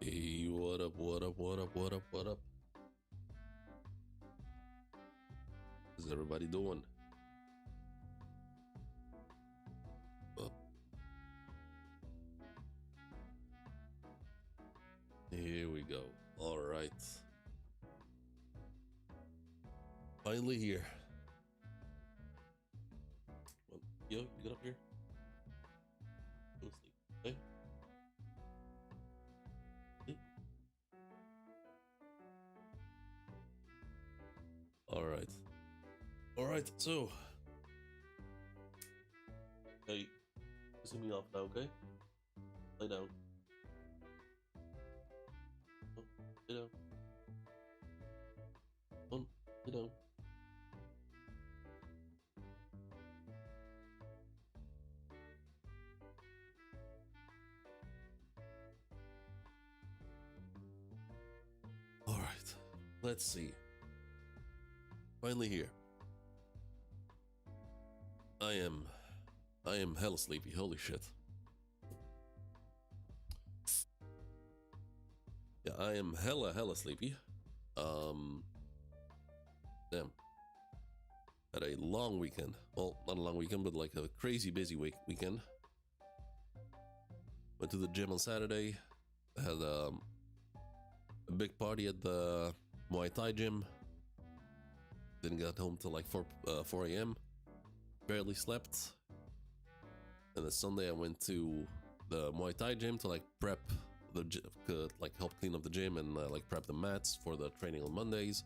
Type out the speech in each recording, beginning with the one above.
Hey, what up, what up, what up, what up, what up? How's everybody doing? Oh. Here we go. Alright. Finally here. Well, yo, you get up here. Go to sleep. Hey. Alright. Alright, so. Hey, pissing me off now, okay? Lay down. Oh, lay down. Oh, lay down. Alright, let's see. Finally here. I am hella sleepy, holy shit. Yeah, I am hella sleepy. Damn. Had a long weekend. Well, not a long weekend, but like a crazy busy weekend. Went to the gym on Saturday. Had a big party at the Muay Thai gym. Didn't get home till like 4 a.m. Barely slept. And then Sunday I went to the Muay Thai gym to like prep the like help clean up the gym and like prep the mats for the training on Mondays.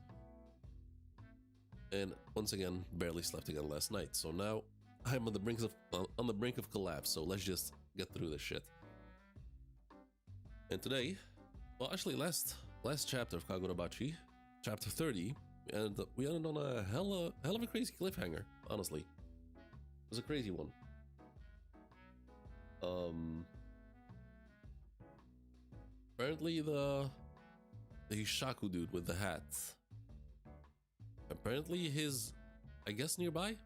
And once again, barely slept again last night. So now I'm on the brink of collapse. So let's just get through this shit. And today, well, actually, last chapter of Kagurabachi, chapter 30, and we ended on a hell of a crazy cliffhanger. Honestly, it was a crazy one. Apparently the Hishaku dude with the hat. Apparently his, I guess nearby.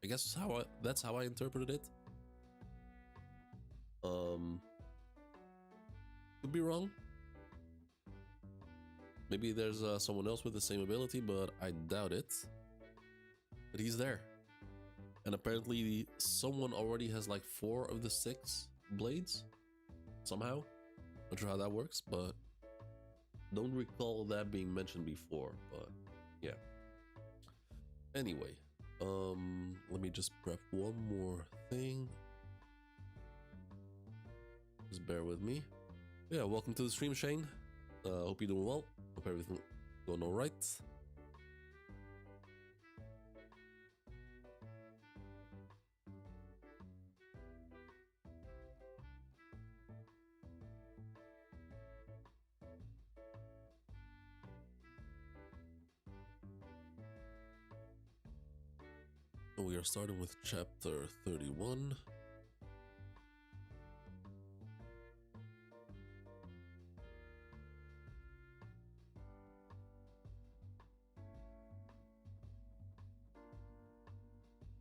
I guess that's how I interpreted it. Could be wrong. Maybe there's someone else with the same ability, but I doubt it. But he's there. And apparently someone already has like 4 of the 6 blades. Somehow. Not sure how that works, but don't recall that being mentioned before, but yeah. Anyway, let me just prep one more thing. Just bear with me. Yeah, welcome to the stream, Shane. Hope you're doing well. Hope everything going all right. We are starting with chapter 31.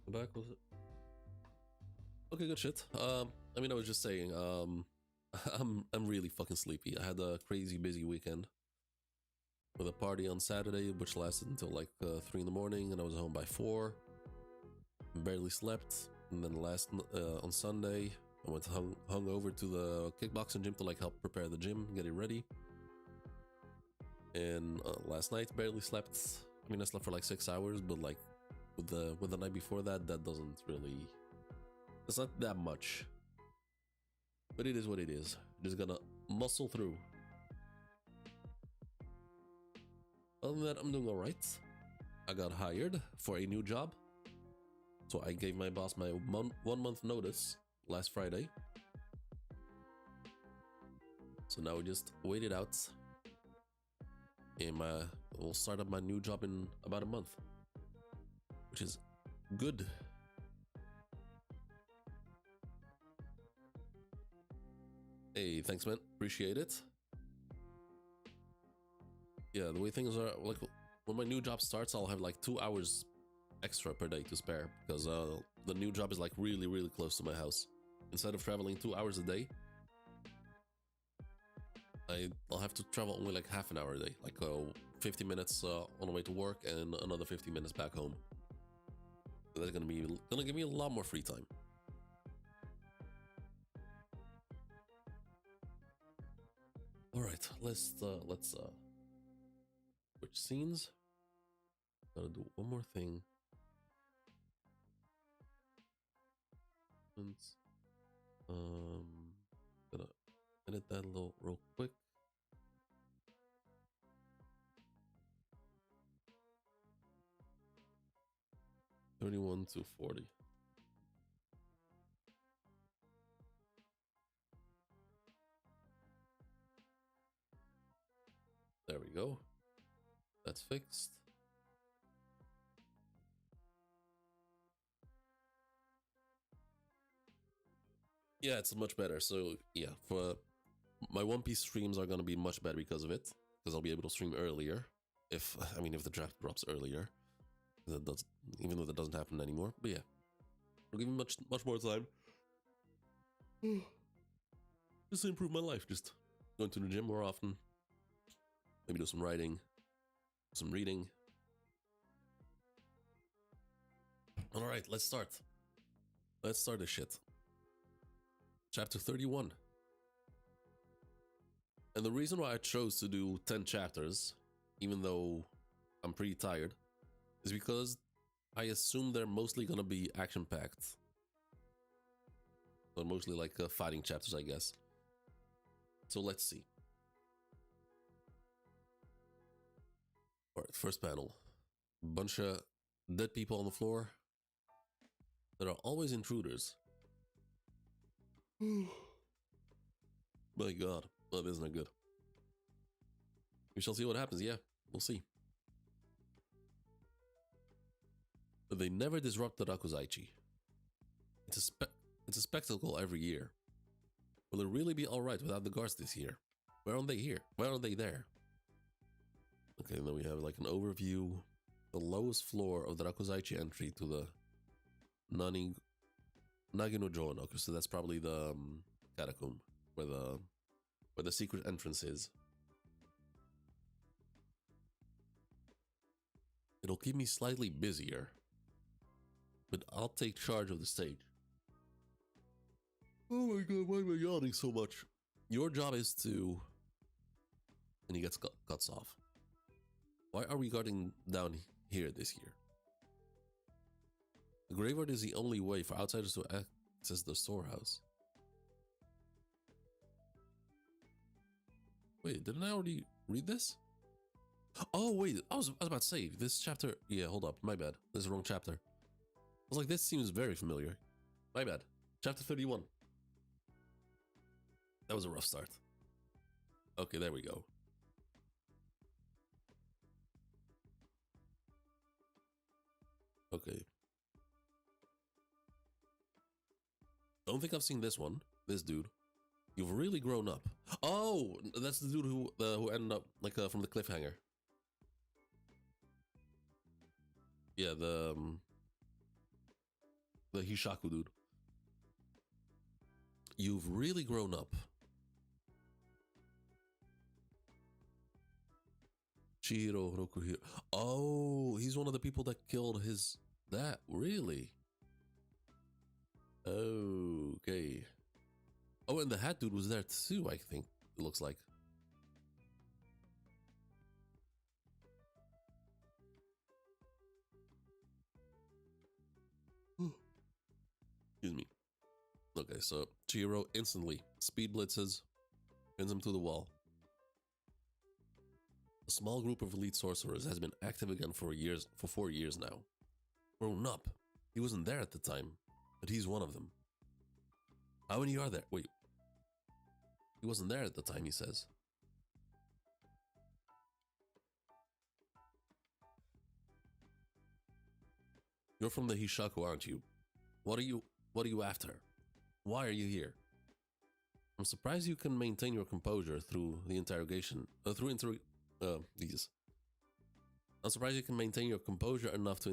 Back was it? Okay, good shit. I mean, I was just saying, I'm really fucking sleepy. I had a crazy busy weekend with a party on Saturday, which lasted until like 3 in the morning, and I was home by 4. Barely slept, and then on Sunday, I went hung over to the kickboxing gym to like help prepare the gym, get it ready. And last night, barely slept. I mean, I slept for like 6 hours, but like with the night before that doesn't really. It's not that much, but it is what it is. Just gonna muscle through. Other than that, I'm doing all right. I got hired for a new job. So I gave my boss my 1 month notice last Friday. So now we just wait it out. And we'll start up my new job in about a month. Which is good. Hey, thanks man, appreciate it. Yeah, the way things are, like when my new job starts, I'll have like 2 hours extra per day to spare, because the new job is like really close to my house. Instead of traveling 2 hours a day, I'll have to travel only like half an hour a day, like 50 minutes on the way to work and another 50 minutes back home. So that's gonna give me a lot more free time. All right, let's switch scenes. Gotta do one more thing. Gonna edit that a little real quick. $31 to $40. There we go. That's fixed. Yeah, it's much better. So yeah, for my One Piece streams are gonna be much better because of it. Because I'll be able to stream earlier. If the draft drops earlier. That does, even though that doesn't happen anymore. But yeah, it'll give me much more time. Just to improve my life. Just going to the gym more often. Maybe do some writing, some reading. All right, let's start. Let's start this shit. Chapter 31. And the reason why I chose to do 10 chapters, even though I'm pretty tired, is because I assume they're mostly gonna be action-packed. So mostly like fighting chapters, I guess. So let's see. Alright, first panel. Bunch of dead people on the floor. There are always intruders. My god. Well, this is not good. We shall see what happens, yeah. We'll see. But they never disrupt the RAKUZAICHI. It's a spectacle every year. Will it really be alright without the guards this year? Why aren't they here? Why aren't they there? Okay, then we have like an overview. The lowest floor of the RAKUZAICHI entry to the Nagino-joan. Okay, so that's probably the catacomb where the secret entrance is. It'll keep me slightly busier, but I'll take charge of the stage. Oh my god, why am I yawning so much? Your job is to... And he gets cuts off. Why are we guarding down here this year? The graveyard is the only way for outsiders to access the storehouse. Wait, didn't I already read this? Oh wait, I was about to say, this chapter... Yeah, hold up, my bad. This is the wrong chapter. I was like, this seems very familiar. My bad. Chapter 31. That was a rough start. Okay, there we go. Okay. Don't think I've seen this one. This dude. You've really grown up. Oh, that's the dude who ended up like from the cliffhanger. Yeah, the Hishaku dude. You've really grown up. Chihiro Rokuhiro. Oh, he's one of the people that killed his dad. Really? Okay. Oh, and the hat dude was there too, I think. It looks like. Excuse me. Okay, so Chihiro instantly speed blitzes, pins him to the wall. A small group of elite sorcerers has been active again for 4 years now. Grown up. He wasn't there at the time, but he's one of them. How many are there? Wait. He wasn't there at the time, he says. You're from the Hishaku, aren't you? What are you after? Why are you here? I'm surprised you can maintain your composure through the interrogation. I'm surprised you can maintain your composure enough to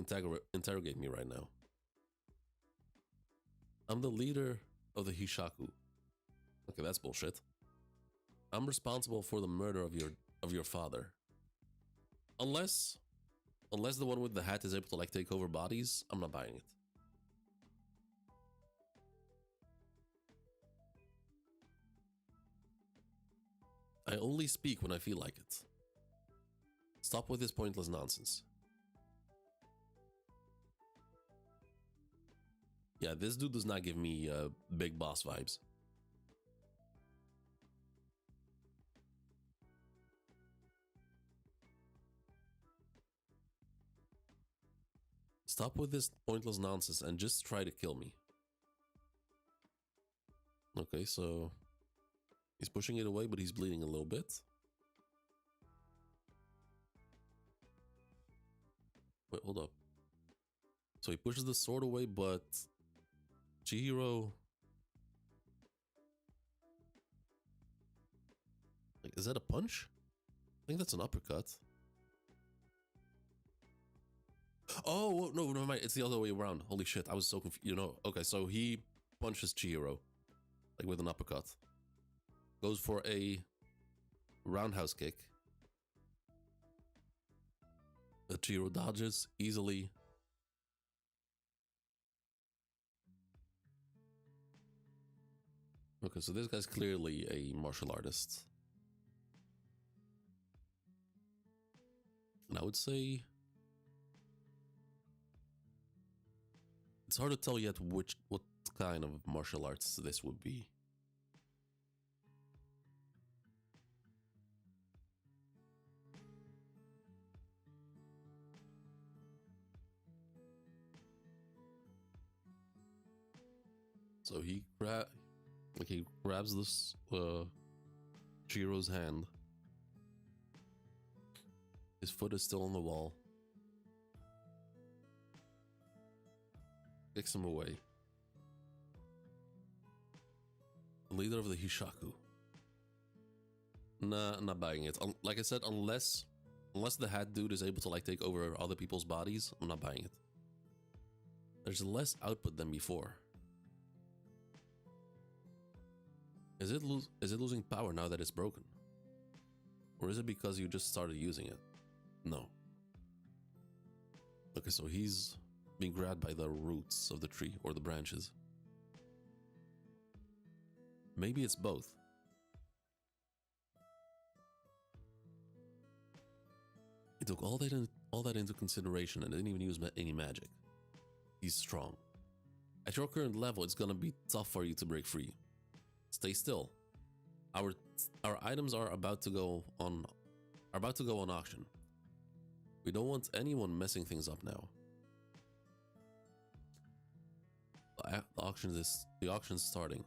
interrogate me right now. I'm the leader of the Hishaku. Okay, that's bullshit. I'm responsible for the murder of your father. Unless the one with the hat is able to like take over bodies, I'm not buying it. I only speak when I feel like it. Stop with this pointless nonsense. Yeah, this dude does not give me big boss vibes. Stop with this pointless nonsense and just try to kill me. Okay, so he's pushing it away, but he's bleeding a little bit. Wait, hold up. So he pushes the sword away, but Chihiro... Like, is that a punch? I think that's an uppercut. Oh, no, never mind. It's the other way around. Holy shit, I was so confused. You know, okay, so he punches Chihiro. Like with an uppercut. Goes for a roundhouse kick. Chihiro dodges easily. Okay, so this guy's clearly a martial artist. And I would say... It's hard to tell yet what kind of martial arts this would be. So he grabs this Chihiro's hand. His foot is still on the wall. Kicks him away. The leader of the Hishaku. Nah, I'm not buying it. Like I said, unless the hat dude is able to like take over other people's bodies, I'm not buying it. There's less output than before. Is it losing power now that it's broken? Or is it because you just started using it? No. Okay, so he's being grabbed by the roots of the tree or the branches. Maybe it's both. He took all that into consideration and didn't even use any magic. He's strong. At your current level, it's gonna be tough for you to break free. Stay still. Our items are about to go on auction. We don't want anyone messing things up now. The auction's starting.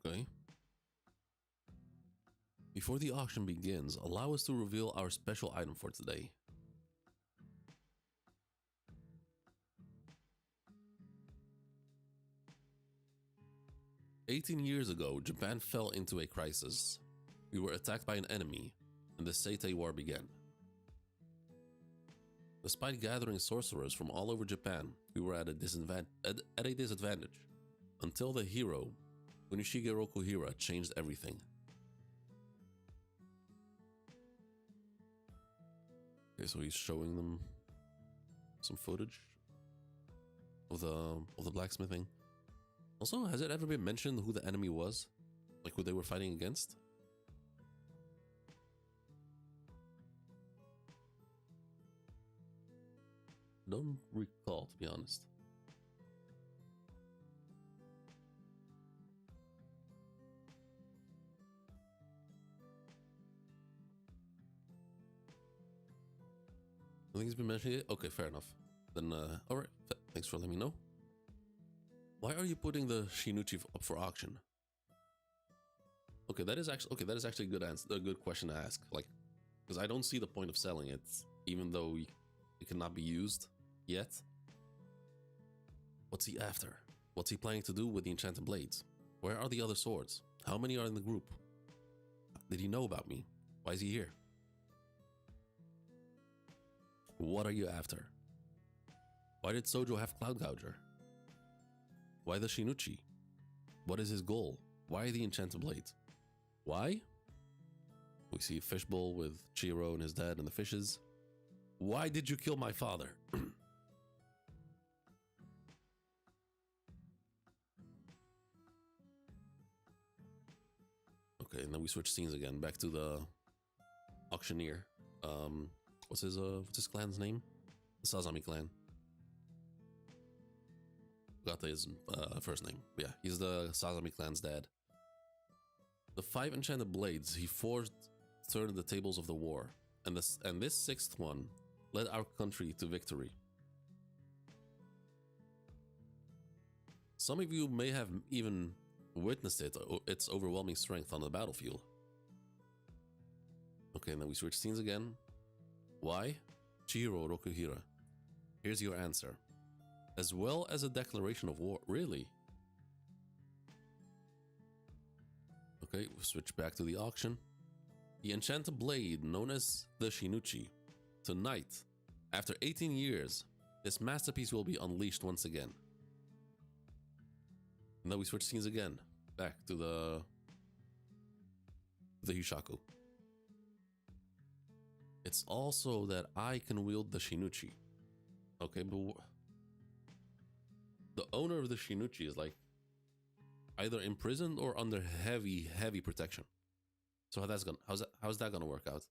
Okay. Before the auction begins, allow us to reveal our special item for today. "18 years ago, Japan fell into a crisis. We were attacked by an enemy, and the Seitei War began. Despite gathering sorcerers from all over Japan, we were at a disadvantage, until the hero, Kunishige Rokuhira, changed everything." Okay, so he's showing them some footage of the blacksmithing. Also, has it ever been mentioned who the enemy was? Like who they were fighting against? Don't recall, to be honest. I think it's been mentioned yet? Okay, fair enough. Then, alright, thanks for letting me know. Why are you putting the Shinuchi up for auction? Okay, that is actually a good question to ask. Like, because I don't see the point of selling it, even though it cannot be used yet. What's he after? What's he planning to do with the enchanted blades? Where are the other swords? How many are in the group? did he know about me? Why is he here? What are you after? Why did Sojo have Cloud Gouger? Why the Shinuchi? What is his goal? Why the enchanted blades? Why? We see a fishbowl with Chihiro and his dad and the fishes. Why did you kill my father? Okay, and then we switch scenes again, back to the auctioneer. What's his clan's name? The Sazami clan. Forgot his first name. Yeah, he's the Sazami clan's dad. The 5 enchanted blades he forged turned the tables of the war, and this 6th one led our country to victory. Some of you may have even witnessed its overwhelming strength on the battlefield. Okay, and then we switch scenes again. Why? Chihiro Rokuhira. Here's your answer. As well as a declaration of war. Really? Okay, we switch back to the auction. The enchanted blade known as the Shinuchi. Tonight, after 18 years, this masterpiece will be unleashed once again. And then we switch scenes again. Back to the Hishaku. It's also that I can wield the Shinuchi. Okay, but the owner of the Shinuchi is like either imprisoned or under heavy protection. So how's that gonna work out?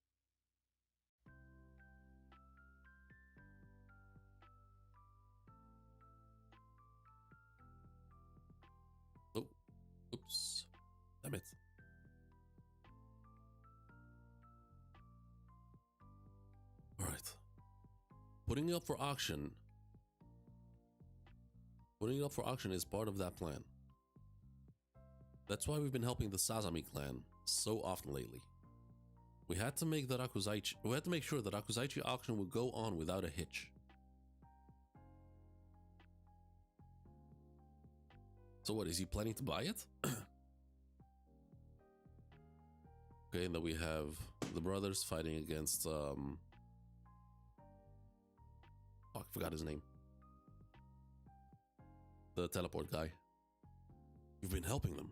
Oh, oops, damn it. All right, putting it up for auction. Putting it up for auction is part of that plan. That's why we've been helping the Sazami clan so often lately. We had to make sure that RAKUZAICHI auction would go on without a hitch. So what, is he planning to buy it? Okay, and then we have the brothers fighting against oh, I forgot his name. The teleport guy. You've been helping them.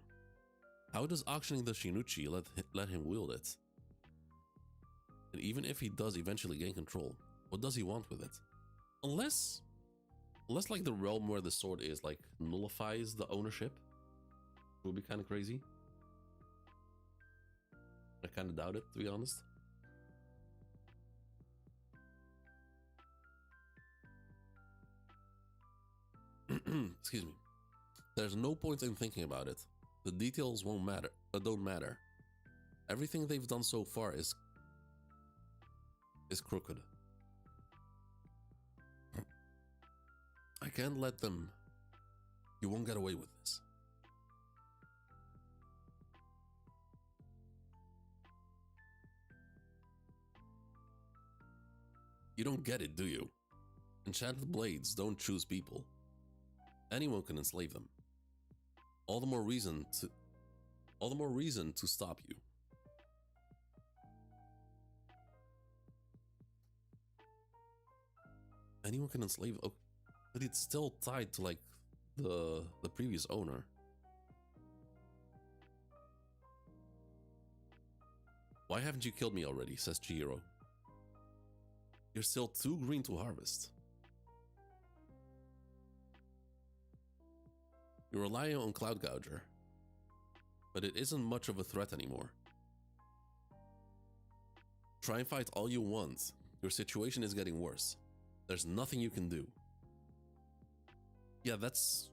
How does auctioning the Shinuchi let him wield it? And even if he does eventually gain control, what does he want with it? Unless like the realm where the sword is like nullifies the ownership, would be kind of crazy. I kind of doubt it, to be honest. Excuse me. There's no point in thinking about it. The details don't matter. Everything they've done so far is crooked. I can't let them. You won't get away with this. You don't get it, do you? Enchanted blades don't choose people. Anyone can enslave them. All the more reason to stop you. Anyone can enslave. Oh, but it's still tied to like the previous owner. Why haven't you killed me already? Says Chihiro. You're still too green to harvest. You're relying on Cloud Gouger, but it isn't much of a threat anymore. Try and fight all you want. Your situation is getting worse. There's nothing you can do. Yeah, that's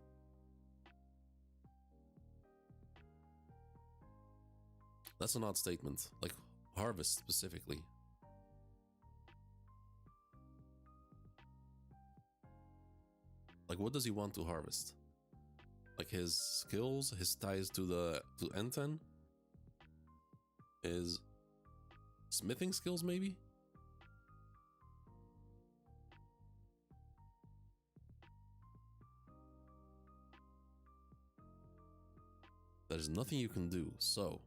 an odd statement. Like, harvest specifically. Like, what does he want to harvest? Like his skills, his ties to Enten? His smithing skills, maybe? There's nothing you can do, so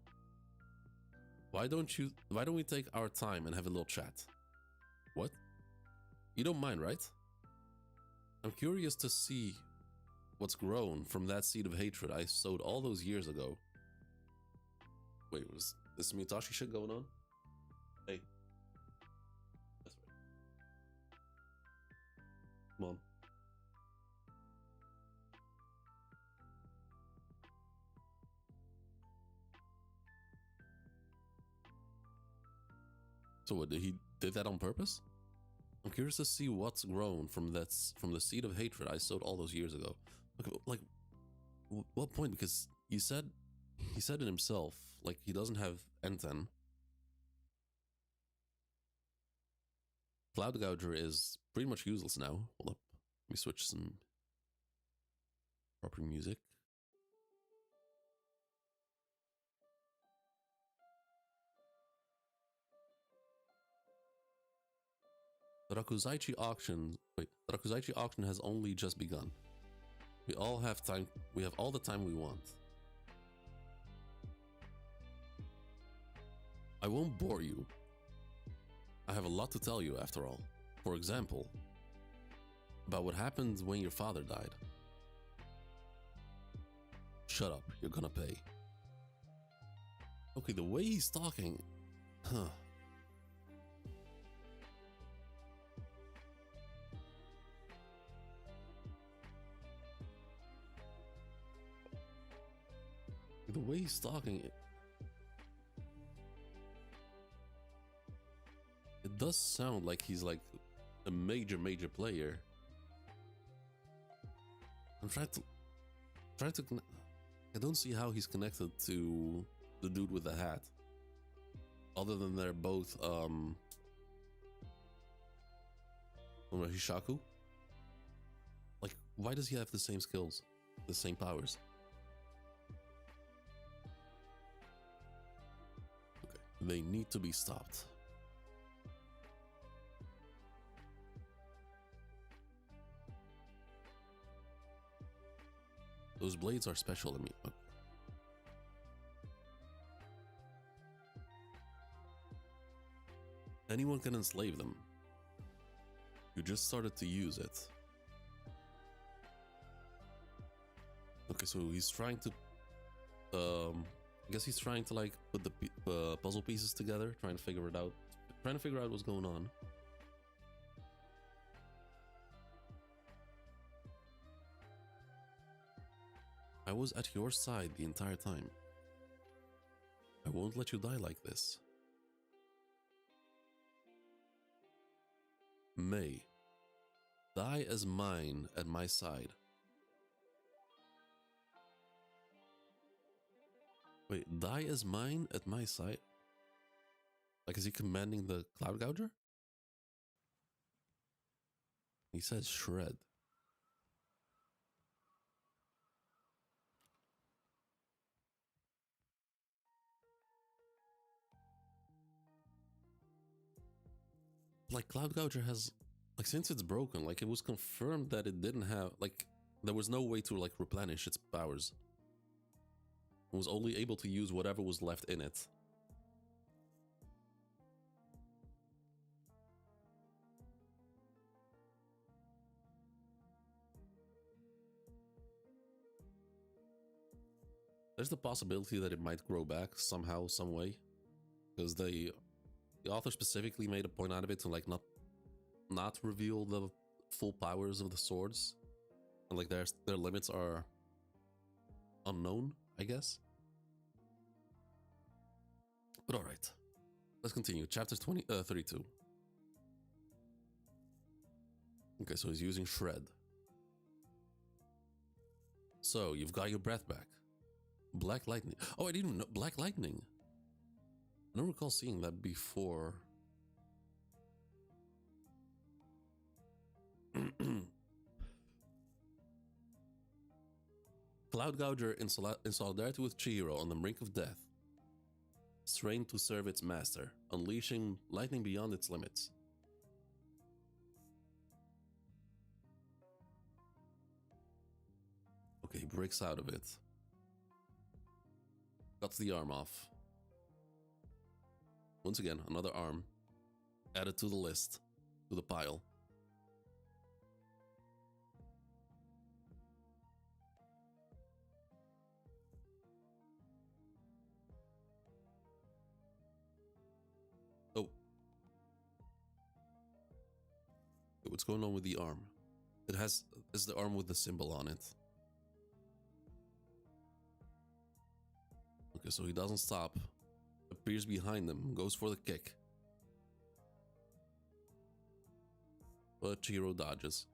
Why don't we take our time and have a little chat? What? You don't mind, right? I'm curious to see what's grown from that seed of hatred I sowed all those years ago. Wait, was this Mutashi shit going on? Hey. That's right. Come on. So what, he did that on purpose? I'm curious to see what's grown from the seed of hatred I sowed all those years ago. Like what point? Because he said it himself, like he doesn't have Enten. Cloud Gouger is pretty much useless now. Hold up. Let me switch some proper music. The RAKUZAICHI auction has only just begun. We all have time. We have all the time we want. I won't bore you. I have a lot to tell you after all. For example, about what happened when your father died. Shut up, you're gonna pay. Okay, the way he's talking, huh. The way he's talking, it does sound like he's like a major player. I'm trying to I don't see how he's connected to the dude with the hat, other than they're both Hishaku. Like, why does he have the same skills, the same powers? Okay, they need to be stopped. Those blades are special to me. Okay. Anyone can enslave them. You just started to use it. Okay, so he's trying to... I guess he's trying to like put the puzzle pieces together, trying to figure it out. Trying to figure out what's going on. I was at your side the entire time. I won't let you die like this. May, die as mine at my side. Wait, die as mine at my side? Like, is he commanding the Cloud Gouger? He says shred. Like, Cloud Gouger has, like, since it's broken, like, it was confirmed that it didn't have, like, there was no way to, like, replenish its powers. It was only able to use whatever was left in it. There's the possibility that it might grow back somehow, some way. Because the author specifically made a point out of it to like not reveal the full powers of the swords, and like their limits are unknown, I guess. But all right, let's continue. Chapter 32. Okay, so he's using shred. So you've got your breath back. Black lightning. Oh, I didn't know black lightning. I don't recall seeing that before. Cloud Gouger in solidarity with Chihiro on the brink of death, strained to serve its master, unleashing lightning beyond its limits. Okay, he breaks out of it. Cuts the arm off. Once again, another arm. Added to the list. To the pile. Oh. What's going on with the arm? It's the arm with the symbol on it. Okay, so he doesn't stop. Appears behind him, goes for the kick. But Chihiro dodges.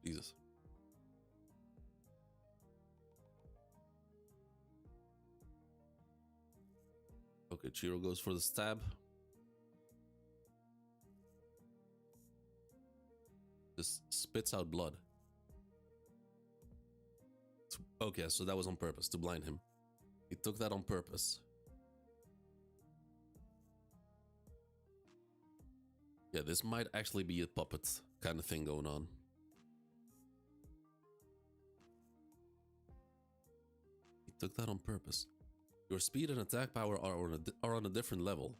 Jesus. Okay, Chihiro goes for the stab. Just spits out blood. Okay, so that was on purpose, to blind him. He took that on purpose. Yeah, this might actually be a puppet kind of thing going on. He took that on purpose. Your speed and attack power are on a different level.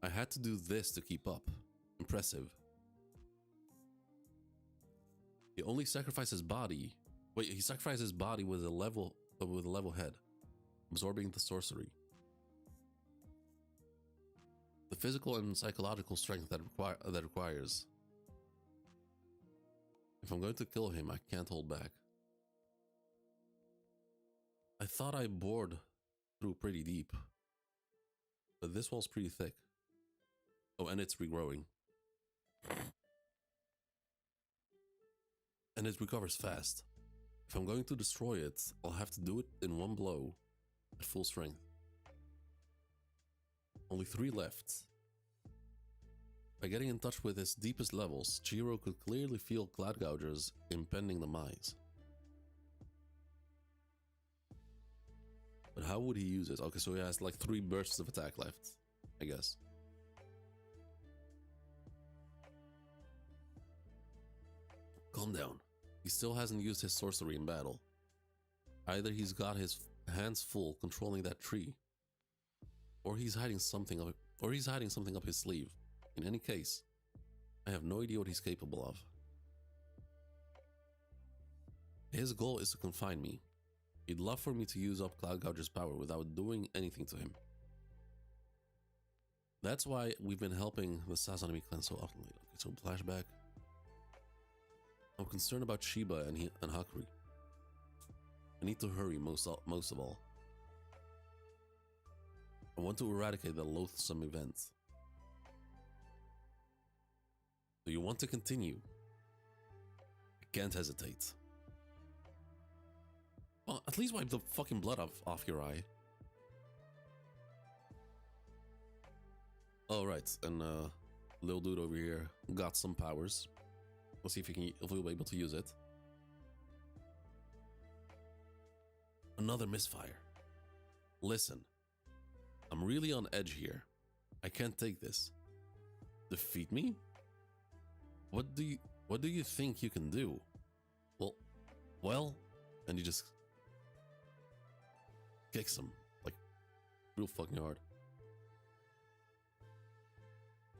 I had to do this to keep up. Impressive. He only sacrificed his body. Wait, he sacrificed his body with a level head, absorbing the sorcery. The physical and psychological strength that requires. If I'm going to kill him, I can't hold back. I thought I bored through pretty deep, but this wall's pretty thick. Oh, and it's regrowing. And it recovers fast. If I'm going to destroy it, I'll have to do it in one blow, at full strength. Only 3 left. By getting in touch with his deepest levels, Chihiro could clearly feel Gladgouger's impending demise. But how would he use it? Okay, so he has like 3 bursts of attack left, I guess. Calm down. He still hasn't used his sorcery in battle. Either he's got his hands full controlling that tree, or he's hiding something up his sleeve. In any case, I have no idea what he's capable of. His goal is to confine me. He'd love for me to use up Gladgouger's power without doing anything to him. That's why we've been helping the Sazanami clan so often lately. Okay, so flashback. I'm concerned about Shiba and Hakuri. I need to hurry most of all. I want to eradicate the loathsome event. Do you want to continue? I can't hesitate. Well, at least wipe the fucking blood off your eye. Alright, and little dude over here got some powers. We'll see if we'll be able to use it. Another misfire. Listen, I'm really on edge here. I can't take this. Defeat me? What do you think you can do? Well, and he just kicks him like real fucking hard.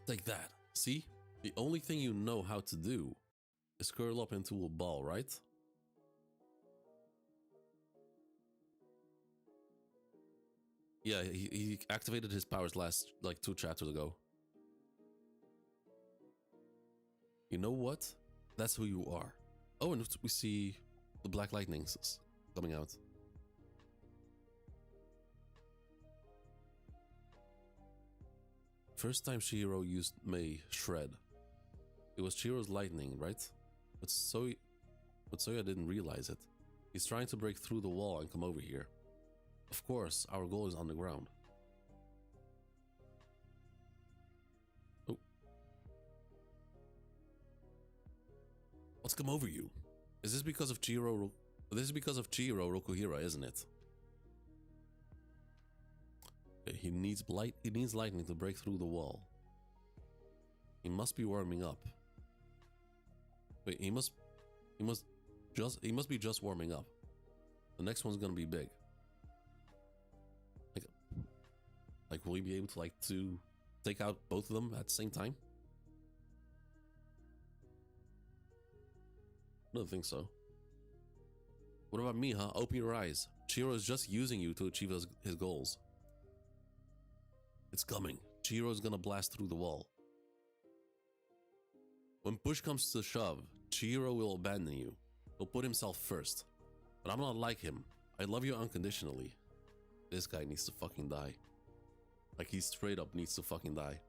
Take that. See? The only thing you know how to do is curl up into a ball, right? Yeah, he activated his powers last, like 2 chapters ago. You know what? That's who you are. Oh, and we see the Black Lightnings coming out. First time Chihiro used Mei Shred. It was Chihiro's lightning, right? But Soya didn't realize it. He's trying to break through the wall and come over here. Of course, our goal is on the ground. Oh. What's come over you? Is this because of Chihiro? This is because of Chihiro Rokuhira, isn't it? Okay, he needs lightning to break through the wall. He must be warming up. Wait, he must be just warming up. The next one's gonna be big. Like, will he be able to, like, to take out both of them at the same time? I don't think so. What about me, huh? Open your eyes. Chihiro is just using you to achieve his goals. It's coming. Chihiro's gonna blast through the wall. When push comes to shove, Chihiro will abandon you. He'll put himself first. But I'm not like him. I love you unconditionally. This guy needs to fucking die. Like, he straight up needs to fucking die.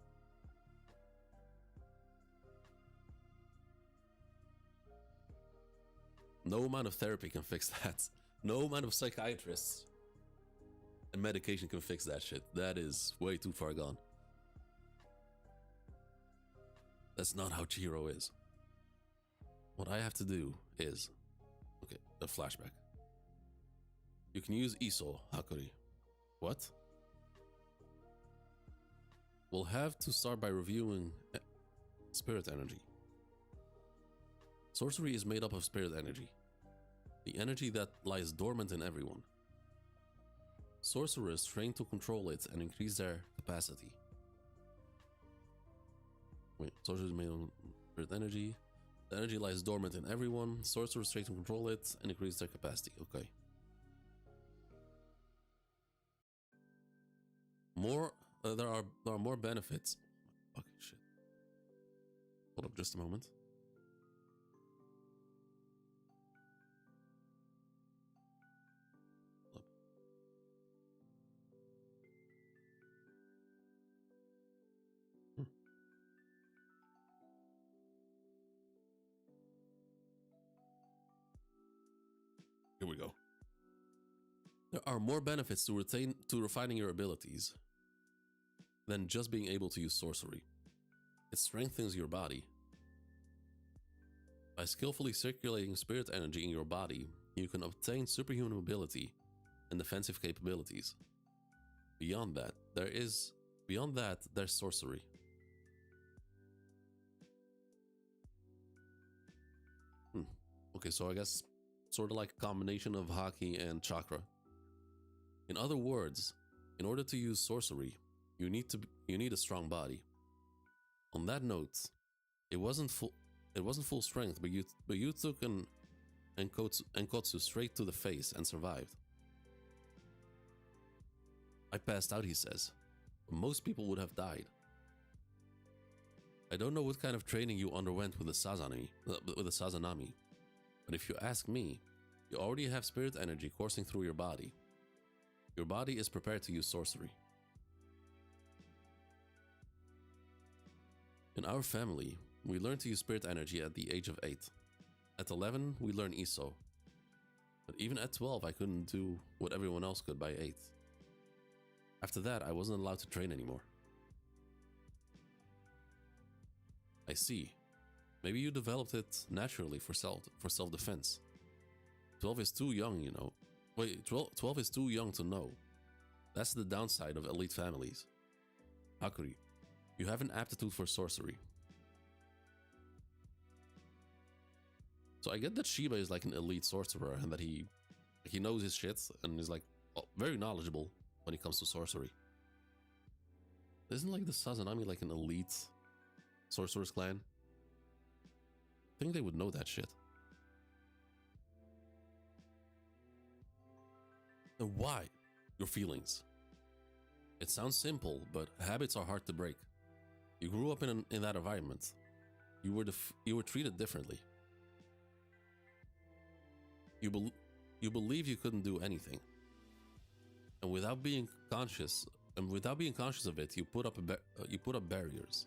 No amount of therapy can fix that. No amount of psychiatrists and medication can fix that shit. That is way too far gone. That's not how Chihiro is. What I have to do is... Okay, a flashback. You can use Iso, Hakuri. What? We'll have to start by reviewing spirit energy. Sorcery is made up of spirit energy. The energy that lies dormant in everyone. Sorcerers train to control it and increase their capacity. Wait, sorcerers made of spirit energy. The energy lies dormant in everyone. Sorcerers train to control it and increase their capacity. Okay. There are more benefits. Fucking shit. Hold up just a moment. Here we go. There are more benefits to refining your abilities than just being able to use sorcery. It strengthens your body. By skillfully circulating spirit energy in your body, you can obtain superhuman mobility and defensive capabilities. Beyond that, there's sorcery. Okay, so I guess sort of like a combination of haki and chakra. In other words, in order to use sorcery, you need a strong body. On that note, it wasn't full strength, but you took an Enkotsu straight to the face and survived. I passed out, he says. Most people would have died. I don't know what kind of training you underwent with the Sazanami, but if you ask me, you already have spirit energy coursing through your body. Your body is prepared to use sorcery. In our family, we learned to use spirit energy at the age of 8. At 11, we learned Iso. But even at 12, I couldn't do what everyone else could by 8. After that, I wasn't allowed to train anymore. I see. Maybe you developed it naturally for self-defense. 12 is too young, you know. Wait, 12 is too young to know. That's the downside of elite families. Hakuri, you have an aptitude for sorcery. So I get that Shiba is like an elite sorcerer and that he knows his shit and is like very knowledgeable when it comes to sorcery. Isn't like the Sazanami like an elite sorcerer's clan? I think they would know that shit. And why? Your feelings. It sounds simple, but habits are hard to break. You grew up in that environment. You were treated differently. You believe you couldn't do anything, and without being conscious of it, you put up barriers.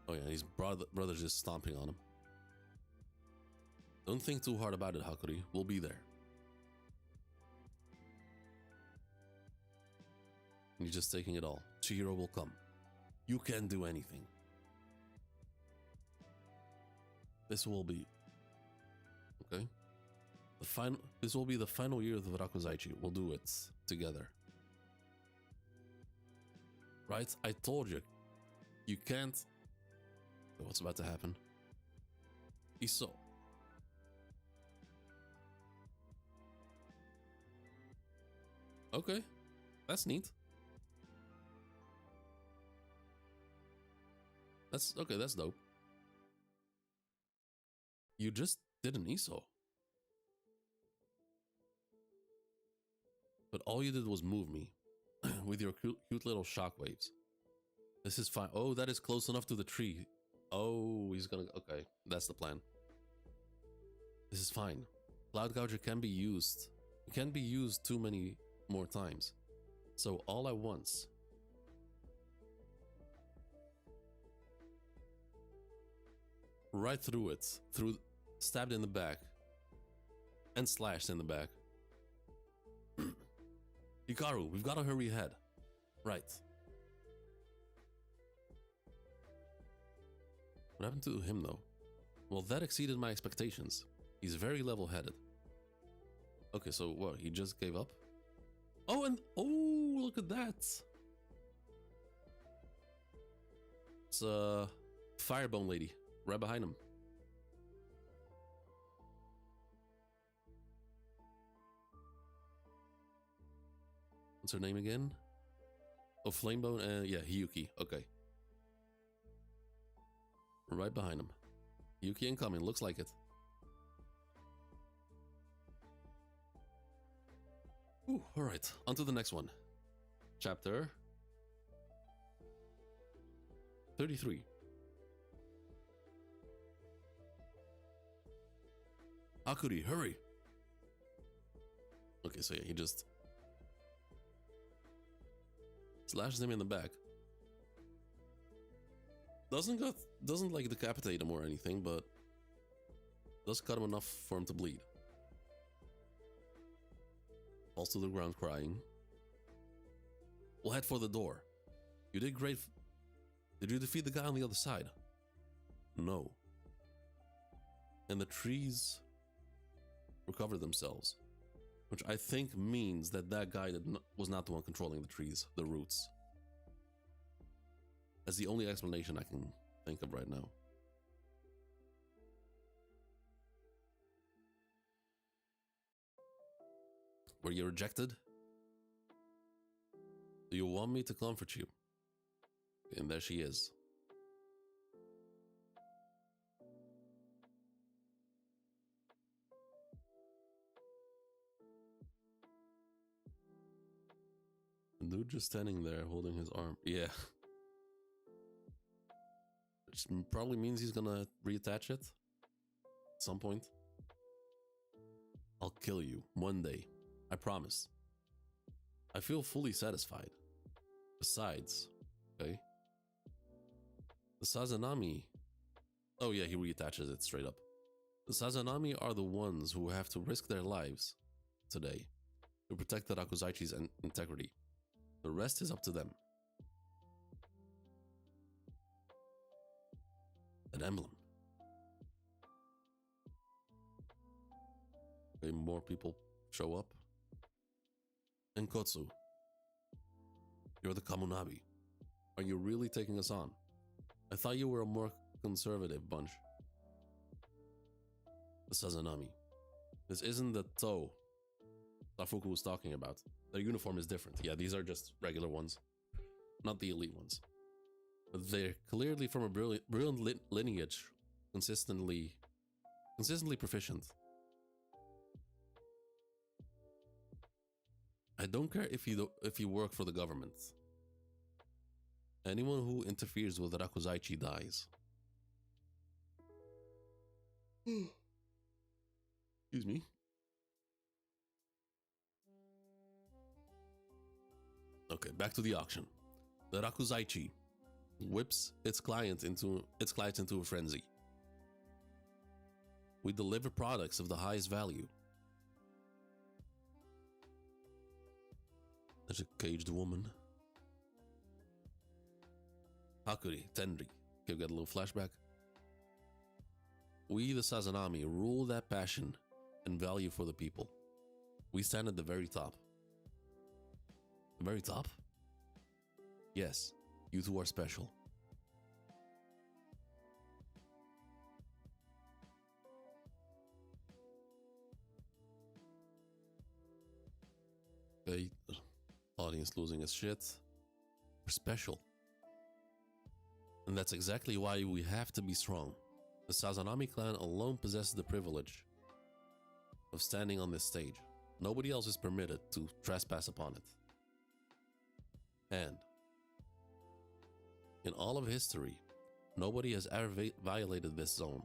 Oh yeah, his brother's just stomping on him. Don't think too hard about it, Hakuri. We'll be there. And you're just taking it all. Chihiro will come. You can't do anything. This will be... Okay. This will be the final year of the RAKUZAICHI. We'll do it together. Right? I told you. You can't... What's about to happen? Iso. Okay. That's neat. That's okay, that's dope. You just did an ESO. But all you did was move me with your cute little shockwaves. This is fine. Oh, that is close enough to the tree. Oh, he's gonna... Okay, that's the plan. This is fine. Cloud Gouger can be used. It can't be used too many more times. So all at once. Right through it. Stabbed in the back. And slashed in the back. Hikaru, we've got to hurry ahead. Right. What happened to him though? Well, that exceeded my expectations. He's very level-headed. Okay, so what? He just gave up? Oh, and oh, look at that! It's a Firebone lady right behind him. What's her name again? Oh, Flamebone. Yeah, Hiyuki. Okay. Right behind him. Hiyuki incoming. Looks like it. Ooh, all right. On to the next one. Chapter 33. Akuri, hurry! Okay, so yeah, he just slashes him in the back. Doesn't like decapitate him or anything, but does cut him enough for him to bleed. Falls to the ground crying. We'll head for the door. You did great. Did you defeat the guy on the other side? No. And the trees recovered themselves, which I think means that that guy was not the one controlling the trees, the roots. That's the only explanation I can think of right now. Were you rejected? Do you want me to comfort you? And there she is. The dude just standing there holding his arm. Yeah. Which probably means he's gonna reattach it at some point. I'll kill you one day. I promise. I feel fully satisfied. Besides, okay? The Sazanami... Oh yeah, he reattaches it straight up. The Sazanami are the ones who have to risk their lives today to protect the RAKUZAICHI's integrity. The rest is up to them. An emblem. Okay, more people show up. And Kotsu, you're the Kamunabi. Are you really taking us on? I thought you were a more conservative bunch. The Sazanami. This isn't the Toe Tafuku was talking about. Their uniform is different. Yeah, these are just regular ones, not the elite ones. But they're clearly from a brilliant lineage, consistently proficient. I don't care if you work for the government. Anyone who interferes with RAKUZAICHI dies. Excuse me. Okay, back to the auction. The RAKUZAICHI whips its clients into a frenzy. We deliver products of the highest value. There's a caged woman. Hakuri, Tenri. Can you get a little flashback? We, the Sazanami, rule that passion and value for the people. We stand at the very top. The very top? Yes, you two are special. Okay, audience losing its shit. We're special. And that's exactly why we have to be strong. The Sazanami clan alone possesses the privilege of standing on this stage. Nobody else is permitted to trespass upon it. And in all of history, nobody has ever violated this zone.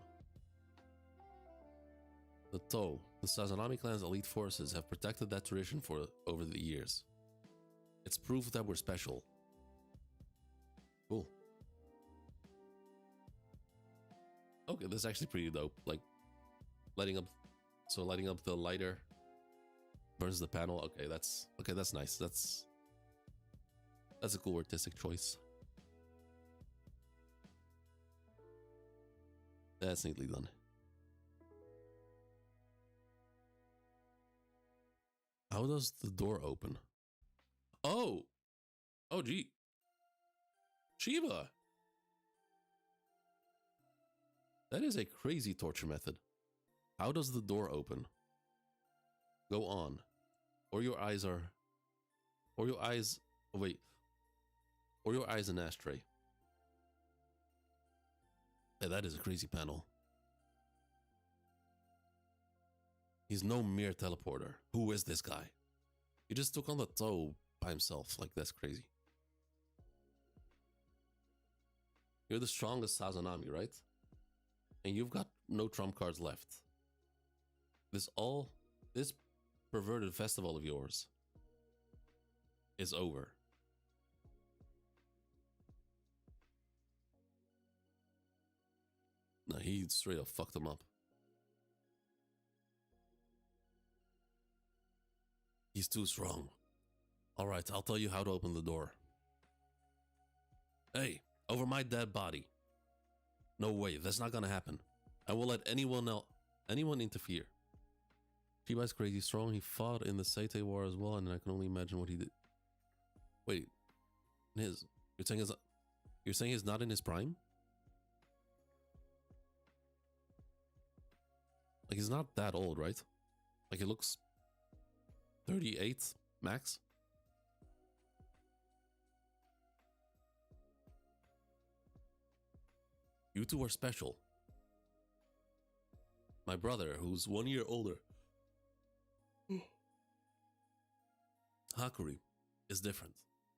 The Tou, the Sazanami clan's elite forces, have protected that tradition for over the years. It's proof that we're special. Cool. Okay, this is actually pretty dope. Like, lighting up the lighter burns the panel. Okay, that's nice. That's a cool artistic choice. That's neatly done. How does the door open? Oh, gee, Shiva. That is a crazy torture method. How does the door open? Go on. Or your eyes an ashtray. Yeah, that is a crazy panel. He's no mere teleporter. Who is this guy? He just took on the Tou by himself. Like, that's crazy. You're the strongest Sazanami, right? And you've got no trump cards left. This perverted festival of yours is over. No, he straight up fucked him up. He's too strong. Alright, I'll tell you how to open the door. Hey, over my dead body. No way, that's not gonna happen. I will let anyone interfere. Shiba's crazy strong. He fought in the Seitei War as well, and I can only imagine what he did. Wait, you're saying he's not in his prime? Like, he's not that old, right? Like, he looks 38 max. You two are special. My brother, who's 1 year older, Hakuri, is different.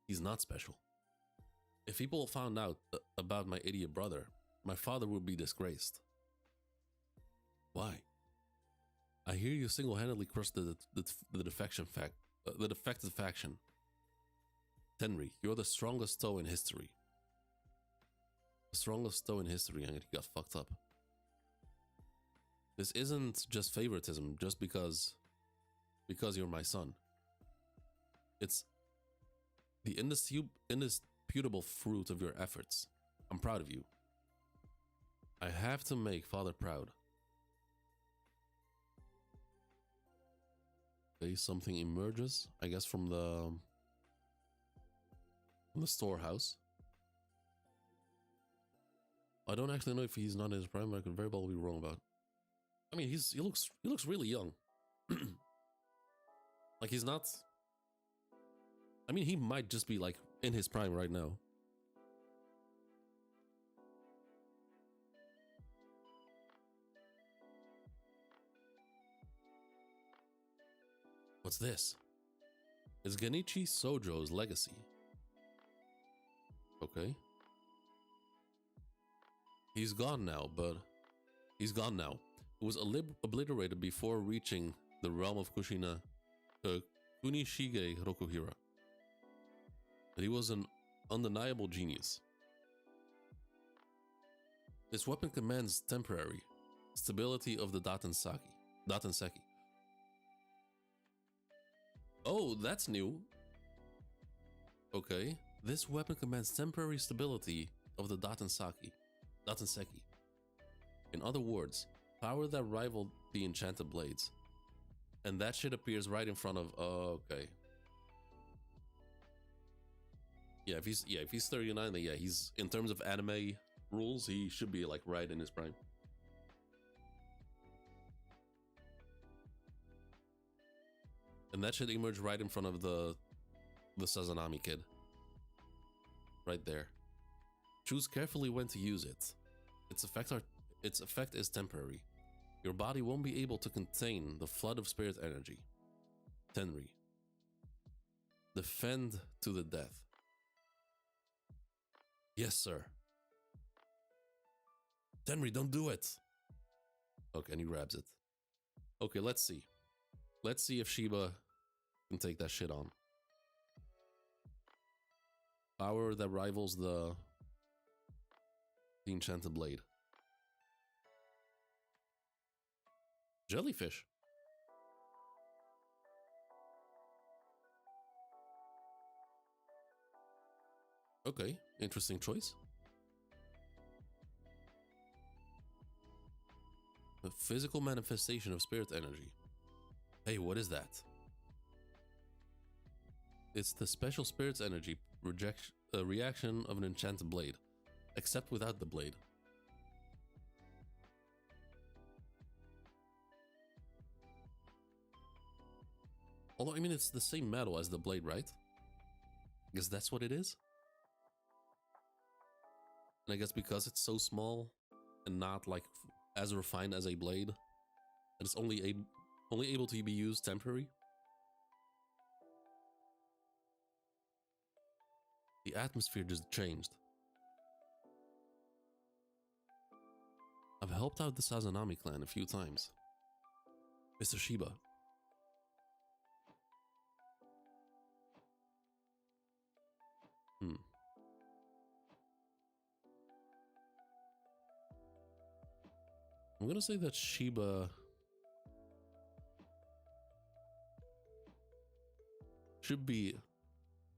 He's not special. If people found out about my idiot brother, my father would be disgraced. Why? I hear you single-handedly crushed the defected faction. Tenri, you're the strongest Tou in history. The strongest Tou in history, and he got fucked up. This isn't just favoritism just because you're my son. It's the indisputable fruit of your efforts. I'm proud of you. I have to make father proud. Okay, something emerges, I guess, from the storehouse. I don't actually know if he's not in his prime, but I could very well be wrong about it. I mean, he looks really young. Like, he's not. I mean, he might just be like in his prime right now. What's this? It's Genichi Sojo's legacy. Okay. He's gone now. It was obliterated before reaching the realm of Kunishige Rokuhira. But he was an undeniable genius. This weapon commands temporary stability of the Datenseki. Oh, that's new. Okay. This weapon commands temporary stability of the Datenseki. In other words, power that rivaled the enchanted blades. And that shit appears right in front of. Okay. Yeah, if he's 39, then yeah, he's, in terms of anime rules, he should be like right in his prime. And that should emerge right in front of the Sazanami kid. Right there. Choose carefully when to use it. Its effect is temporary. Your body won't be able to contain the flood of spirit energy. Tenri. Defend to the death. Yes, sir. Tenri, don't do it. Okay, and he grabs it. Okay, let's see. Let's see if Shiba can take that shit on. Power that rivals the enchanted blade. Jellyfish. Okay, interesting choice. A physical manifestation of spirit energy. Hey, what is that? It's the special spirit's energy reaction of an enchanted blade, except without the blade. Although, I mean, it's the same metal as the blade, right? I guess that's what it is? And I guess because it's so small and not like as refined as a blade, and it's only able to be used temporary. The atmosphere just changed. I've helped out the Sazanami clan a few times. Mr. Shiba. I'm gonna say that Shiba should be,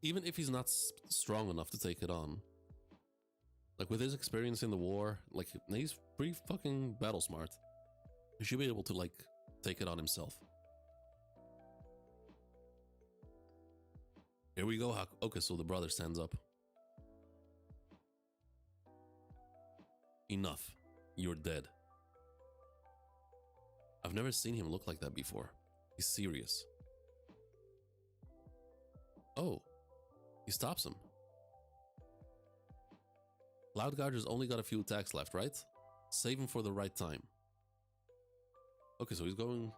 even if he's not strong enough to take it on, like with his experience in the war, like he's pretty fucking battle smart. He should be able to like take it on himself. Here we go. Okay, so the brother stands up. Enough. You're dead. I've never seen him look like that before. He's serious. Oh, he stops him. Cloudgarder's only got a few attacks left, right? Save him for the right time. Okay, so he's going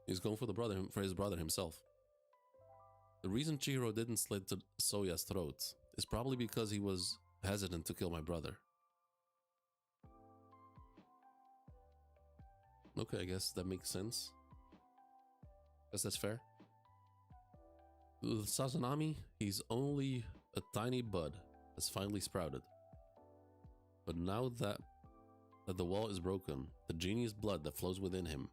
for his brother himself. The reason Chihiro didn't slit Soya's throat is probably because he was hesitant to kill my brother. Okay, I guess that makes sense. Guess that's fair. The Sazanami, he's only a tiny bud that's finally sprouted. But now that the wall is broken, the genius blood that flows within him.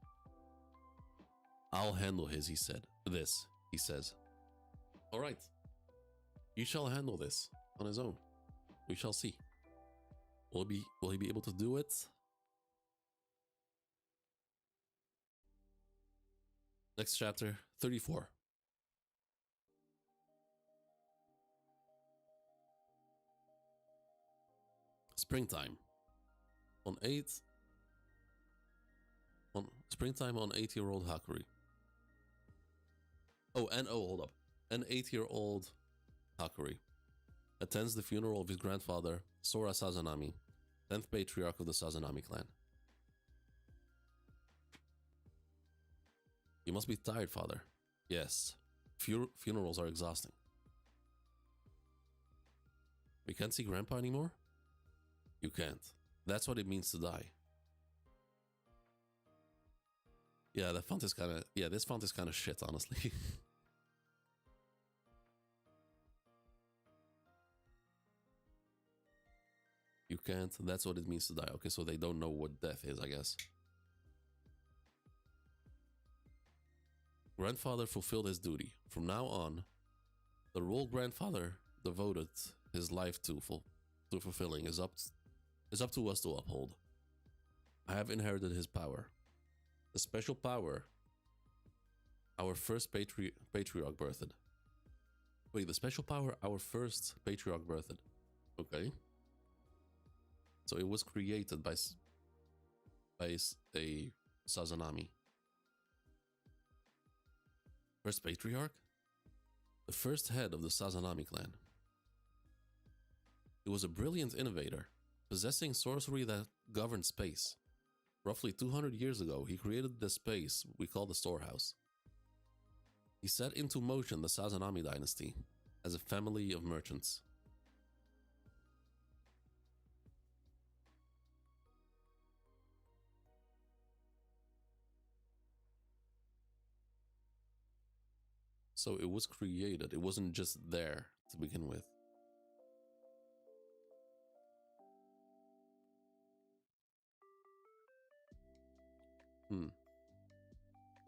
I'll handle he says. Alright. He shall handle this on his own. We shall see. Will he be able to do it? Next chapter, 34. Springtime. Springtime on 8-year-old Hakuri. Hold up. An 8-year-old Hakuri attends the funeral of his grandfather, Sora Sazanami, 10th patriarch of the Sazanami clan. You must be tired, father. Yes. Funerals are exhausting. We can't see grandpa anymore? You can't. That's what it means to die. Yeah, this font is kind of shit, honestly. You can't. That's what it means to die. Okay, so they don't know what death is, I guess. Grandfather fulfilled his duty. From now on, the role grandfather devoted his life to fulfilling is up to us to uphold. I have inherited his power. The special power our first patriarch birthed. Wait, the special power our first patriarch birthed. Okay. So it was created by a Sazanami. First patriarch? The first head of the Sazanami clan. He was a brilliant innovator, possessing sorcery that governed space. Roughly 200 years ago, he created the space we call the storehouse. He set into motion the Sazanami dynasty as a family of merchants. So it was created, it wasn't just there to begin with.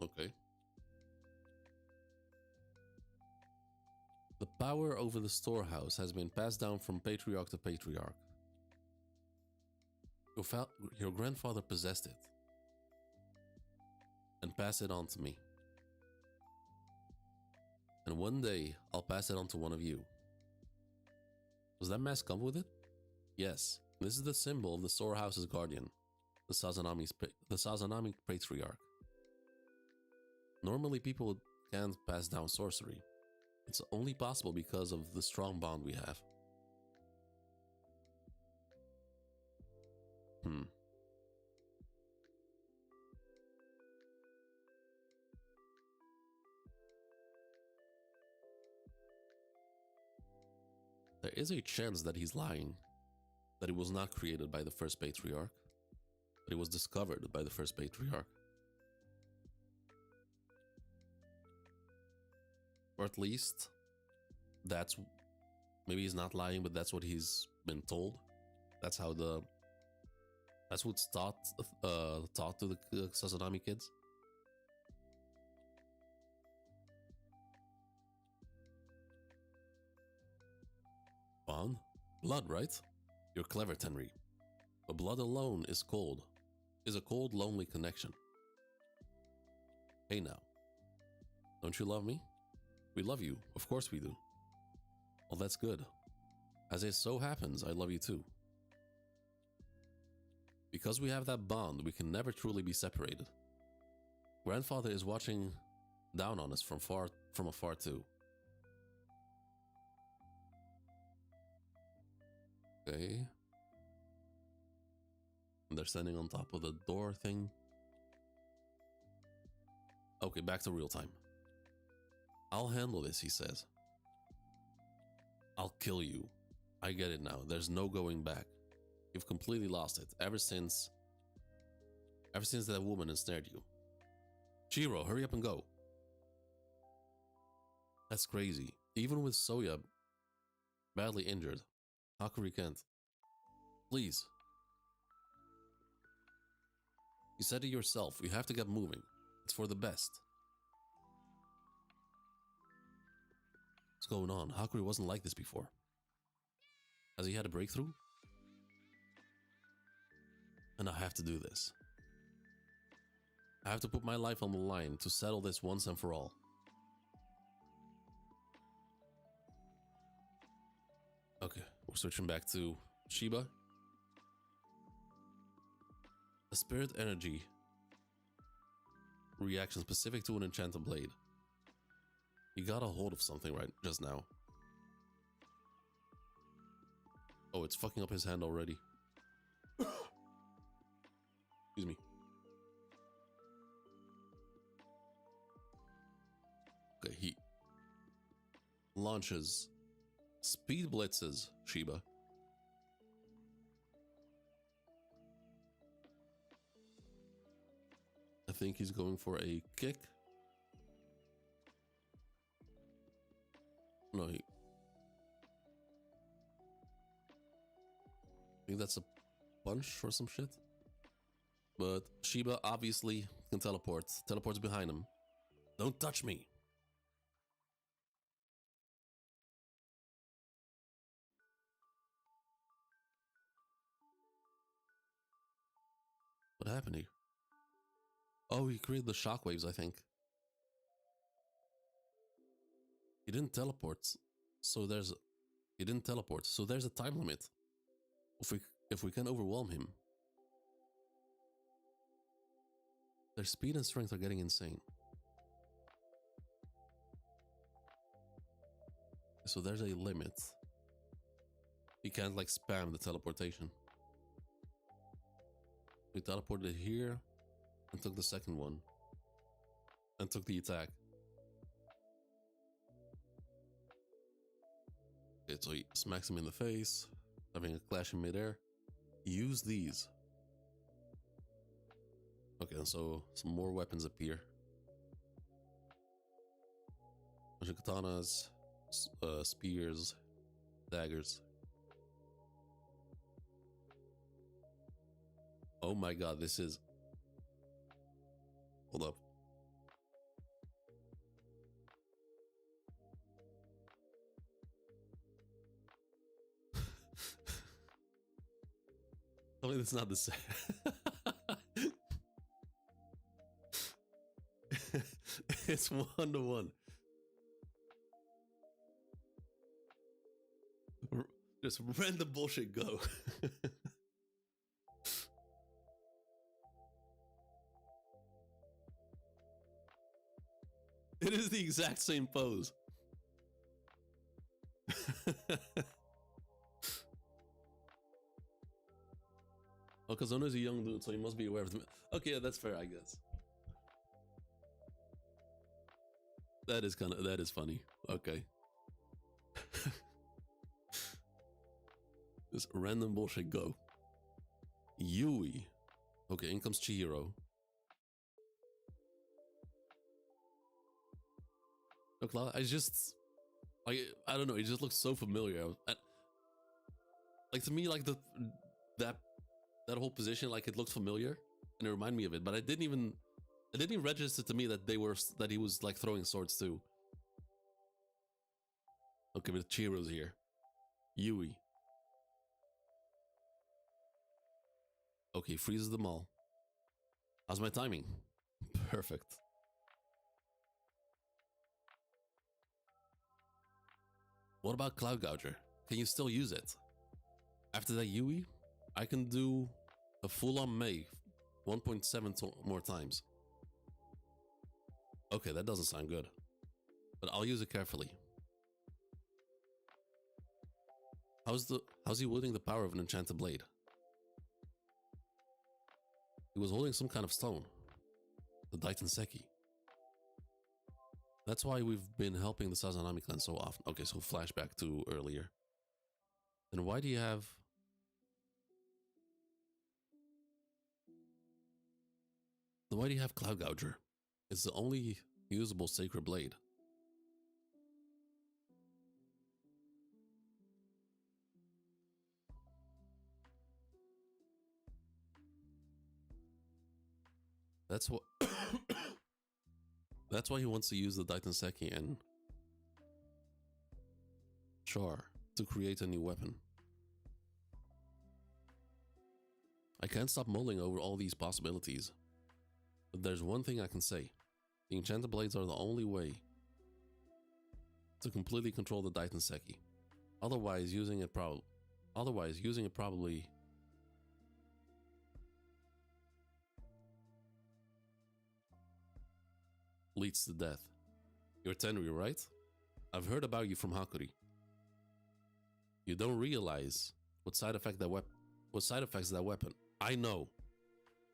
Okay. The power over the storehouse has been passed down from patriarch to patriarch. Your grandfather possessed it and passed it on to me. And one day, I'll pass it on to one of you. Does that mask come with it? Yes, this is the symbol of the storehouse's guardian, the Sazanami patriarch. Normally, people can't pass down sorcery. It's only possible because of the strong bond we have. There is a chance that he's lying, that it was not created by the first patriarch, but it was discovered by the first patriarch. Or at least, maybe he's not lying, but that's what he's been told. That's what's taught to the Sazanami kids. Bond? Blood, right? You're clever, Tenri. But blood alone is a cold, lonely connection. Hey now. Don't you love me? We love you, of course we do. Well, that's good. As it so happens, I love you too. Because we have that bond, we can never truly be separated. Grandfather is watching down on us from afar too. Okay. And they're standing on top of the door thing. Okay, back to real time. I'll handle this, he says. I'll kill you. I get it now. There's no going back. You've completely lost it ever since that woman ensnared you. Shiro, hurry up and go. That's crazy. Even with Soya badly injured, Hakuri can't. Please. You said it yourself. You have to get moving. It's for the best. What's going on? Hakuri wasn't like this before. Has he had a breakthrough? And I have to do this. I have to put my life on the line to settle this once and for all. Okay, we're switching back to Shiba. A spirit energy reaction specific to an enchanted blade. He got a hold of something right just now. Oh, it's fucking up his hand already. Excuse me. Okay, he launches speed blitzes Shiba. I think he's going for a kick. No, I think that's a punch or some shit. But Shiba obviously can teleport. Teleports behind him. Don't touch me. What happened here? Oh, he created the shockwaves, I think. He didn't teleport, so there's a time limit. If we can overwhelm him. Their speed and strength are getting insane. So there's a limit. He can't like spam the teleportation. We teleported here and took the second one. And took the attack. Okay, so he smacks him in the face, having a clash in midair. Use these. Okay, and so some more weapons appear. Bunch of katanas, spears, daggers. Oh my god, this is... Hold up. Tell me that's not the same. It's 1-to-1. Just random bullshit go. It is the exact same pose. Oh, Kazono's a young dude, so he must be aware of them. Okay, yeah, that's fair, I guess. That is funny. Okay. This random bullshit go. Yui. Okay, in comes Chihiro. Look, I just... I don't know, it just looks so familiar. Like, to me, like, that whole position, like, it looked familiar. And it reminded me of it, but it didn't even register to me that he was, like, throwing swords, too. Okay, but Chihiro's here. Yui. Okay, freezes them all. How's my timing? Perfect. What about Cloud Gouger? Can you still use it? After that Yui, I can do a full-on Mei 1.7 more times. Okay, that doesn't sound good. But I'll use it carefully. How's he wielding the power of an enchanted blade? He was holding some kind of stone. The Daitenseki. That's why we've been helping the Sazanami clan so often. Okay, so flashback to earlier. Then why do you have... Then why do you have Cloud Gouger? It's the only usable sacred blade. That's what... That's why he wants to use the Daitenseki and Char to create a new weapon. I can't stop mulling over all these possibilities. But there's one thing I can say. The enchanted blades are the only way to completely control the Daitenseki. Otherwise, using it probably leads to death. You're Tenryu, right? I've heard about you from Hakuri. You don't realize what side effects that weapon. I know.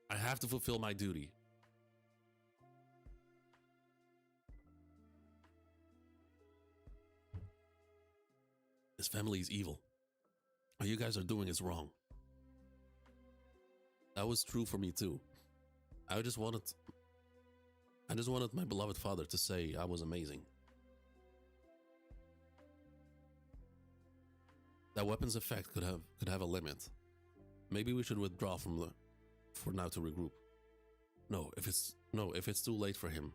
I have to fulfill my duty. This family is evil. What you guys are doing is wrong. That was true for me too. I just wanted my beloved father to say I was amazing. That weapon's effect could have a limit. Maybe we should withdraw for now to regroup. No, if it's too late for him.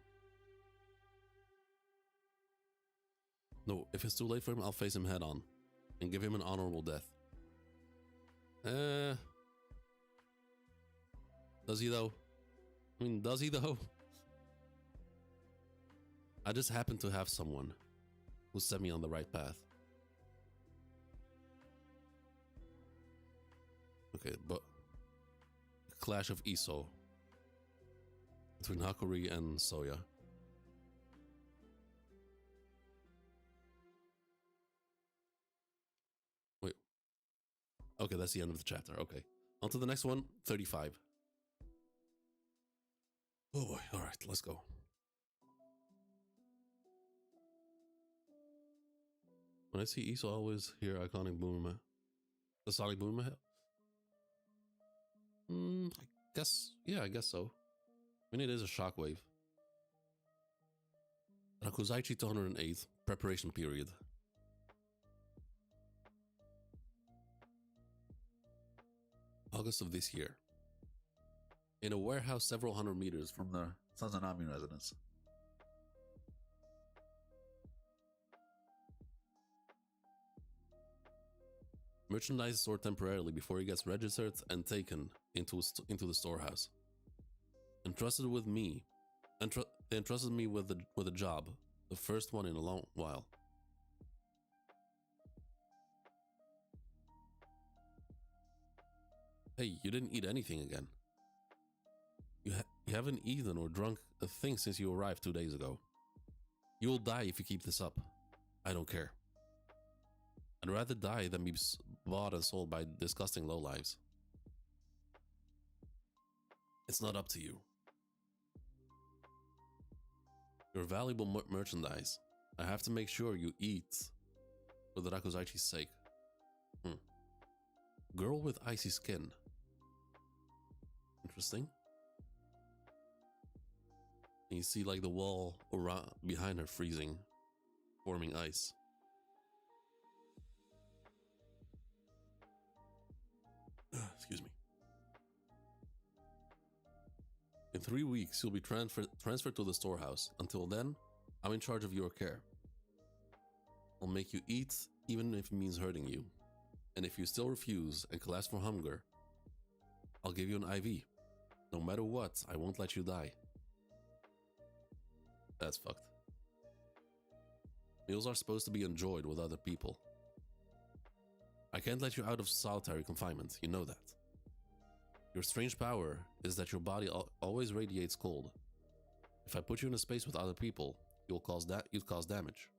No, if it's too late for him, I'll face him head on and give him an honorable death. Does he though? I mean, does he though? I just happen to have someone who set me on the right path. Okay, but clash of Iso between Hakuri and Soya. Wait, Okay, that's the end of the chapter. Okay. On to the next one, 35. Oh boy, alright, let's go. When I see Issa, I always hear iconic boom. The Sonic boom. I guess, yeah, I guess so. I mean, it is a shockwave. RAKUZAICHI 208, preparation period. August of this year. In a warehouse several hundred meters from the Sazanami residence. Merchandise is stored temporarily before it gets registered and taken into the storehouse. Entrusted with me. They entrusted me with a job, the first one in a long while. Hey, you didn't eat anything again. You haven't eaten or drunk a thing since you arrived 2 days ago. You will die if you keep this up. I don't care. I'd rather die than be bought and sold by disgusting lowlives. It's not up to you. You're valuable merchandise. I have to make sure you eat for the RAKUZAICHI's sake. Girl with icy skin. Interesting. And you see like the wall around behind her freezing, forming ice. Excuse me. In 3 weeks, you'll be transferred to the storehouse. Until then, I'm in charge of your care. I'll make you eat, even if it means hurting you. And if you still refuse and collapse from hunger, I'll give you an IV. No matter what, I won't let you die. That's fucked. Meals are supposed to be enjoyed with other people. I can't let you out of solitary confinement, you know that. Your strange power is that your body always radiates cold. If I put you in a space with other people, you'd cause damage.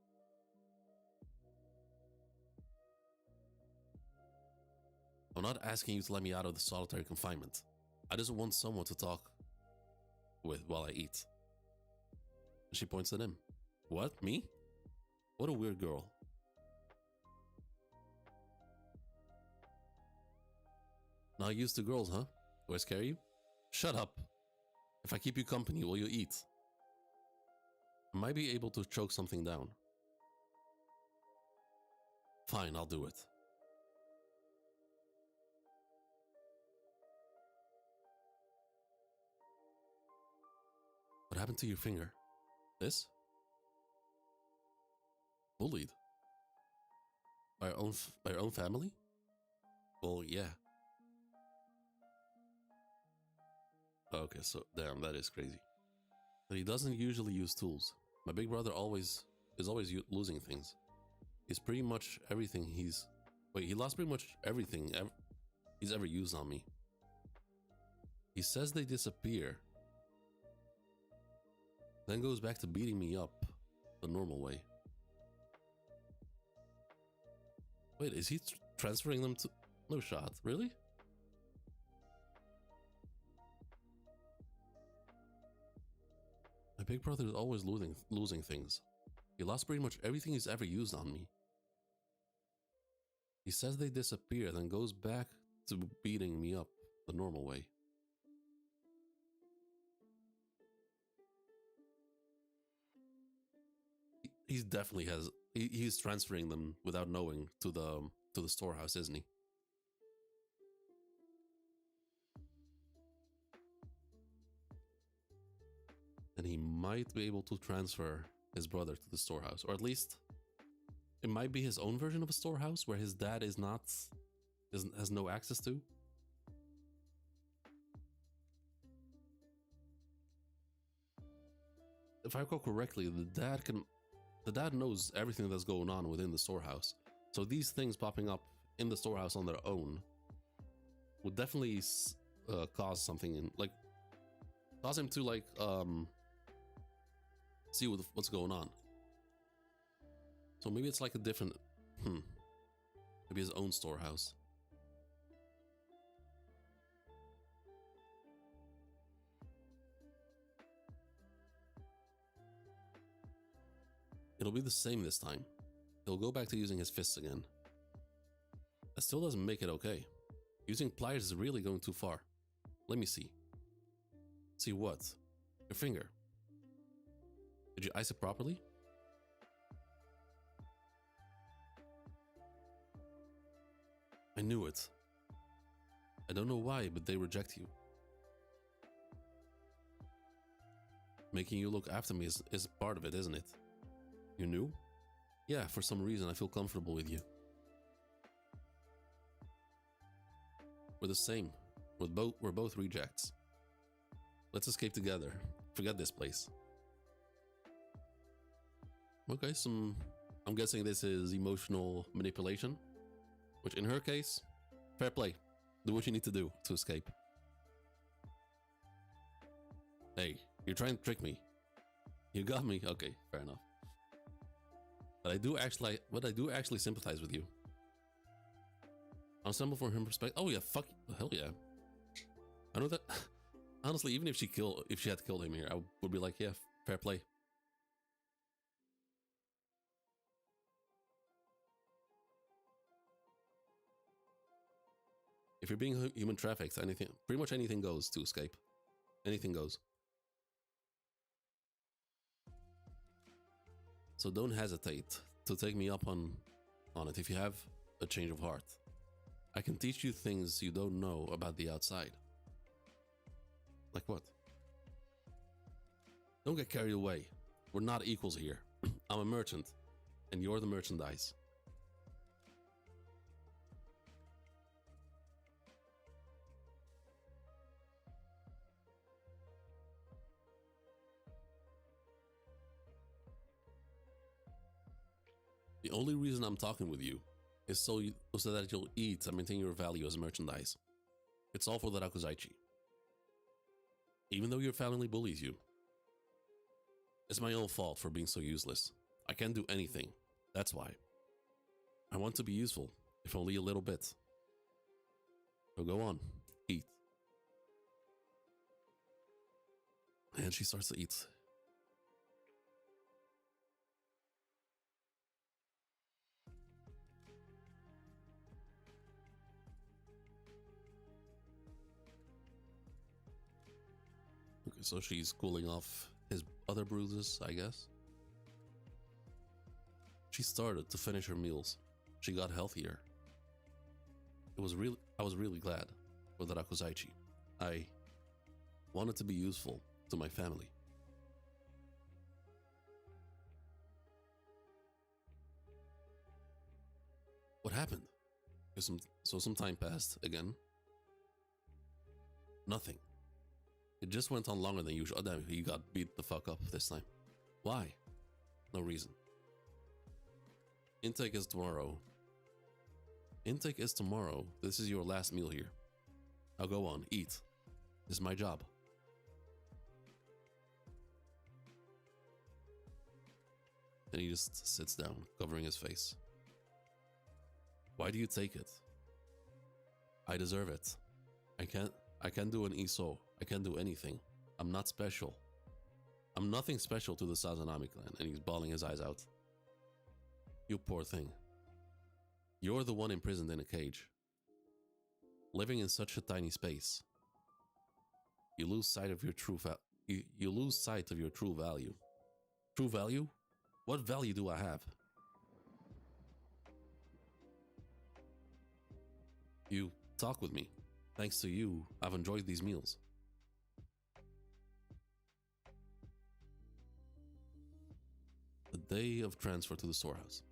I'm not asking you to let me out of the solitary confinement. I just want someone to talk with while I eat. And she points at him. What? Me? What a weird girl. Not used to girls, huh? Do I scare you? Shut up. If I keep you company, will you eat? I might be able to choke something down. Fine, I'll do it. What happened to your finger? This? Bullied? By your own family? Well, yeah. Okay, so damn, that is crazy. But he doesn't usually use tools. My big brother is always losing things. He's pretty much everything he lost pretty much everything he's ever used on me. He says they disappear, then goes back to beating me up the normal way. Wait, is he transferring them to... No shot, really? My big brother is always losing things. He lost pretty much everything he's ever used on me. He says they disappear, then goes back to beating me up the normal way. He definitely has... He's transferring them without knowing to the storehouse, isn't he? And he might be able to transfer his brother to the storehouse, or at least it might be his own version of a storehouse where his dad has no access to. If I recall correctly, the dad knows everything that's going on within the storehouse. So these things popping up in the storehouse on their own would definitely cause something cause him to see what's going on. So maybe it's like a different, maybe his own storehouse. It'll be the same this time. He'll go back to using his fists again. That still doesn't make it okay. Using pliers is really going too far. Let me see. See what? Your finger. Did you ice it properly? I knew it. I don't know why, but they reject you. Making you look after me is part of it, isn't it? You knew? Yeah, for some reason I feel comfortable with you. We're the same. We're both rejects. Let's escape together. Forget this place. Okay, I'm guessing this is emotional manipulation, which in her case, fair play. Do what you need to do to escape. Hey, you're trying to trick me. You got me. Okay, fair enough. But I do actually sympathize with you. Ensemble from her perspective. Oh yeah, fuck, hell yeah. I know that. Honestly, even if she had killed him here, I would be like, yeah, fair play. If you're being human trafficked, pretty much anything goes to escape. Anything goes. So don't hesitate to take me up on it if you have a change of heart. I can teach you things you don't know about the outside. Like what? Don't get carried away. We're not equals here. I'm a merchant, and you're the merchandise. The only reason I'm talking with you is so that you'll eat and maintain your value as merchandise. It's all for the RAKUZAICHI. Even though your family bullies you. It's my own fault for being so useless. I can't do anything. That's why. I want to be useful, if only a little bit. So go on, eat. And she starts to eat. Okay, so she's cooling off his other bruises, I guess. She started to finish her meals. She got healthier. I was really glad for the RAKUZAICHI. I wanted to be useful to my family. What happened? So some time passed again. Nothing. It just went on longer than usual. Oh, damn, he got beat the fuck up this time. Why? No reason. Intake is tomorrow. Intake is tomorrow. This is your last meal here. Now go on, eat. This is my job. Then he just sits down, covering his face. Why do you take it? I deserve it. I can't do an Iso. I can't do anything. I'm not special. I'm nothing special to the Sazanami clan, and he's bawling his eyes out. You poor thing. You're the one imprisoned in a cage. Living in such a tiny space. You lose sight of your true you lose sight of your true value. True value? What value do I have? You talk with me. Thanks to you, I've enjoyed these meals. The day of transfer to the storehouse.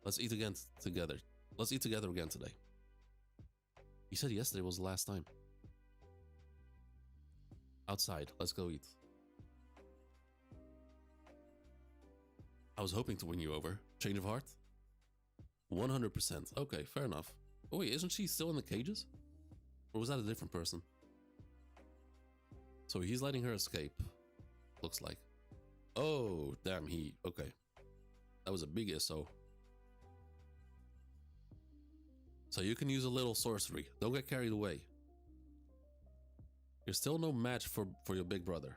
Let's eat again together. Let's eat together again today. You said yesterday was the last time. Outside, let's go eat. I was hoping to win you over. Change of heart? 100%. Okay, fair enough. Oh wait, isn't she still in the cages? Or was that a different person? So he's letting her escape. Looks like. Oh, damn, okay. That was a big SO. So you can use a little sorcery. Don't get carried away. You're still no match for your big brother.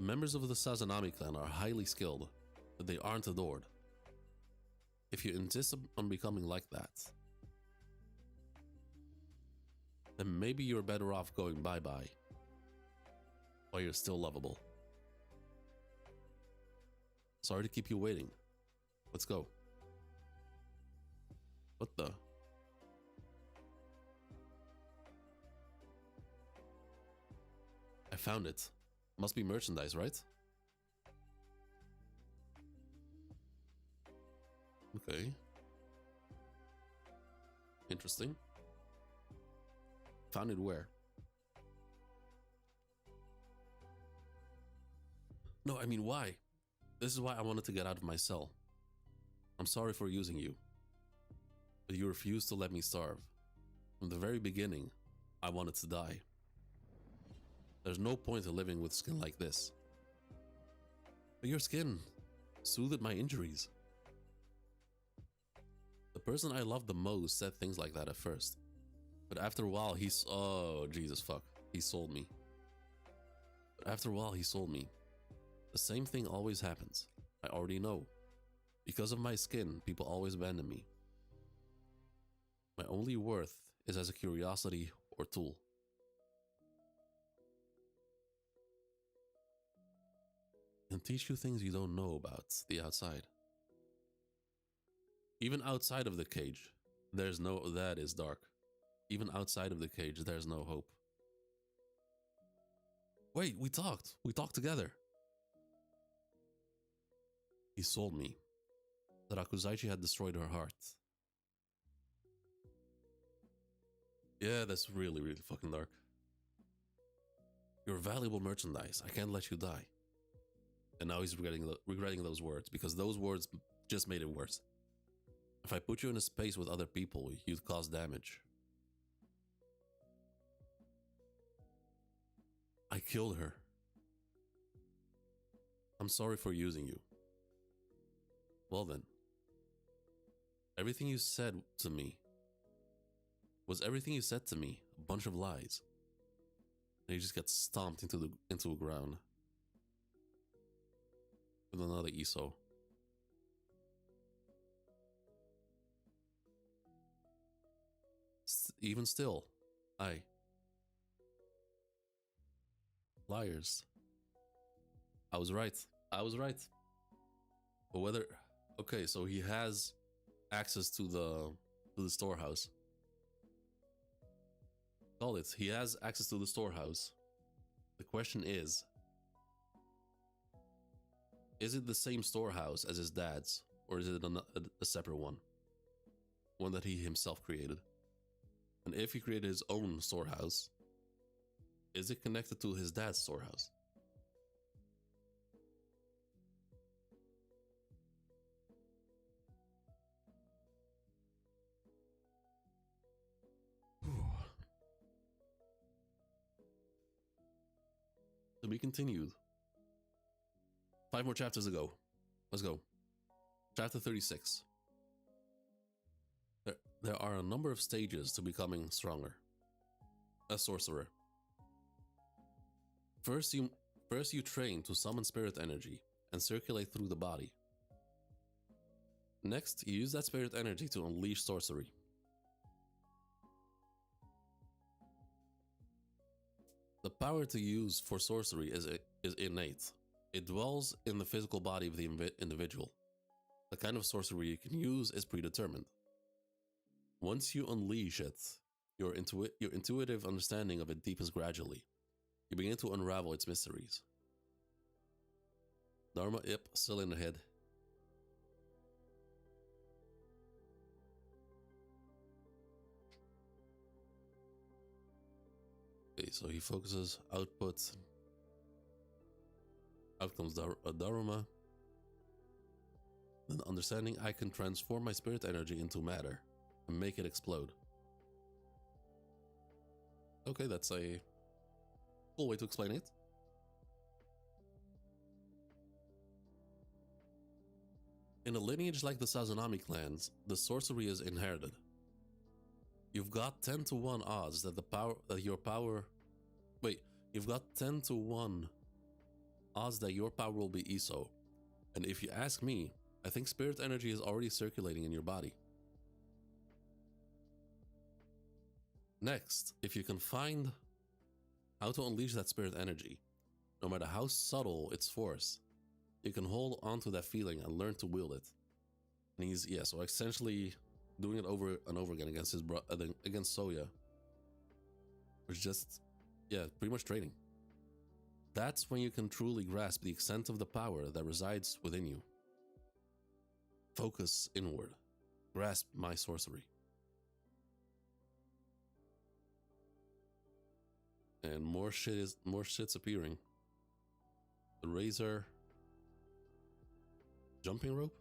members of the Sazanami clan are highly skilled, but they aren't adored. If you insist on becoming like that, then maybe you're better off going bye-bye, while you're still lovable. Sorry to keep you waiting. Let's go. What the? I found it. Must be merchandise, right? Okay. Interesting. Found it where? No, I mean, why? This is why I wanted to get out of my cell. I'm sorry for using you, but you refused to let me starve. From the very beginning, I wanted to die. There's no point in living with skin like this. But your skin soothed my injuries. The person I loved the most said things like that at first, but after a while oh Jesus fuck, he sold me. But after a while he sold me. The same thing always happens. I already know. Because of my skin, people always abandon me. My only worth is as a curiosity or tool. I can teach you things you don't know about the outside. Even outside of the cage, that is dark. Even outside of the cage, there's no hope. Wait, we talked together. He sold me. That RAKUZAICHI had destroyed her heart. Yeah, that's really, really fucking dark. You're valuable merchandise. I can't let you die. And now he's regretting those words, because those words just made it worse. If I put you in a space with other people, you'd cause damage. I killed her. I'm sorry for using you. Well then. Everything you said to me a bunch of lies. And he just gets stomped into the ground. With another ESO. Even still, liars. I was right. But whether, okay, so he has access to the storehouse. Call it. He has access to the storehouse. The question is it the same storehouse as his dad's, or is it a separate one? One that he himself created? And if he created his own storehouse, is it connected to his dad's storehouse? To be continued. 5 more chapters to go. Let's go. Chapter 36. There are a number of stages to becoming stronger. A sorcerer. First you train to summon spirit energy and circulate through the body. Next, you use that spirit energy to unleash sorcery. The power to use for sorcery is innate. It dwells in the physical body of the individual. The kind of sorcery you can use is predetermined. Once you unleash it, your intuitive understanding of it deepens gradually. You begin to unravel its mysteries. Dharma, yep, still in the head. Okay, so he focuses output, outcomes Dharma. Then understanding I can transform my spirit energy into matter and make it explode. Okay, that's a cool way to explain it. In a lineage like the Sazanami clans, the sorcery is inherited. You've got 10 to 1 odds that you've got 10 to 1 odds that your power will be ESO. And if you ask me, I think spirit energy is already circulating in your body. Next, if you can find how to unleash that spirit energy, no matter how subtle its force, you can hold on to that feeling and learn to wield it. And he's, yeah, so essentially doing it over and over again against against Soya, which just, yeah, pretty much training. That's when you can truly grasp the extent of the power that resides within you. Focus inward. Grasp my sorcery. And more shit's appearing. The razor. Jumping rope?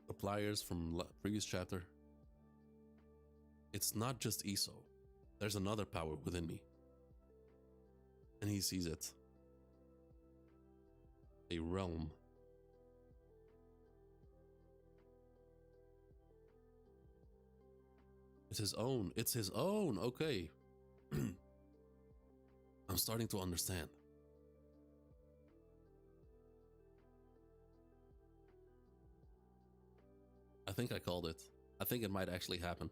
The pliers from previous chapter. It's not just ESO. There's another power within me. And he sees it. A realm. It's his own. It's his own. Okay. I'm starting to understand. I think I called it. I think it might actually happen.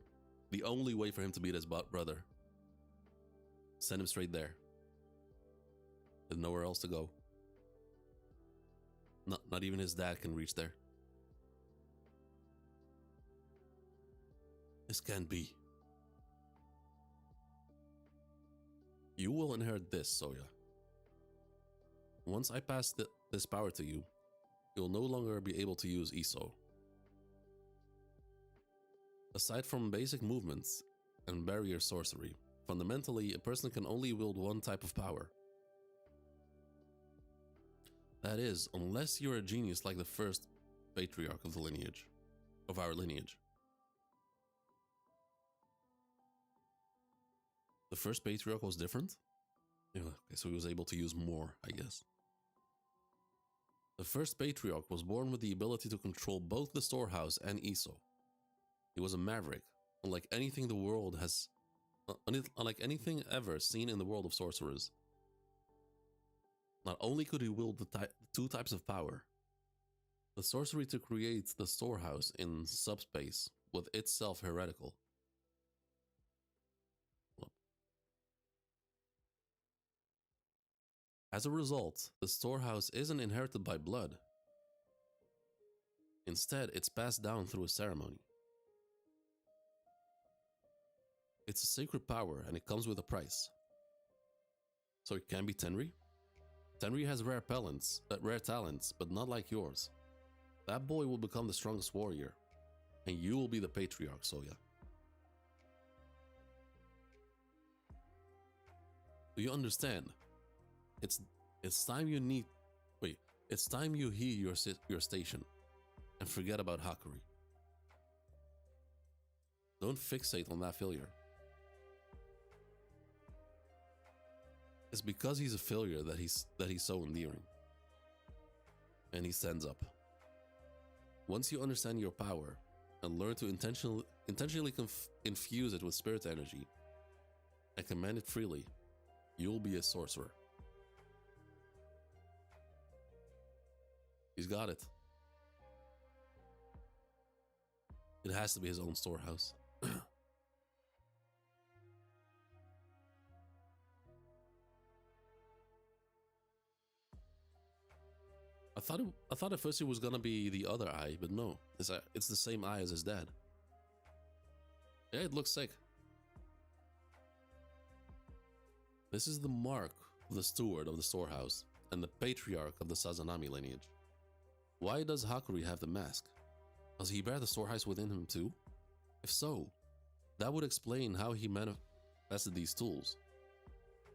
The only way for him to beat his brother. Send him straight there. There's nowhere else to go. Not even his dad can reach there. This can't be. You will inherit this, Soya. Once I pass this power to you, you'll no longer be able to use ESO. Aside from basic movements and barrier sorcery, fundamentally, a person can only wield one type of power. That is, unless you're a genius like the first patriarch of the lineage, of our lineage. The first patriarch was different? Yeah, okay, so he was able to use more, I guess. The first patriarch was born with the ability to control both the storehouse and ESO. He was a maverick, unlike anything the world has, unlike anything ever seen in the world of sorcerers. Not only could he wield the two types of power, the sorcery to create the storehouse in subspace was itself heretical. As a result, the storehouse isn't inherited by blood. Instead, it's passed down through a ceremony. It's a sacred power and it comes with a price. So it can be Tenri? Tenri has rare talents, but not like yours. That boy will become the strongest warrior, and you will be the patriarch, Soya. Do you understand? It's time you It's time you heed your station, and forget about Hakuri. Don't fixate on that failure. It's because he's a failure that he's so endearing. And he stands up. Once you understand your power and learn to intentionally infuse it with spirit energy and command it freely, you'll be a sorcerer. He's got it. It has to be his own storehouse. I thought at first it was gonna be the other eye, but no, it's the same eye as his dad. Yeah, it looks sick. This is the mark of the steward of the storehouse and the patriarch of the Sazanami lineage. Why does Hakuri have the mask? Does he bear the storehouse within him too? If so, that would explain how he manifested these tools.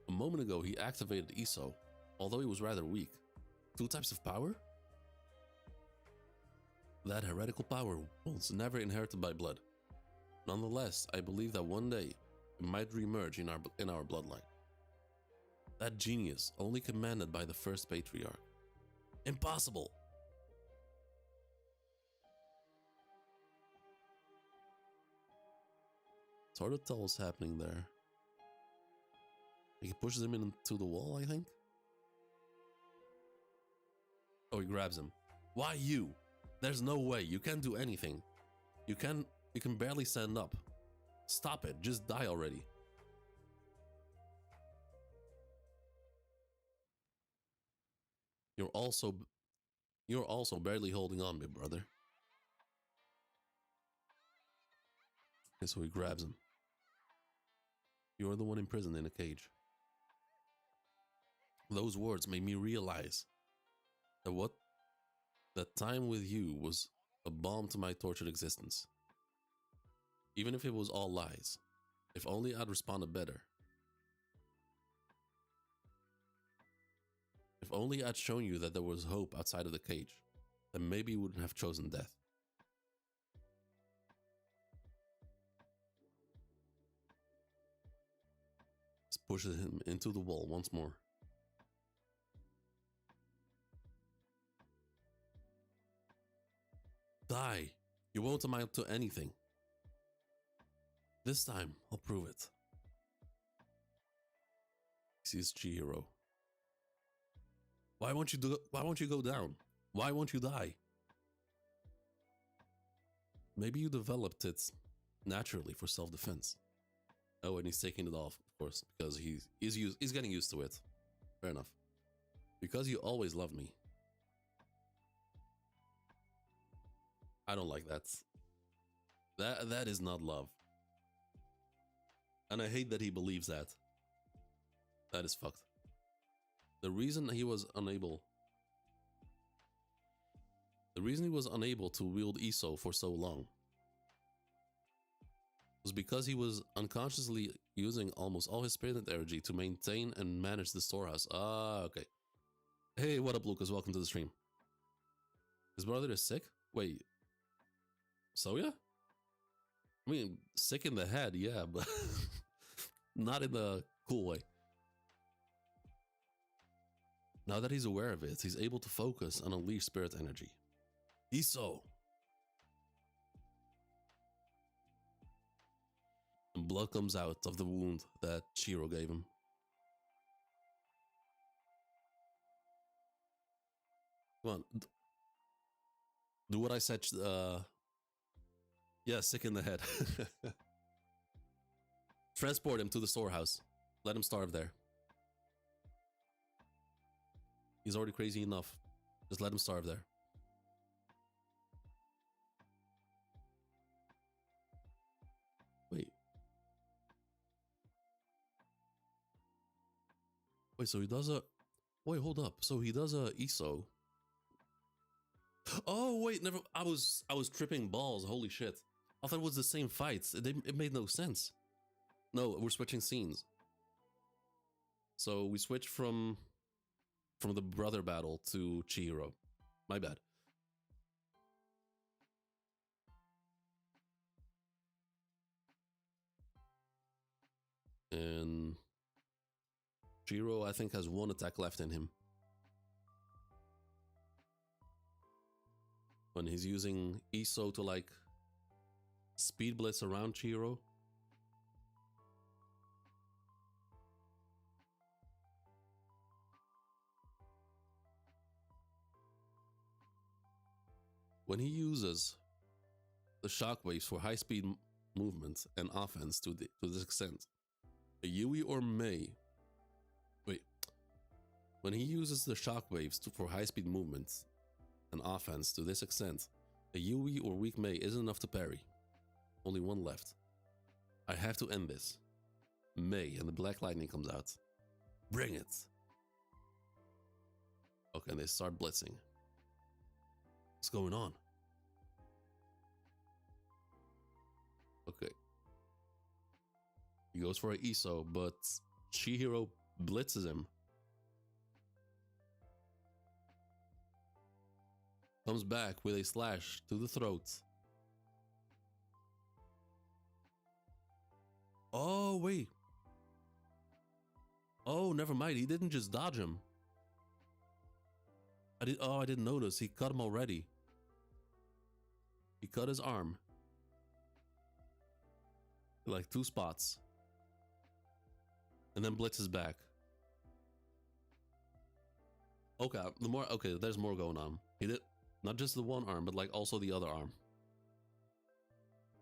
A moment ago he activated ESO, although he was rather weak. Two types of power? That heretical power was never inherited by blood. Nonetheless, I believe that one day it might reemerge in our bloodline. That genius only commanded by the first patriarch. Impossible! It's hard to tell what's happening there. He pushes him into the wall, I think. Oh, he grabs him. Why you? There's no way. You can't do anything. You can barely stand up. Stop it. Just die already. You're also barely holding on, big brother. Okay, so he grabs him. You're the one imprisoned in a cage. Those words made me realize that time with you was a balm to my tortured existence. Even if it was all lies. If only I'd responded better. If only I'd shown you that there was hope outside of the cage, then maybe you wouldn't have chosen death. This pushes him into the wall once more. Die! You won't amount to anything. This time, I'll prove it. He sees Chihiro. Why won't you go down? Why won't you die? Maybe you developed it naturally for self-defense. Oh, and he's taking it off, of course, because he's getting used to it. Fair enough. Because you always loved me. I don't like that. That is not love. And I hate that he believes that. That is fucked. The reason he was unable to wield Iso for so long was because he was unconsciously using almost all his spirit energy to maintain and manage the storehouse. Ah, okay. Hey, what up, Lucas? Welcome to the stream. His brother is sick? Wait. So yeah? I mean, sick in the head, yeah, but not in the cool way. Now that he's aware of it, he's able to focus and unleash spirit energy. Iso! And blood comes out of the wound that Chihiro gave him. Come on. Do what I said. Yeah, sick in the head. Transport him to the storehouse. Let him starve there. He's already crazy enough. Just let him starve there. Wait. Wait, so he does a... Wait, hold up. So he does a Iso. Oh, wait, never... I was tripping balls. Holy shit. I thought it was the same fights. It made no sense. No, we're switching scenes. So we switch from the brother battle to Chihiro. My bad. And Chihiro, I think, has one attack left in him. When he's using Iso to, like, speed blitz around Chihiro. When he uses the shockwaves for high-speed movement and offense to this extent, a Yui or Mei... Wait. When he uses the shockwaves for high-speed movements and offense to this extent, a Yui or weak Mei isn't enough to parry. Only one left. I have to end this. Mei, and the black lightning comes out. Bring it! Okay, and they start blitzing. What's going on? Okay. He goes for an Iso, but Chihiro blitzes him. Comes back with a slash to the throat. Oh, wait. Oh, never mind. He didn't just dodge him. I didn't notice. He cut him already. He cut his arm. Like 2 spots. And then Blitz is back. Okay, there's more going on. He did not just the one arm, but like also the other arm.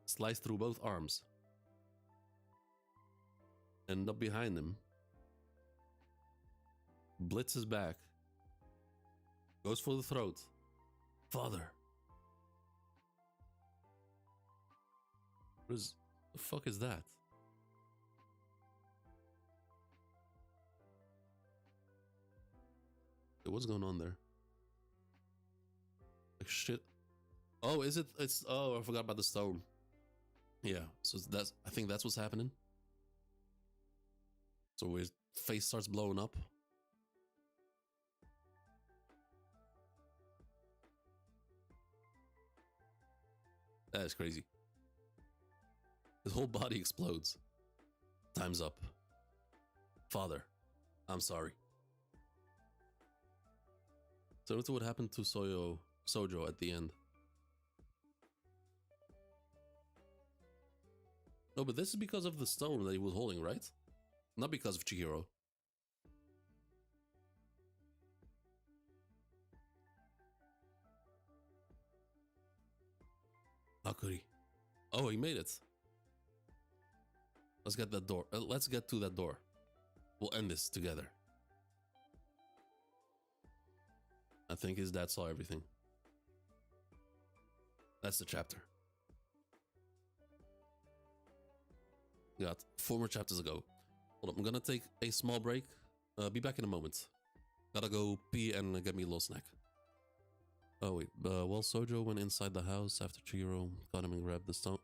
Slice through both arms. End up behind him. Blitz is back. Goes for the throat. Father. What is the fuck is that? What's going on there? Like shit. Oh, is it? It's oh, I forgot about the stone. Yeah, so I think that's what's happening. So his face starts blowing up. That is crazy. His whole body explodes. Time's up. Father, I'm sorry. So that's what happened to Sojo at the end. No, but this is because of the stone that he was holding, right? Not because of Chihiro. How could he? Oh, he made it. Let's get that door. Let's get to that door. We'll end this together. I think his dad saw everything. That's the chapter. Got 4 more chapters ago. Hold on, I'm gonna take a small break. Be back in a moment. Gotta go pee and get me a little snack. Oh wait, well Sojo went inside the house after Chihiro got him and grabbed the stone.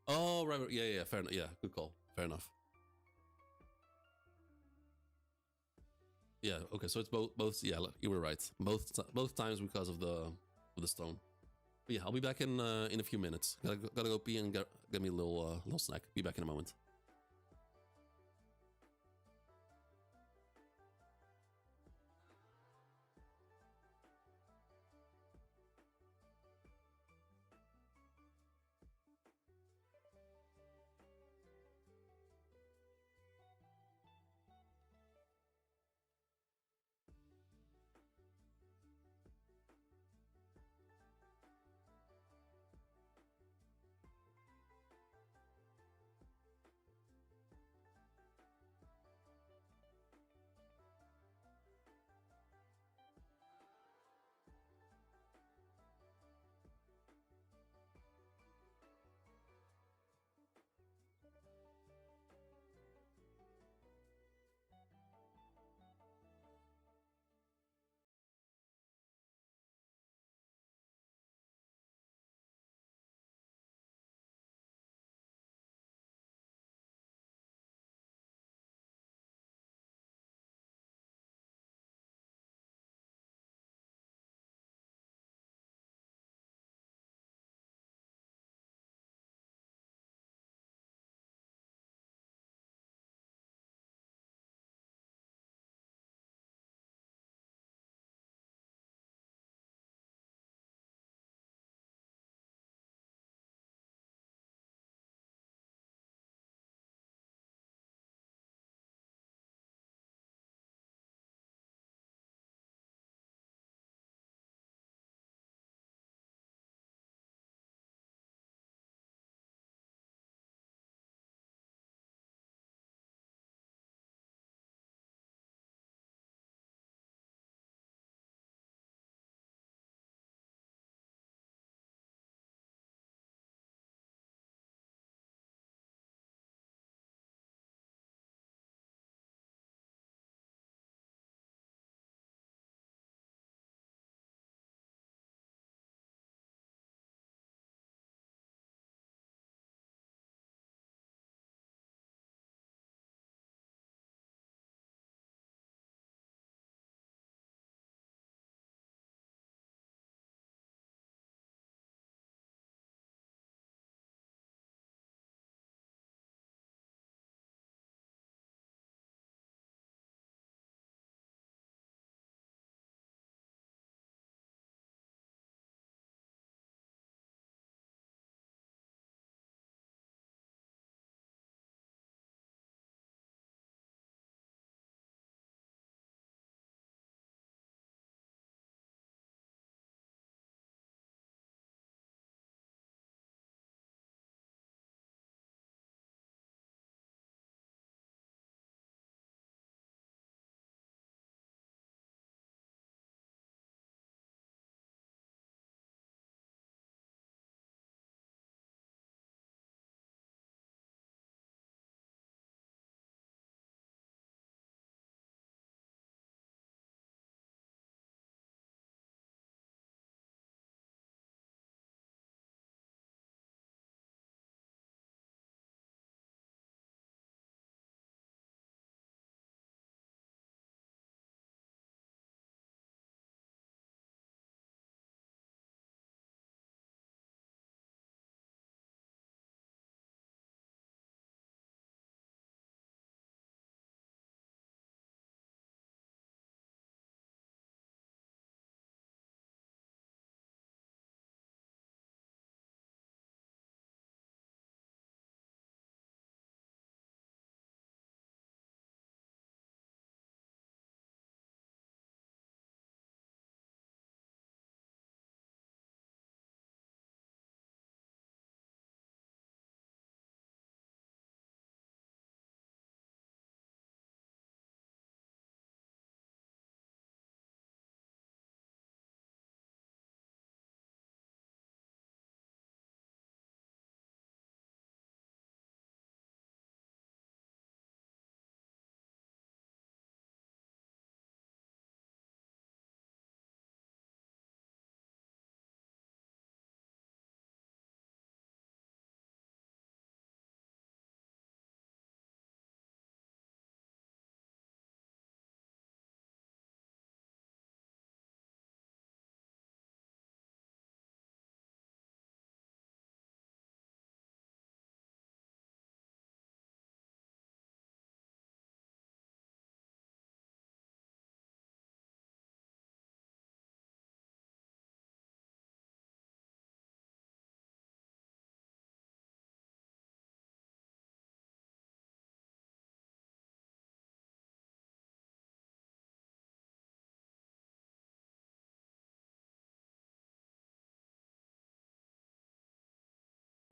Oh right, yeah, fair enough. Yeah, good call. Fair enough. Yeah, okay, so it's both. Yeah, you were right. Both times because of the stone. But yeah, I'll be back in a few minutes. Gotta go pee and get me a little snack. Be back in a moment.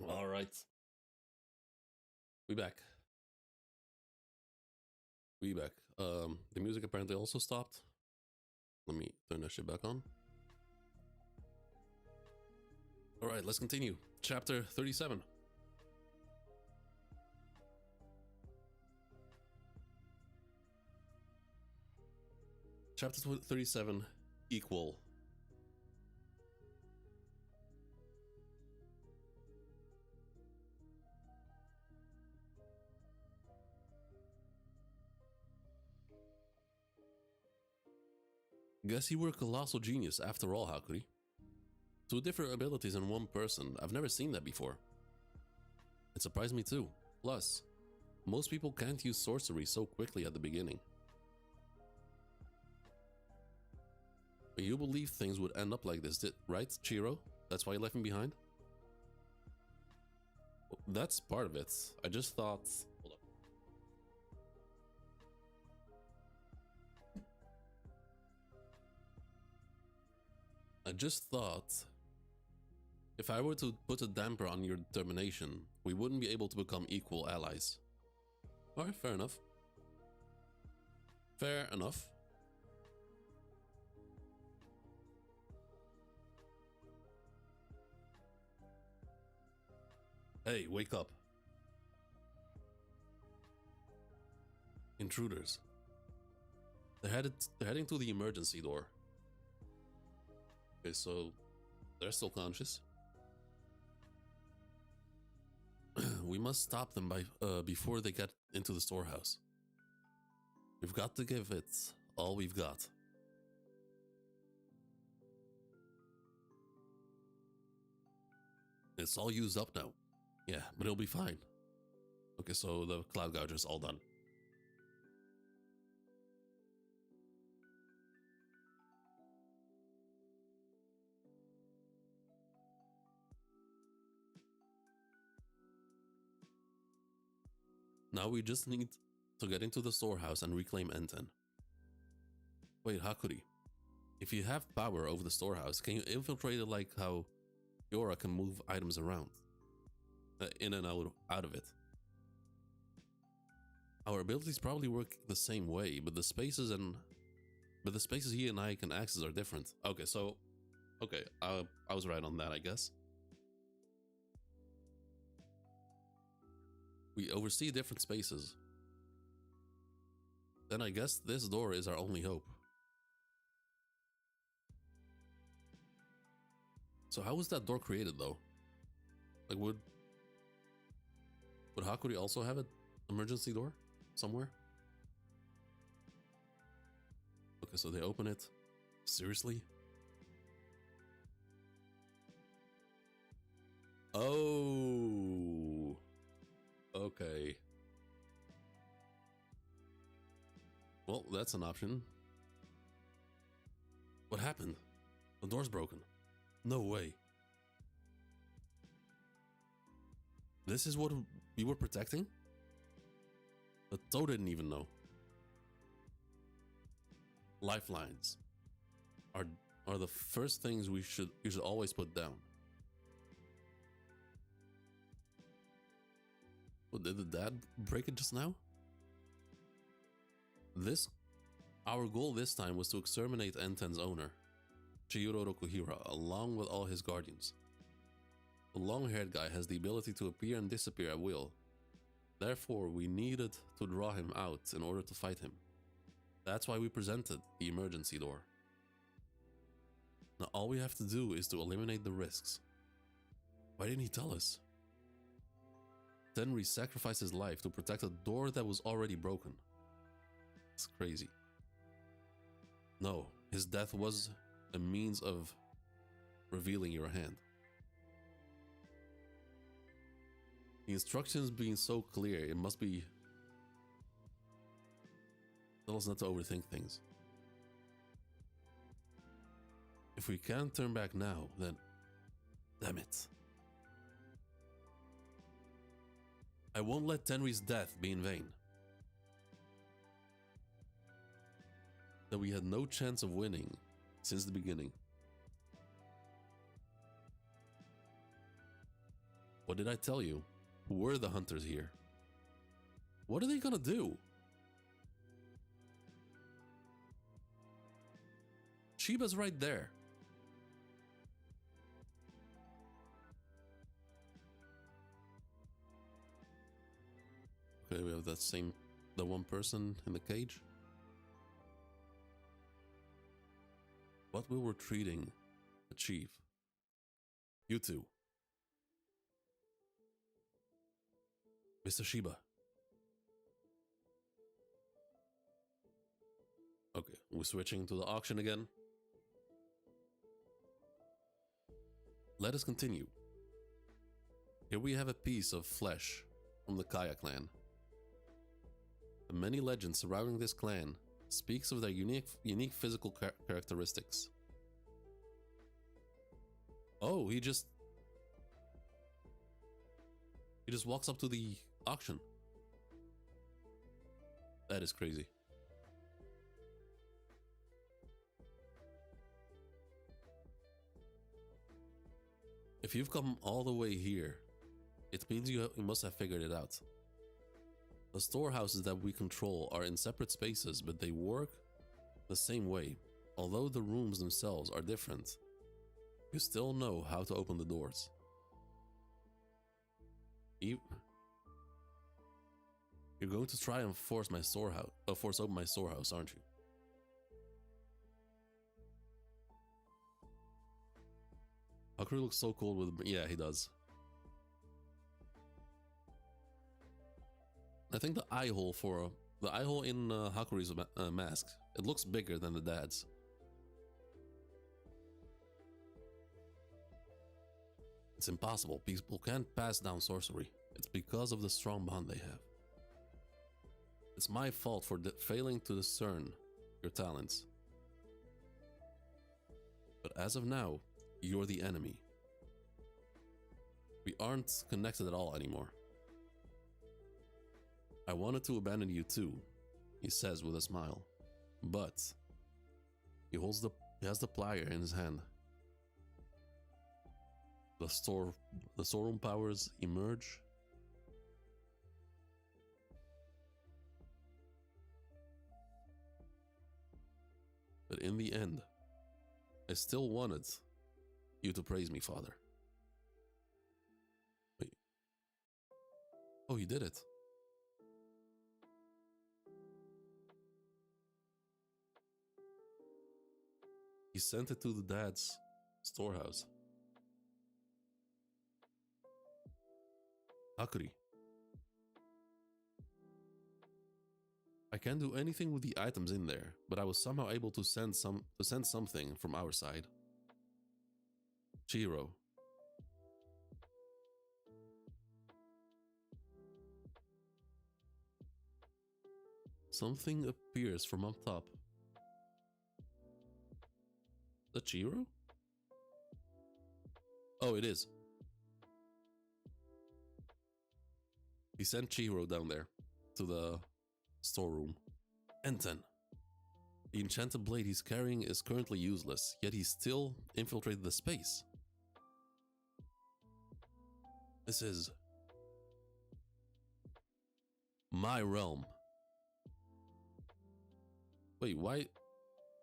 All right. We back. We back. The music apparently also stopped. Let me turn that shit back on. All right, let's continue. Chapter 37. Chapter 37, Equal. Guess you were a colossal genius after all, Hakuri. Two different abilities in one person. I've never seen that before. It surprised me too. Plus, most people can't use sorcery so quickly at the beginning. But you believed things would end up like this, right, Chiro? That's why you left me behind? Well, that's part of it. I just thought... Hold up. I just thought... If I were to put a damper on your determination, we wouldn't be able to become equal allies. Alright, fair enough. Fair enough. Hey, wake up. Intruders. They're heading to the emergency door. Okay, so they're still conscious. We must stop them before they get into the storehouse. We've got to give it all we've got. It's all used up now. Yeah, but it'll be fine. Okay, so the Cloud Gouger's all done. Now we just need to get into the storehouse and reclaim Enten. Wait, Hakuri. If you have power over the storehouse, can you infiltrate it like how Yora can move items around? In and out of it. Our abilities probably work the same way, but the spaces he and I can access are different. Okay, so... Okay, I was right on that, I guess. We oversee different spaces. Then I guess this door is our only hope. So how was that door created, though? Like, would Hakuri also have an emergency door somewhere? Okay, so they open it. Seriously? Oh. Okay. Well, that's an option. What happened? The door's broken. No way. This is what we were protecting? The Toad didn't even know. Lifelines are the first things we should always put down. What, did the dad break it just now? Our goal this time was to exterminate Enten's owner, Chihiro Rokuhira, along with all his guardians. The long-haired guy has the ability to appear and disappear at will. Therefore, we needed to draw him out in order to fight him. That's why we presented the emergency door. Now all we have to do is to eliminate the risks. Why didn't he tell us? Tenri sacrificed his life to protect a door that was already broken. It's crazy. No, his death was a means of revealing your hand. The instructions being so clear, it must be... Tell us not to overthink things. If we can't turn back now, then... Damn it. I won't let Tenri's death be in vain. That we had no chance of winning since the beginning. What did I tell you? Who were the hunters here? What are they gonna do? Shiba's right there. Okay, we have the one person in the cage. What we were treating a chief. You two. Mr. Shiba. Okay, we're switching to the auction again. Let us continue. Here we have a piece of flesh from the Kaya clan. The many legends surrounding this clan speaks of their unique physical characteristics. Oh, he just walks up to the auction. That is crazy. If you've come all the way here, it means you must have figured it out. The storehouses that we control are in separate spaces, but they work the same way. Although the rooms themselves are different, you still know how to open the doors. You're going to try and force open my storehouse, aren't you? Hakuri looks so cool with... Yeah, he does. I think the eye hole in Hakuri's mask, it looks bigger than the dad's. It's impossible. People can't pass down sorcery. It's because of the strong bond they have. It's my fault for failing to discern your talents. But as of now, you're the enemy. We aren't connected at all anymore. I wanted to abandon you too, he says with a smile. But he has the plier in his hand. The storeroom powers emerge. But in the end, I still wanted you to praise me, Father. Wait. Oh, you did it. He sent it to the dad's storehouse. Hakuri. I can't do anything with the items in there, but I was somehow able to send something from our side. Chihiro. Something appears from up top. The Chihiro? Oh, it is. He sent Chihiro down there to the storeroom. Enten. The enchanted blade he's carrying is currently useless, yet he still infiltrated the space. This is my realm. Wait, why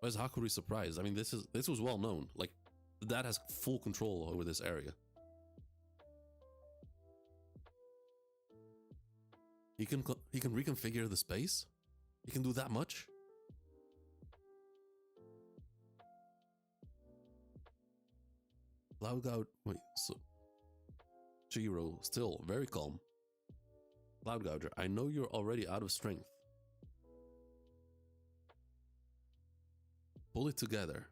is Hakuri surprised? I mean, this was well known. Like, the dad has full control over this area. He can reconfigure the space? He can do that much? Wait, so Chihiro, still very calm. Cloud Gouger, I know you're already out of strength. Pull it together.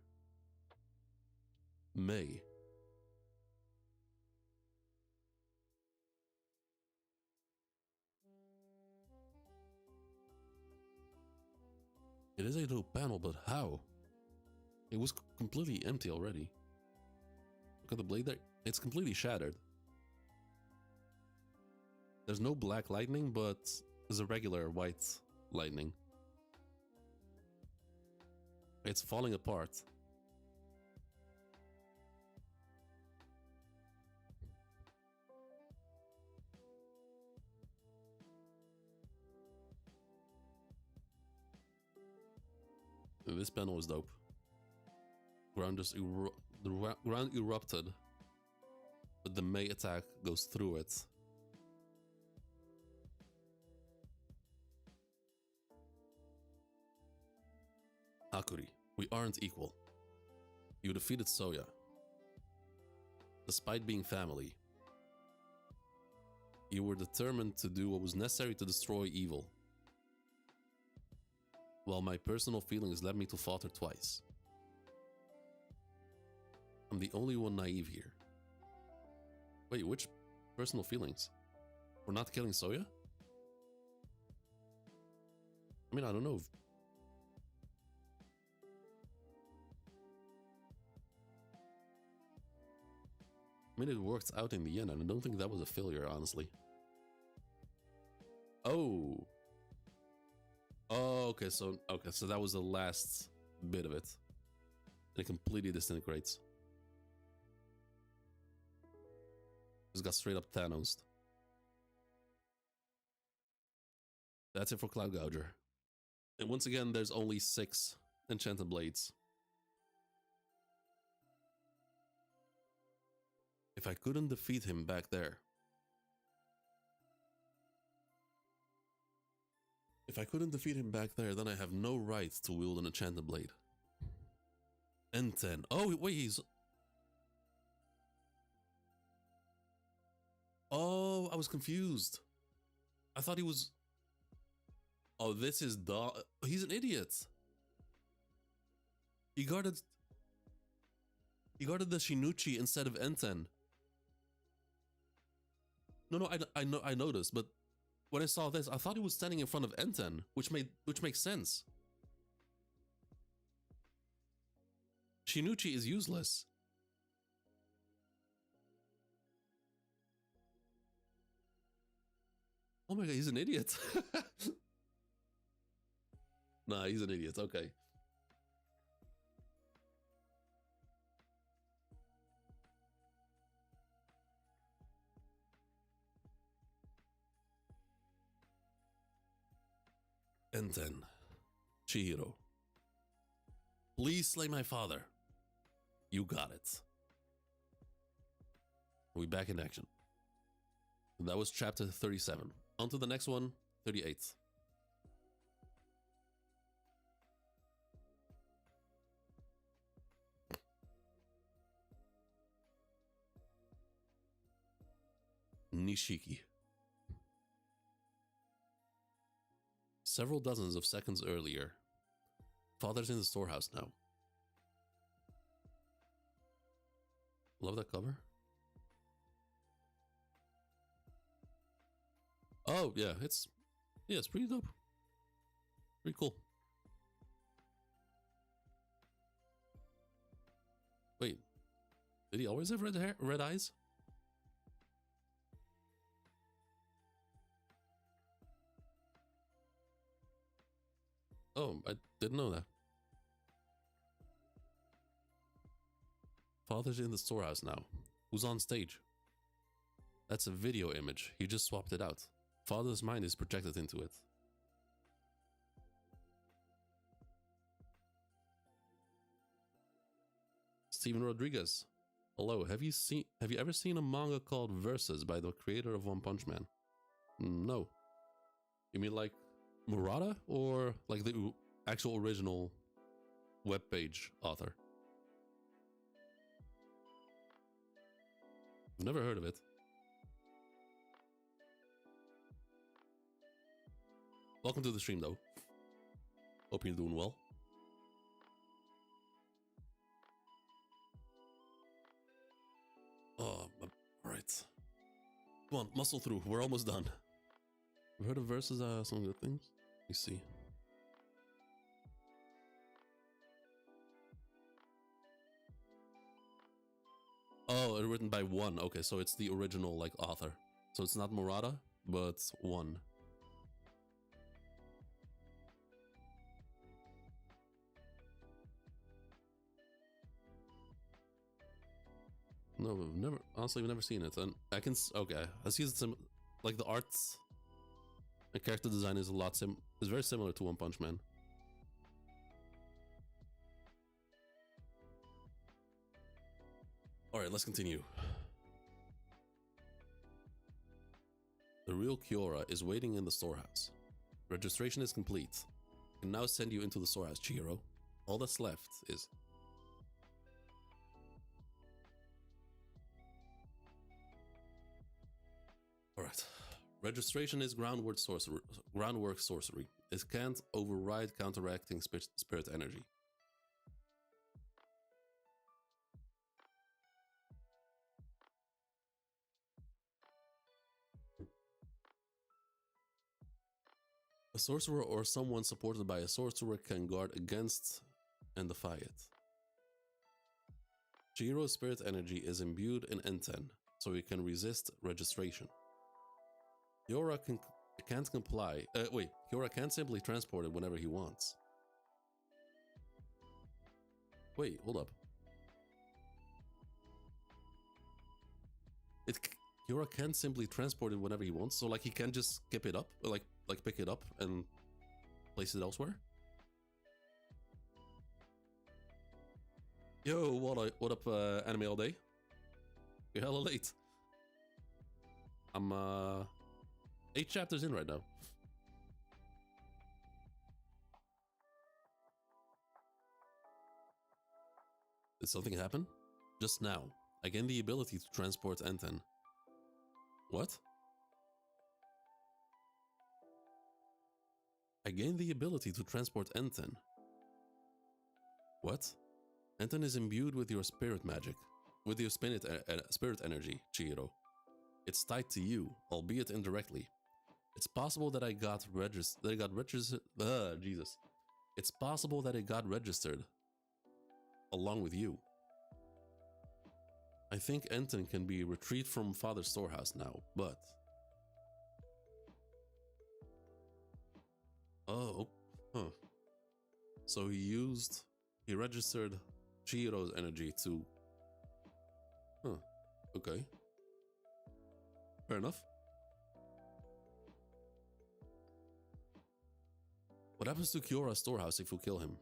May. It is a little panel, but how? It was completely empty already. Look at the blade there. It's completely shattered. There's no black lightning, but there's a regular white lightning. It's falling apart. This panel is dope. The ground erupted, but the Mei attack goes through it. Akuri, we aren't equal. You defeated Soya. Despite being family, you were determined to do what was necessary to destroy evil. While my personal feelings led me to falter twice. I'm the only one naive here. Wait, which personal feelings? For not killing Soya? I mean, I don't know. I mean, it worked out in the end, and I don't think that was a failure, honestly. Oh. Oh, okay, so that was the last bit of it. And it completely disintegrates. Just got straight up Thanos. That's it for Cloud Gouger. And once again, there's only 6 enchanted blades. If I couldn't defeat him back there. If I couldn't defeat him back there, then I have no right to wield an enchanted blade. N10. Oh, wait, he's... Oh, I was confused. I thought he was... Oh, this is the... He's an idiot. He guarded the Shinuchi instead of N10. No, I noticed, but when I saw this, I thought he was standing in front of N10, which makes sense. Shinuchi is useless. Oh my god, he's an idiot. Nah, he's an idiot, okay. N10. Chihiro. Please slay my father. You got it. We back in action. That was chapter 37. On to the next one, 38. Nishiki. Several dozens of seconds earlier. Father's in the storehouse now. Love that cover. Oh, yeah, it's pretty dope. Pretty cool. Wait, did he always have red hair, red eyes? Oh, I didn't know that. Father's in the storehouse now. Who's on stage? That's a video image. He just swapped it out. Father's mind is projected into it. Steven Rodriguez. Hello, have you ever seen a manga called Versus by the creator of One Punch Man? No. You mean like Murata or like the actual original webpage author? I've never heard of it. Welcome to the stream though. Hope you're doing well. Oh, alright. Come on, muscle through. We're almost done. I've heard of Versus some good things. Let me see. Oh, written by One. Okay, so it's the original like author. So it's not Murata, but One. No, we've never seen it. And I can, okay, I see some, like the arts and character design is very similar to One Punch Man. Alright, let's continue. The real Kiora is waiting in the storehouse. Registration is complete. I can now send you into the storehouse, Chihiro. All that's left is... Alright. Registration is groundwork sorcery. It can't override counteracting spirit energy. A sorcerer or someone supported by a sorcerer can guard against and defy it. Chihiro's spirit energy is imbued in N10, so he can resist registration. Kiora can't comply. Kiora can't simply transport it whenever he wants. Wait, hold up. Kiora can't simply transport it whenever he wants, so like he can just skip it up, like pick it up and place it elsewhere. Yo, what up, anime all day? You're hella late. I'm 8 chapters in right now. Did something happen? Just now, I gained the ability to transport N10. What? I gained the ability to transport N10. What? N10 is imbued with your spirit magic, with your spirit energy, Chihiro. It's tied to you, albeit indirectly. It's possible that It's possible that it got registered along with you. I think N10 can be retrieved from Father's storehouse now, but... Oh, huh. So he registered Chihiro's energy to... Huh, okay. Fair enough. What happens to Kyora's storehouse if we kill him?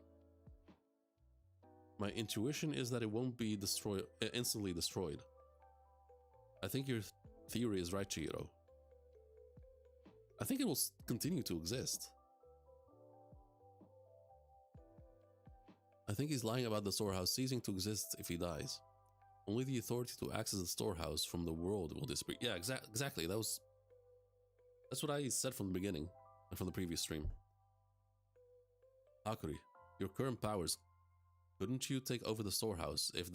My intuition is that it won't be instantly destroyed. I think your theory is right, Chihiro. I think it will continue to exist. I think he's lying about the storehouse ceasing to exist if he dies. Only the authority to access the storehouse from the world will disappear. Yeah, exactly. That's what I said from the beginning and from the previous stream. Hakuri, your current powers. Couldn't you take over the storehouse if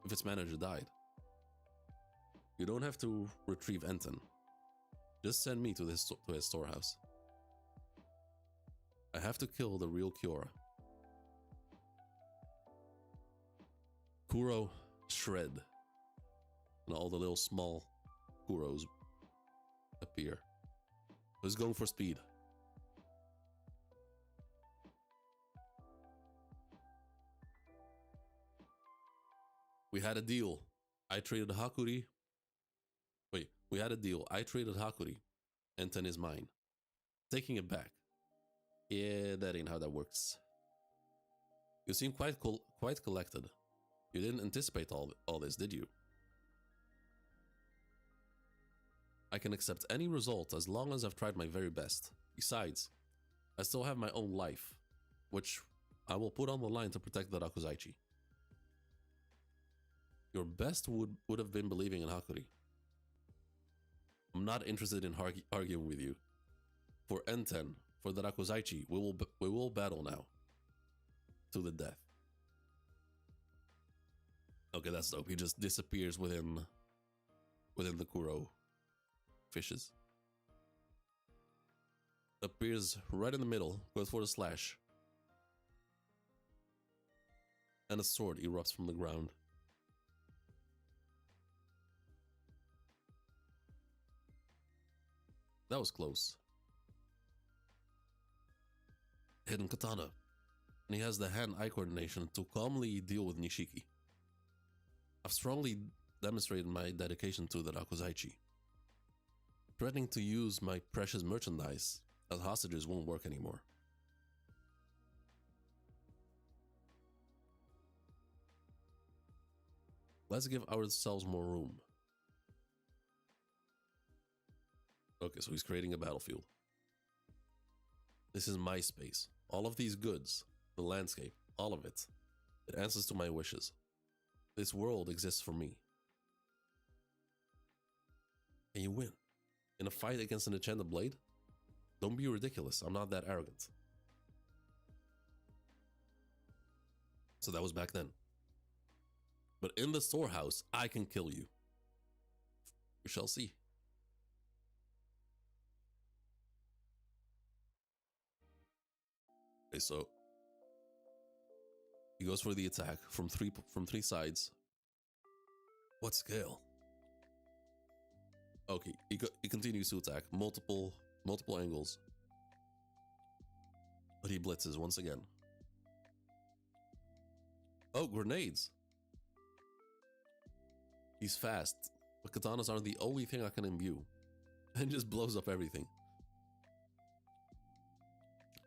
its manager died? You don't have to retrieve N10. Just send me to his storehouse. I have to kill the real Kiora. Kuro, shred. And all the little small Kuros appear. Who's going for speed? We had a deal. I traded Hakuri. Wait, we had a deal. I traded Hakuri. N10 is mine. Taking it back. Yeah, that ain't how that works. You seem quite collected. You didn't anticipate all this, did you? I can accept any result as long as I've tried my very best. Besides, I still have my own life, which I will put on the line to protect the RAKUZAICHI. Your best would have been believing in Hakuri. I'm not interested in arguing with you. For N10, for the RAKUZAICHI, we will battle now. To the death. Okay, that's dope. He just disappears within the Kuro fishes. Appears right in the middle, goes for the slash. And a sword erupts from the ground. That was close. Hidden katana. And he has the hand-eye coordination to calmly deal with Nishiki. I've strongly demonstrated my dedication to the RAKUZAICHI. Threatening to use my precious merchandise as hostages won't work anymore. Let's give ourselves more room. Okay, so he's creating a battlefield. This is my space. All of these goods, the landscape, all of it. It answers to my wishes. This world exists for me. And you win. In a fight against an enchanted blade? Don't be ridiculous. I'm not that arrogant. So that was back then. But in the storehouse, I can kill you. We shall see. Okay, so he goes for the attack from three sides. What scale? Okay, he continues to attack multiple angles, but he blitzes once again. Oh, grenades! He's fast, but katanas are the only thing I can imbue, and just blows up everything.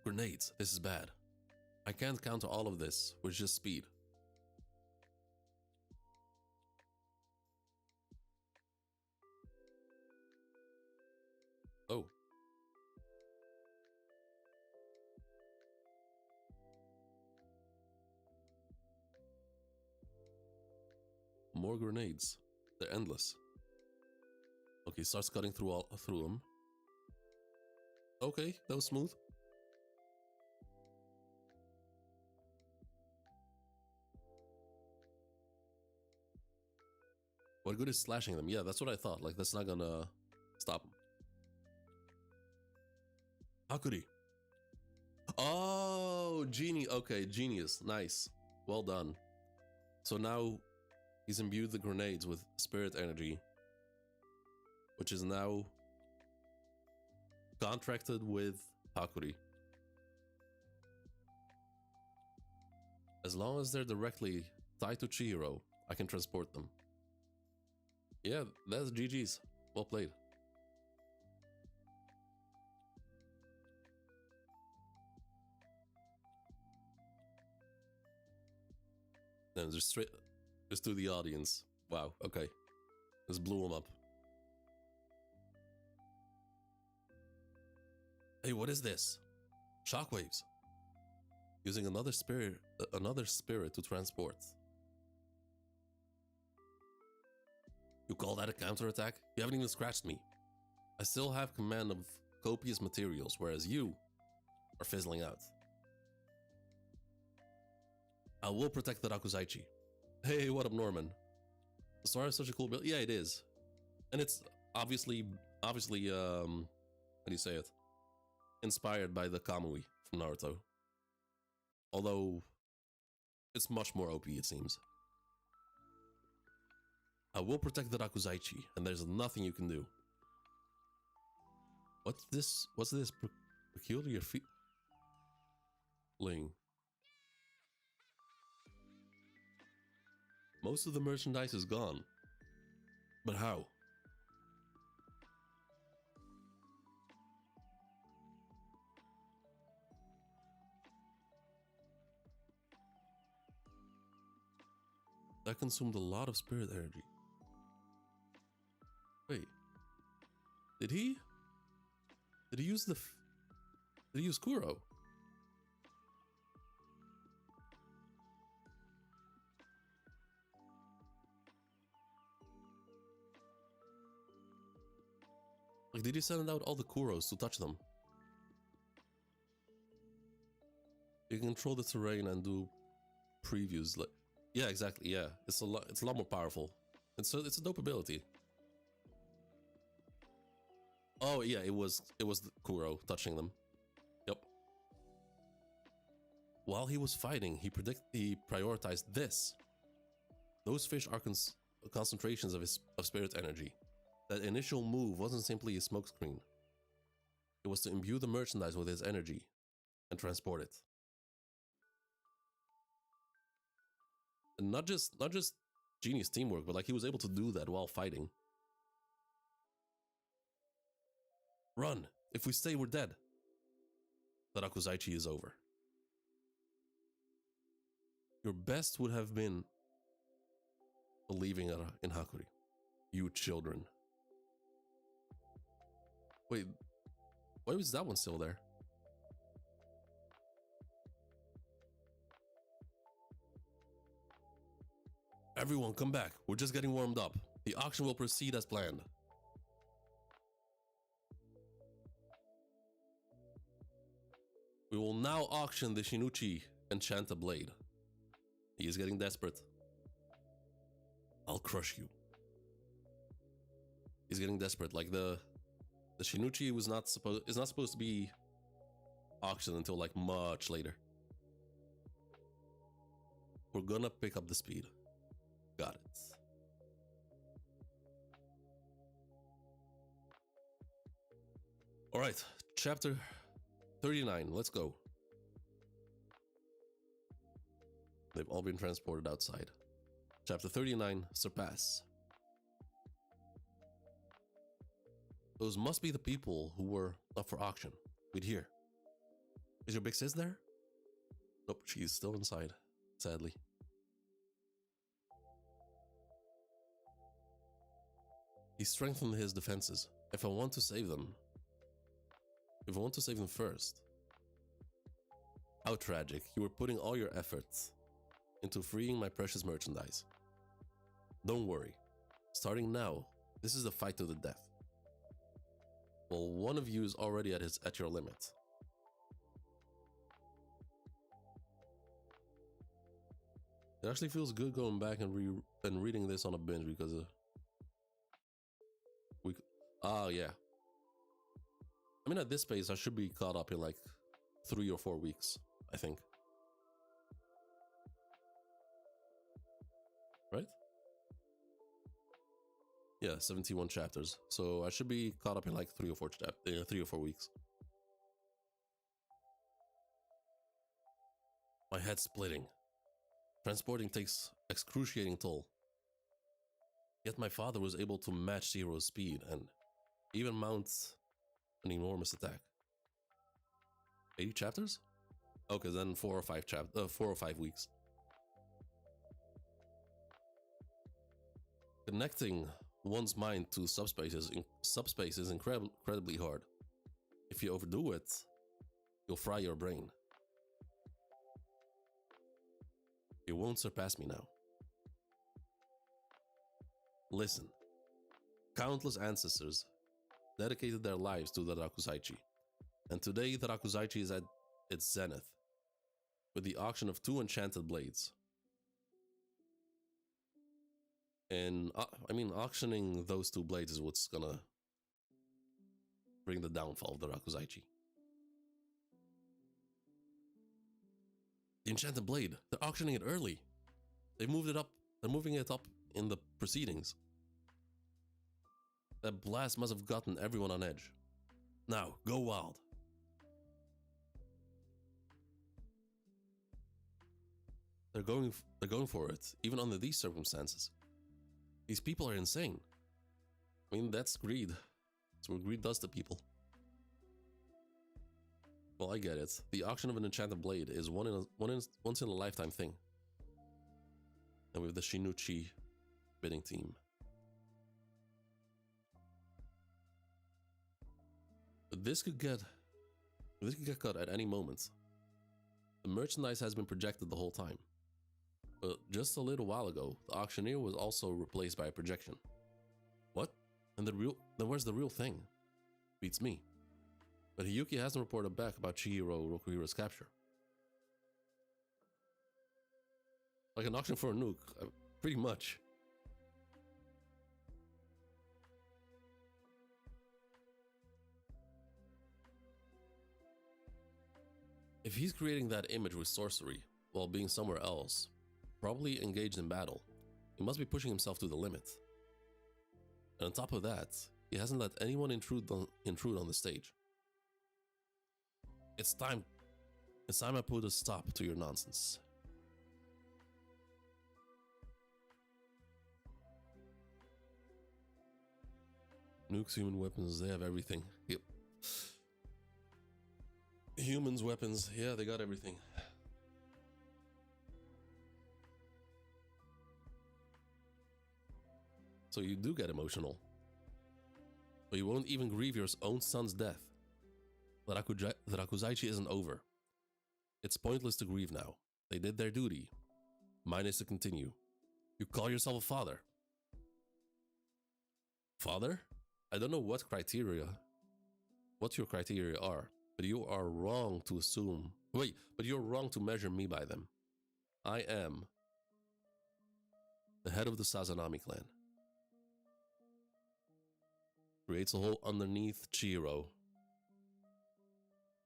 Grenades, this is bad. I can't counter all of this with just speed. Oh. More grenades. They're endless. Okay, starts cutting through them. Okay, that was smooth. What good is slashing them? Yeah, that's what I thought. Like, that's not gonna stop him. How could he? Oh, genie. Okay, genius. Nice. Well done. So now he's imbued the grenades with spirit energy, which is now contracted with Hakuri. As long as they're directly tied to Chihiro, I can transport them. Yeah, that's GG's. Well played. Then just to the audience. Wow, okay. Just blew him up. Hey, what is this? Shockwaves. Using another spirit to transport. You call that a counterattack? You haven't even scratched me. I still have command of copious materials, whereas you are fizzling out. I will protect the RAKUZAICHI. Hey, what up, Norman? The star is such a cool build. Yeah, it is. And it's obviously, how do you say it? Inspired by the Kamui from Naruto. Although, it's much more OP, it seems. I will protect the RAKUZAICHI, and there's nothing you can do. What's this peculiar feeling? Most of the merchandise is gone. But how? That consumed a lot of spirit energy. Wait. Did he use did he use Kuro? Like, did he send out all the Kuros to touch them? You can control the terrain and do previews. Like, yeah, exactly. Yeah, it's a lot more powerful. It's a dope ability. Oh yeah, it was the Kuro touching them. Yep. While he was fighting, he prioritized this. Those fish are concentrations of spirit energy. That initial move wasn't simply a smokescreen. It was to imbue the merchandise with his energy and transport it. And not just genius teamwork, but like he was able to do that while fighting. Run! If we stay, we're dead. The RAKUZAICHI is over. Your best would have been believing in Hakuri. You children. Wait, why was that one still there? Everyone, come back. We're just getting warmed up. The auction will proceed as planned. We will now auction the Shinuchi Enchanted Blade. He is getting desperate. I'll crush you. He's getting desperate. Like the Shinuchi is not supposed to be auctioned until like much later. We're gonna pick up the speed. Got it. All right, chapter 39. Let's go. They've all been transported outside. Chapter 39, Surpass. Those must be the people who were up for auction. Wait here. Is your big sis there? Nope, she's still inside, sadly. He strengthened his defenses. If I want to save them first. How tragic. You were putting all your efforts into freeing my precious merchandise. Don't worry. Starting now, this is a fight to the death. Well, one of you is already at your limit. It actually feels good going back and reading this on a binge because yeah. I mean, at this pace, I should be caught up in like 3 or 4 weeks, I think. Right? Yeah, 71 chapters. So I should be caught up in like 3 or 4 weeks. My head's splitting. Transporting takes excruciating toll. Yet my father was able to match Zero's speed and even mount an enormous attack. 80 chapters? Okay, then 4 or 5 weeks. Connecting one's mind to subspace is incredibly hard. If you overdo it, you'll fry your brain. You won't surpass me now. Listen. Countless ancestors dedicated their lives to the RAKUZAICHI, and today the RAKUZAICHI is at its zenith, with the auction of 2 enchanted blades. And I mean, auctioning those 2 blades is what's gonna bring the downfall of the RAKUZAICHI. The enchanted blade, they're auctioning it early. They're moving it up in the proceedings. That blast must have gotten everyone on edge. Now, go wild. They're going for it, even under these circumstances. These people are insane. I mean, that's greed. That's what greed does to people. Well, I get it. The auction of an enchanted blade is once in a lifetime thing. And with the Shinuchi bidding team. But this could get cut at any moment. The merchandise has been projected the whole time. But just a little while ago, the auctioneer was also replaced by a projection. What? And then where's the real thing? Beats me. But Hiyuki hasn't reported back about Rokuhiro's capture. Like an auction for a nuke, pretty much. If he's creating that image with sorcery, while being somewhere else, probably engaged in battle, he must be pushing himself to the limit. And on top of that, he hasn't let anyone intrude on the stage. It's time I put a stop to your nonsense. Nukes, human weapons, they have everything. Yep. Humans, weapons, yeah, they got everything. So you do get emotional. But you won't even grieve your own son's death. The Rakuzaichi isn't over. It's pointless to grieve now. They did their duty. Mine is to continue. You call yourself a father. Father? I don't know what your criteria are, but you are wrong to assume. Wait, but you're wrong to measure me by them. I am the head of the Sazanami clan. Creates a hole underneath Chihiro.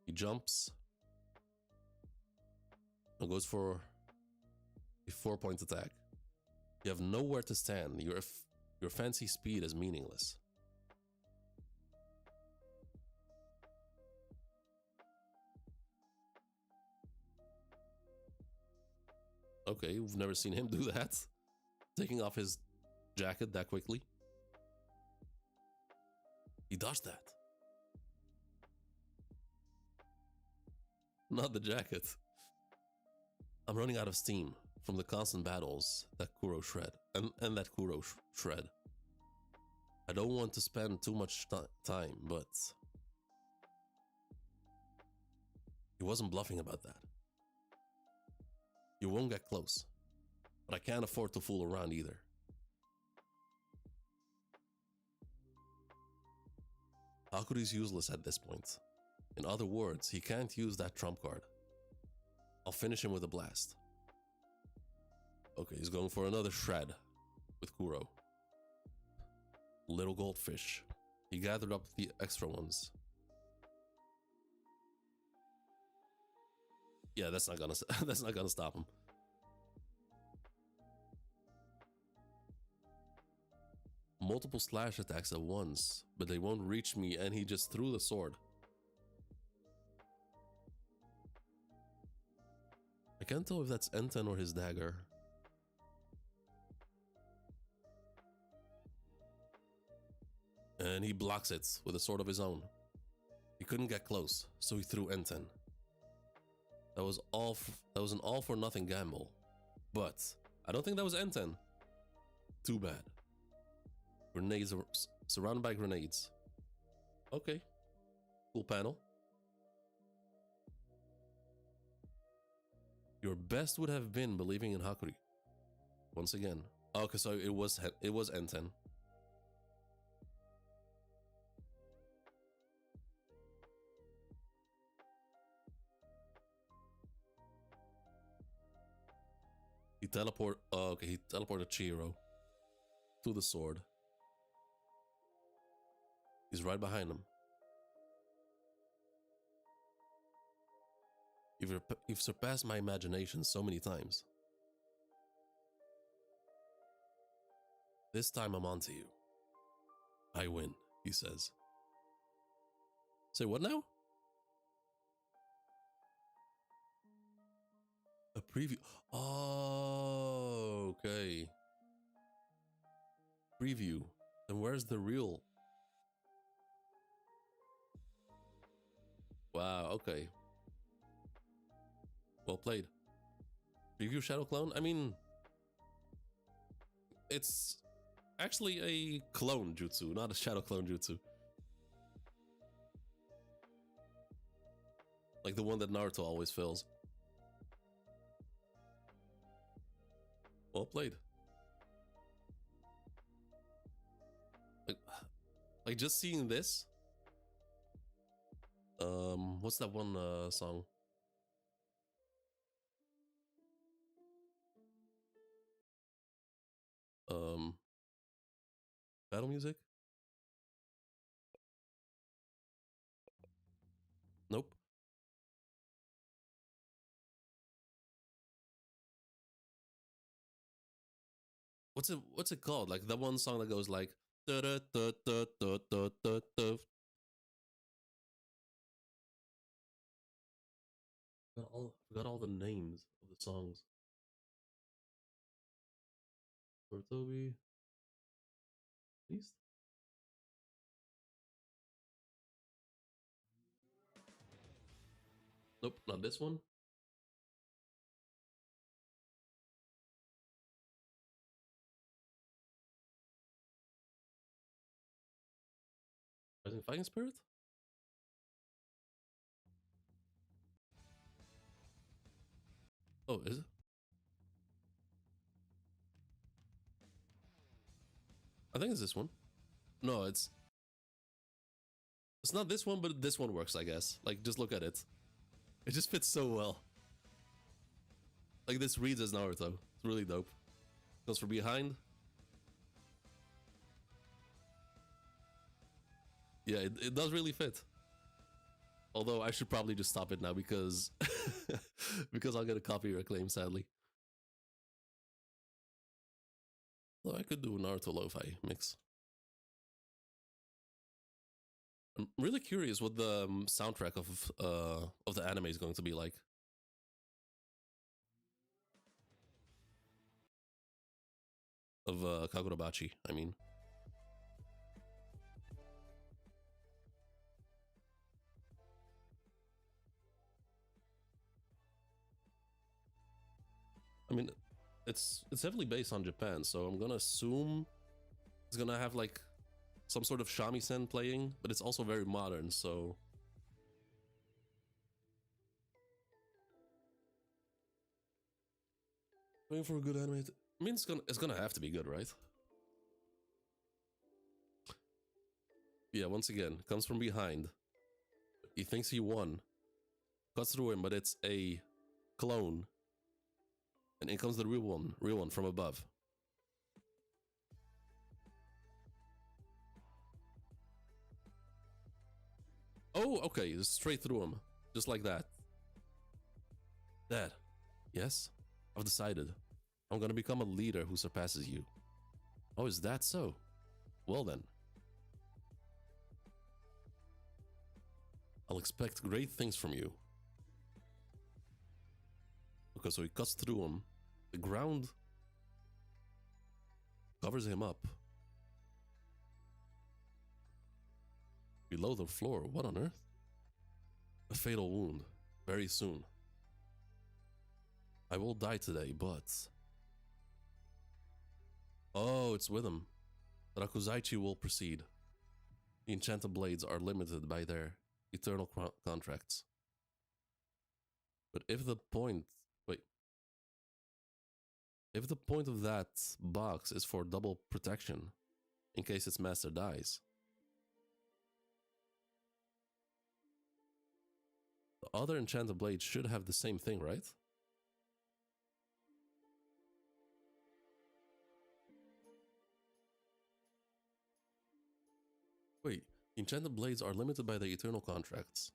He jumps and goes for a 4-point attack. You have nowhere to stand. Your fancy speed is meaningless. Okay, we've never seen him do that. Taking off his jacket that quickly. He dodged that. Not the jacket. I'm running out of steam from the constant battles that Kuro shred. And that Kuro shred. I don't want to spend too much time, but he wasn't bluffing about that. You won't get close, but I can't afford to fool around either. Hakuri's useless at this point. In other words, he can't use that trump card. I'll finish him with a blast. Okay, he's going for another shred with Kuro. Little goldfish. He gathered up the extra ones. Yeah, that's not gonna stop him. Multiple slash attacks at once, but they won't reach me, and he just threw the sword. I can't tell if that's Enten or his dagger. And he blocks it with a sword of his own. He couldn't get close, so he threw Enten. That was an all for nothing gamble. But I don't think that was Enten. Too bad. Grenades are surrounded by grenades. Okay. Cool panel. Your best would have been believing in Hakuri. Once again. Okay, so it was Enten. He teleported Chihiro to the sword. He's right behind him. You've surpassed my imagination so many times. This time I'm onto you. I win, he says. Say what now? A preview. Oh, okay. Preview. Then where's the real? Wow, okay. Well played. Preview Shadow Clone? I mean, it's actually a clone jutsu, not a Shadow Clone jutsu. Like the one that Naruto always fails. Well played. Like just seeing this. What's that one song? Battle music? Nope. What's it called? Like that one song that goes like da da da da da da da da. Forgot all the names of the songs. For Toby. Least. Nope, not this one. Fighting Spirit? Oh, is it? I think it's this one. No, it's not this one, but this one works, I guess. Like, just look at it. It just fits so well. Like, this reads as Naruto. It's really dope. Goes from behind. Yeah, it does really fit. Although I should probably just stop it now because because I'll get a copyright claim, sadly. Well, I could do a Naruto lo-fi mix. I'm really curious what the soundtrack of the anime is going to be like. Of Kagurabachi, I mean. I mean, it's heavily based on Japan, so I'm gonna assume it's gonna have like some sort of shamisen playing, but it's also very modern, so waiting for a good anime. I mean, it's gonna have to be good, right? Yeah, once again, comes from behind. He thinks he won, cuts through him, but it's a clone, and in comes the real one from above. Oh, okay, straight through him, just like that. Dad, yes, I've decided. I'm gonna become a leader who surpasses you. Oh, is that so? Well then. I'll expect great things from you. Okay, so he cuts through him. The ground covers him up. Below the floor, what on earth? A fatal wound, very soon. I will die today, but... Oh, it's with him. RAKUZAICHI will proceed. The enchanted blades are limited by their eternal contracts. But if the point... Wait. If the point of that box is for double protection, in case its master dies... The other enchanted blades should have the same thing, right? Wait, enchanted blades are limited by their eternal contracts.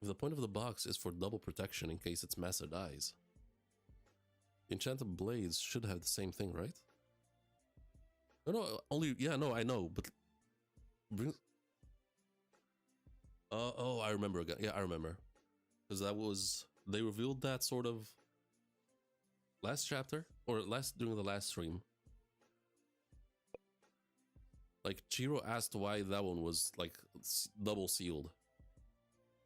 If the point of the box is for double protection in case its master dies, enchanted blades should have the same thing, right? No, only... Yeah, no, I know, but... Oh, I remember again. Yeah, I remember. Because that was... They revealed that sort of... last chapter? Or during the last stream. Like, Chiro asked why that one was, like, double sealed.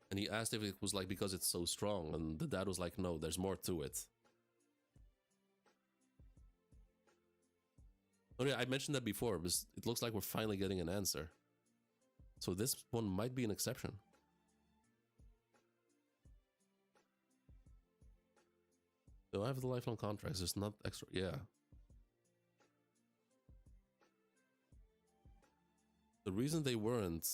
And he asked if it was, like, because it's so strong. And the dad was like, no, there's more to it. Oh yeah, I mentioned that before, but it looks like we're finally getting an answer. So this one might be an exception. Do I have the lifelong contracts? There's not extra... Yeah. The reason they weren't...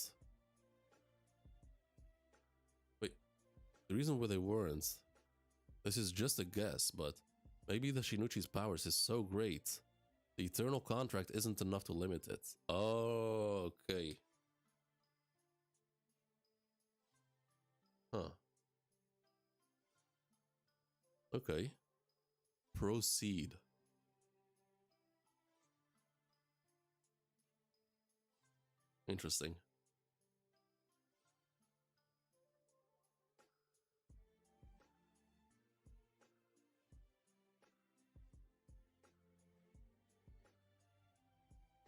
Wait. The reason why they weren't... This is just a guess, but... Maybe the Shinichi's powers is so great... The eternal contract isn't enough to limit it. Oh, okay. Huh. Okay. Proceed. Interesting.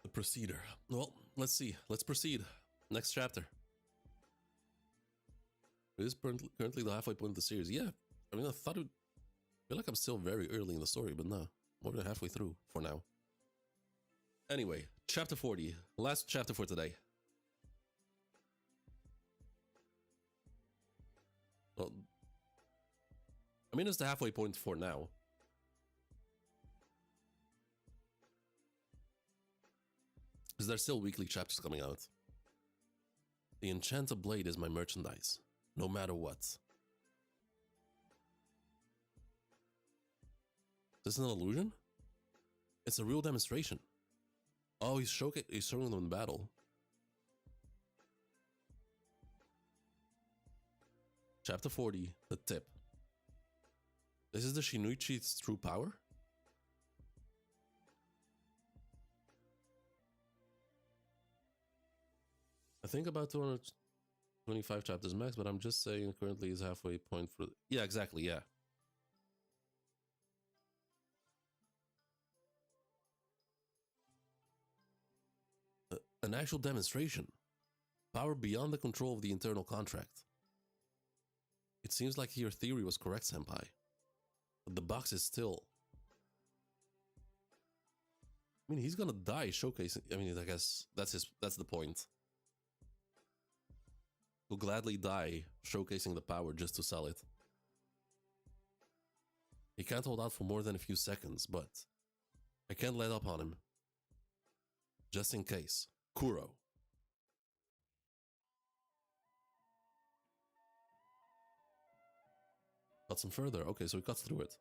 The Proceeder. Well, let's see. Let's proceed. Next chapter. It is currently the halfway point of the series. Yeah. I mean, I thought it would... I feel like I'm still very early in the story, but no. More than halfway through for now. Anyway, chapter 40. Last chapter for today. Well, I mean, it's the halfway point for now. Because there's still weekly chapters coming out. The enchanted blade is my merchandise, no matter what. Is this an illusion? It's a real demonstration. Oh, he's showing them in battle. Chapter 40, the tip. This is the Shinichi's true power? I think about 225 chapters max, but I'm just saying currently is halfway point for... Yeah, exactly, yeah. An actual demonstration. Power beyond the control of the internal contract. It seems like your theory was correct, Senpai. But the box is still... I mean, he's gonna die showcasing... I mean, I guess that's the point. He'll gladly die showcasing the power just to sell it. He can't hold out for more than a few seconds, but I can't let up on him. Just in case. Kuro. Got some further. Okay, so he cuts through it.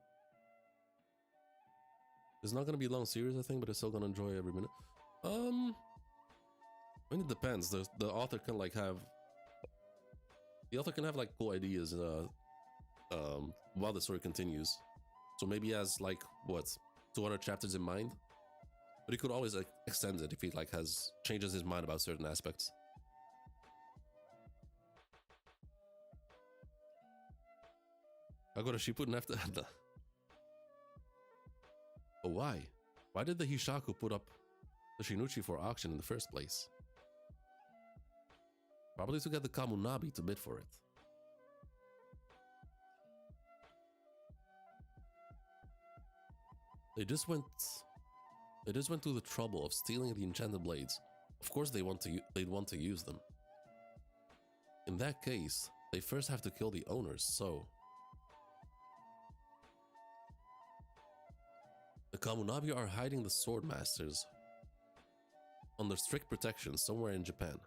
It's not gonna be a long series, I think, but I'm still gonna enjoy every minute. I mean, it depends. The author can like have... The author can have like cool ideas while the story continues. So maybe he has like, what, 200 chapters in mind? But he could always like, extend it if he like changes his mind about certain aspects. Kagurabachi Shippuden after... Oh, why? Why did the Hishaku put up the Shinichi for auction in the first place? Probably to get the Kamunabi to bid for it. They just went through the trouble of stealing the enchanted blades. Of course they'd want to use them. In that case, they first have to kill the owners, so... The Kamunabi are hiding the sword masters under strict protection somewhere in Japan.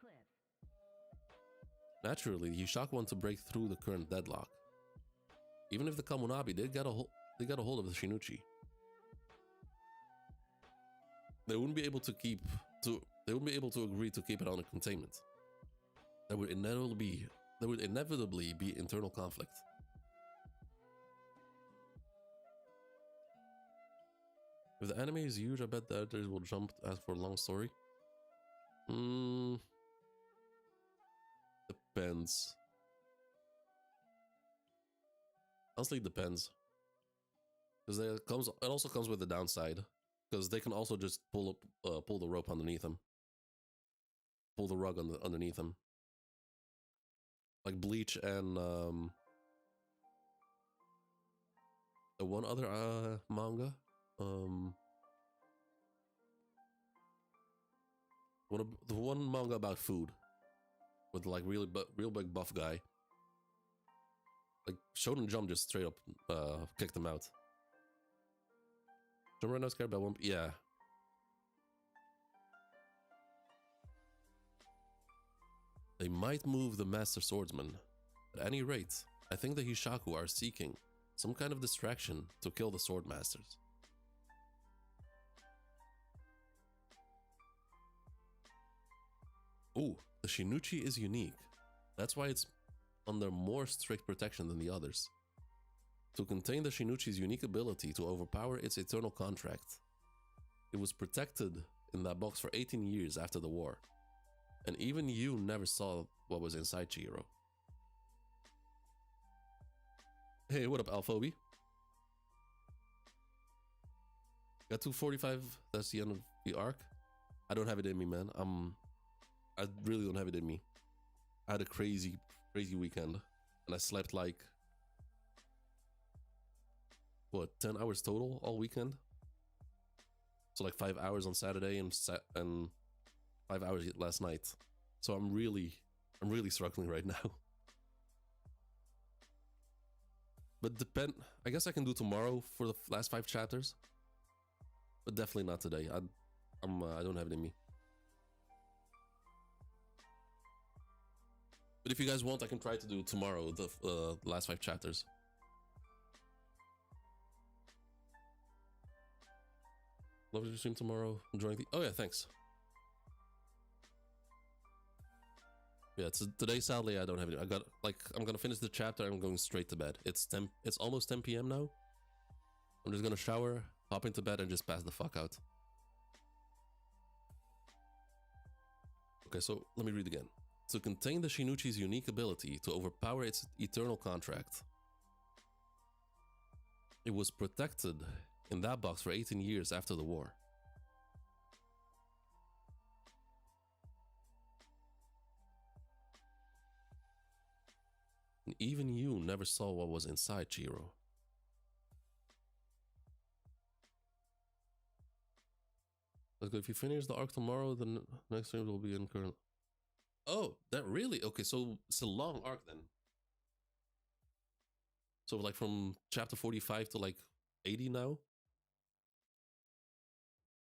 Naturally, the Hishaku want to break through the current deadlock. Even if the Kamunabi did get a hold of the Shinichi, they wouldn't be able to agree to keep it under containment. There would inevitably be internal conflict. If the anime is huge, I bet the editors will jump to ask for a long story. Depends. Honestly, it depends. Because it also comes with the downside. Because they can also just pull the rope underneath them. Pull the rug underneath them. Like Bleach and the one other manga. The one manga about food with like real big buff guy. Like Shonen Jump just straight up kicked him out. Jump right now scared about one. Yeah. They might move the Master Swordsman. At any rate, I think the Hishaku are seeking some kind of distraction to kill the Sword Masters. Ooh, the Shinichi is unique. That's why it's under more strict protection than the others. To contain the Shinichi's unique ability to overpower its eternal contract. It was protected in that box for 18 years after the war. And even you never saw what was inside, Chihiro. Hey, what up, Alphobi? Got 245, that's the end of the arc. I don't have it in me, man. I really don't have it in me. I had a crazy weekend. And I slept like... What, 10 hours total all weekend? So like 5 hours on Saturday and 5 hours last night. So I'm really struggling right now. But I guess I can do tomorrow for the last 5 chapters. But definitely not today. I don't have it in me. But if you guys want, I can try to do tomorrow the last 5 chapters. Love to stream tomorrow. Enjoying the. Oh yeah, thanks. Yeah, today sadly I don't have it. I'm gonna finish the chapter. I'm going straight to bed. It's almost 10 p.m. now. I'm just gonna shower, hop into bed, and just pass the fuck out. Okay, so let me read again. To contain the Shinuchi's unique ability to overpower its eternal contract. It was protected in that box for 18 years after the war. And even you never saw what was inside, Chiro. Let's go. If you finish the arc tomorrow, the next stream will be in current. Oh, that really? Okay, so it's a long arc then. So like from chapter 45 to like 80 now?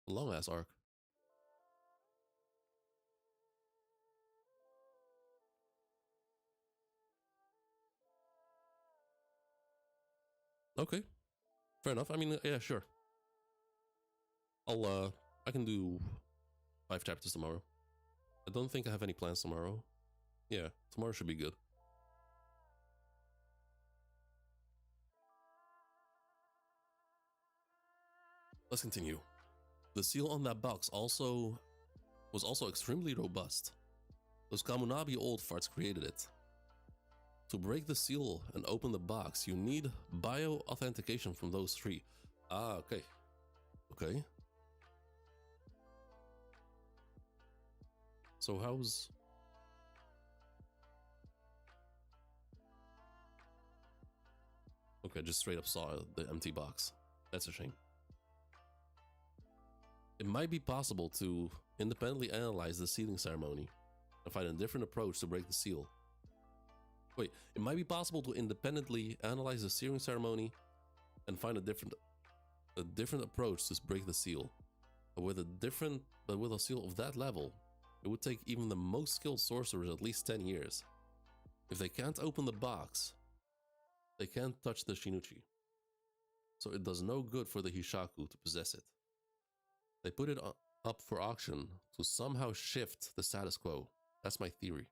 A long ass arc. Okay. Fair enough. I mean, yeah, sure. I can do 5 chapters tomorrow. I don't think I have any plans tomorrow. Yeah, tomorrow should be good. Let's continue. The seal on that box was also extremely robust. Those Kamunabi old farts created it. To break the seal and open the box, you need bio-authentication from those 3. Ah, okay. Okay. So how's... Okay, just straight up saw the empty box. That's a shame. It might be possible to independently analyze the sealing ceremony and find a different approach to break the seal. Wait, it might be possible to independently analyze the sealing ceremony and find a different approach to break the seal. But with a seal of that level, it would take even the most skilled sorcerers at least 10 years. If they can't open the box, they can't touch the Shinuchi. So it does no good for the Hishaku to possess it. They put it up for auction to somehow shift the status quo. That's my theory.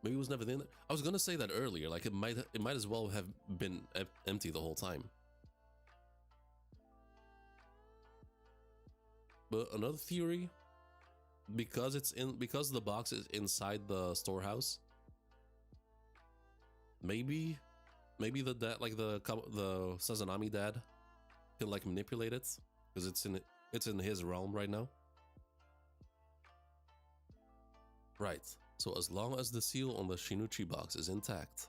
Maybe it was never in. I was gonna say that earlier. Like it might as well have been empty the whole time. But another theory, because the box is inside the storehouse. Maybe the dad, like the Sazanami dad, can like manipulate it because it's in his realm right now. Right. So as long as the seal on the Shinuchi box is intact,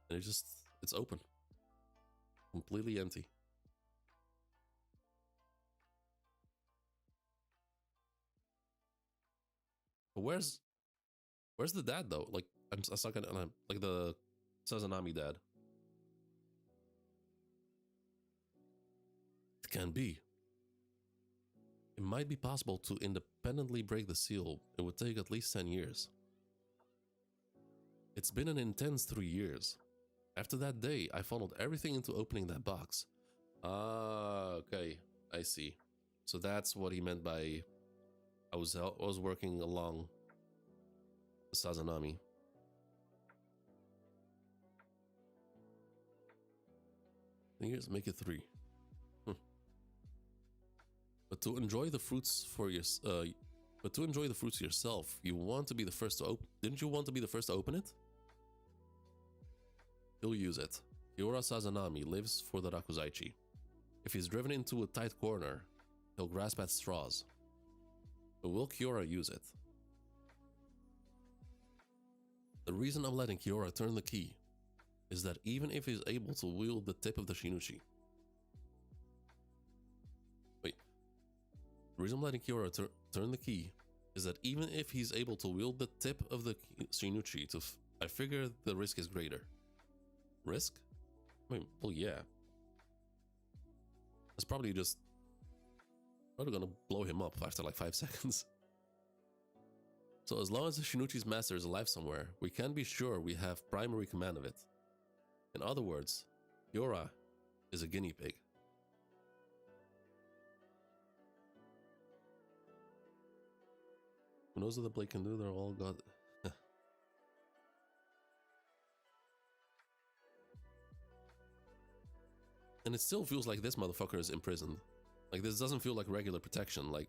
and it's open, completely empty. But where's the dad though? Like I'm stuck on like the Sazanami dad. It can be. It might be possible to independently break the seal. It would take at least 10 years. It's been an intense 3 years. After that day, I funneled everything into opening that box. Ah, okay. I see. So that's what he meant by I was working along the Sazanami. Years make it 3. But to enjoy the fruits yourself, you want to be the first to open. Didn't you want to be the first to open it? He'll use it. Kiora Sazanami lives for the Rakuzaichi. If he's driven into a tight corner, he'll grasp at straws. But will Kiora use it? The reason I'm letting Kiora turn the key is that even if he's able to wield the tip of the Shinuchi, The reason I'm letting Kiora turn the key is that even if he's able to wield the tip of the Shinichi, I figure the risk is greater. Risk? I mean, well, yeah. It's probably gonna blow him up after like 5 seconds. So as long as the Shinichi's master is alive somewhere, we can be sure we have primary command of it. In other words, Kiora is a guinea pig. Who knows what the blade can do? They're all god. And it still feels like this motherfucker is imprisoned. Like, this doesn't feel like regular protection. Like,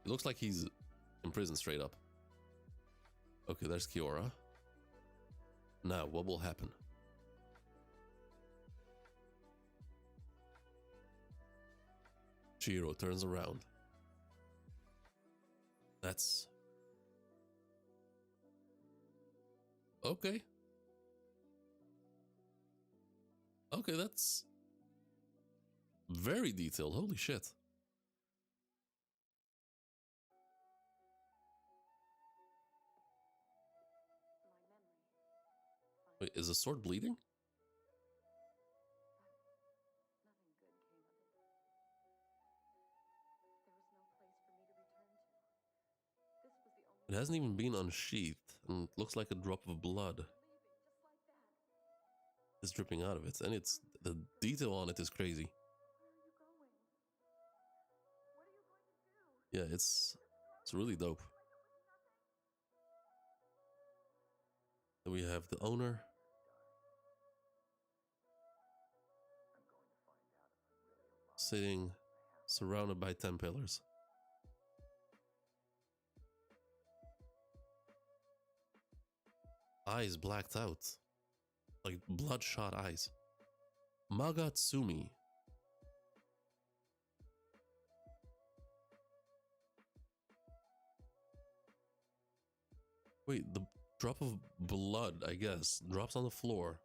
it looks like he's imprisoned straight up. Okay, there's Kiora. Now, what will happen? Chihiro turns around. That's... okay. Okay, that's... very detailed. Holy shit. Wait, is the sword bleeding? It hasn't even been unsheathed, and it looks like a drop of blood is dripping out of it, and it's the detail on it is crazy. Yeah, it's really dope. Then we have the owner. Sitting surrounded by 10 pillars. Eyes blacked out. Like bloodshot eyes. Magatsumi. Wait, the drop of blood, I guess, drops on the floor.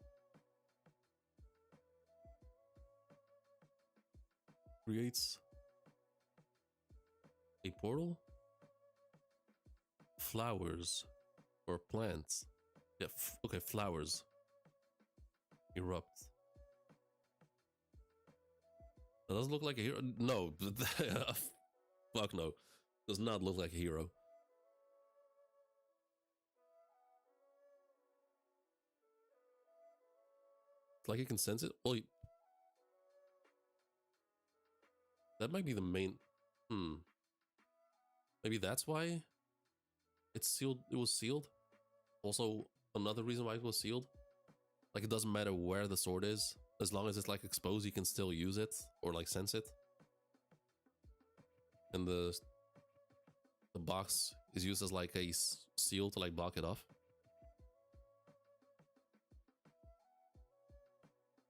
Creates a portal? Flowers or plants. Yeah, okay, flowers erupt. That doesn't look like a hero. No, fuck no. Does not look like a hero. It's like he can sense it. Well, that might be the main. Maybe that's why it's sealed. It was sealed. Also, another reason why it was sealed. Like, it doesn't matter where the sword is, as long as it's like exposed, you can still use it or like sense it. And the box is used as like a seal to like block it off.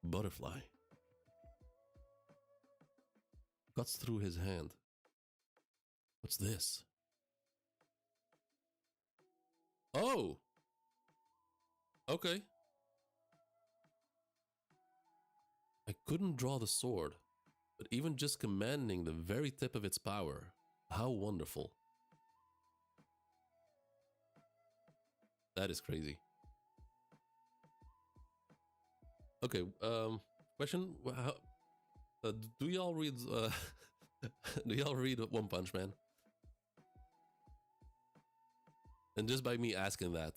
Butterfly cuts through his hand. What's this? Oh! Okay. I couldn't draw the sword, but even just commanding the very tip of its power, how wonderful. That is crazy. Okay, question, do y'all read, do y'all read One Punch Man? And just by me asking that,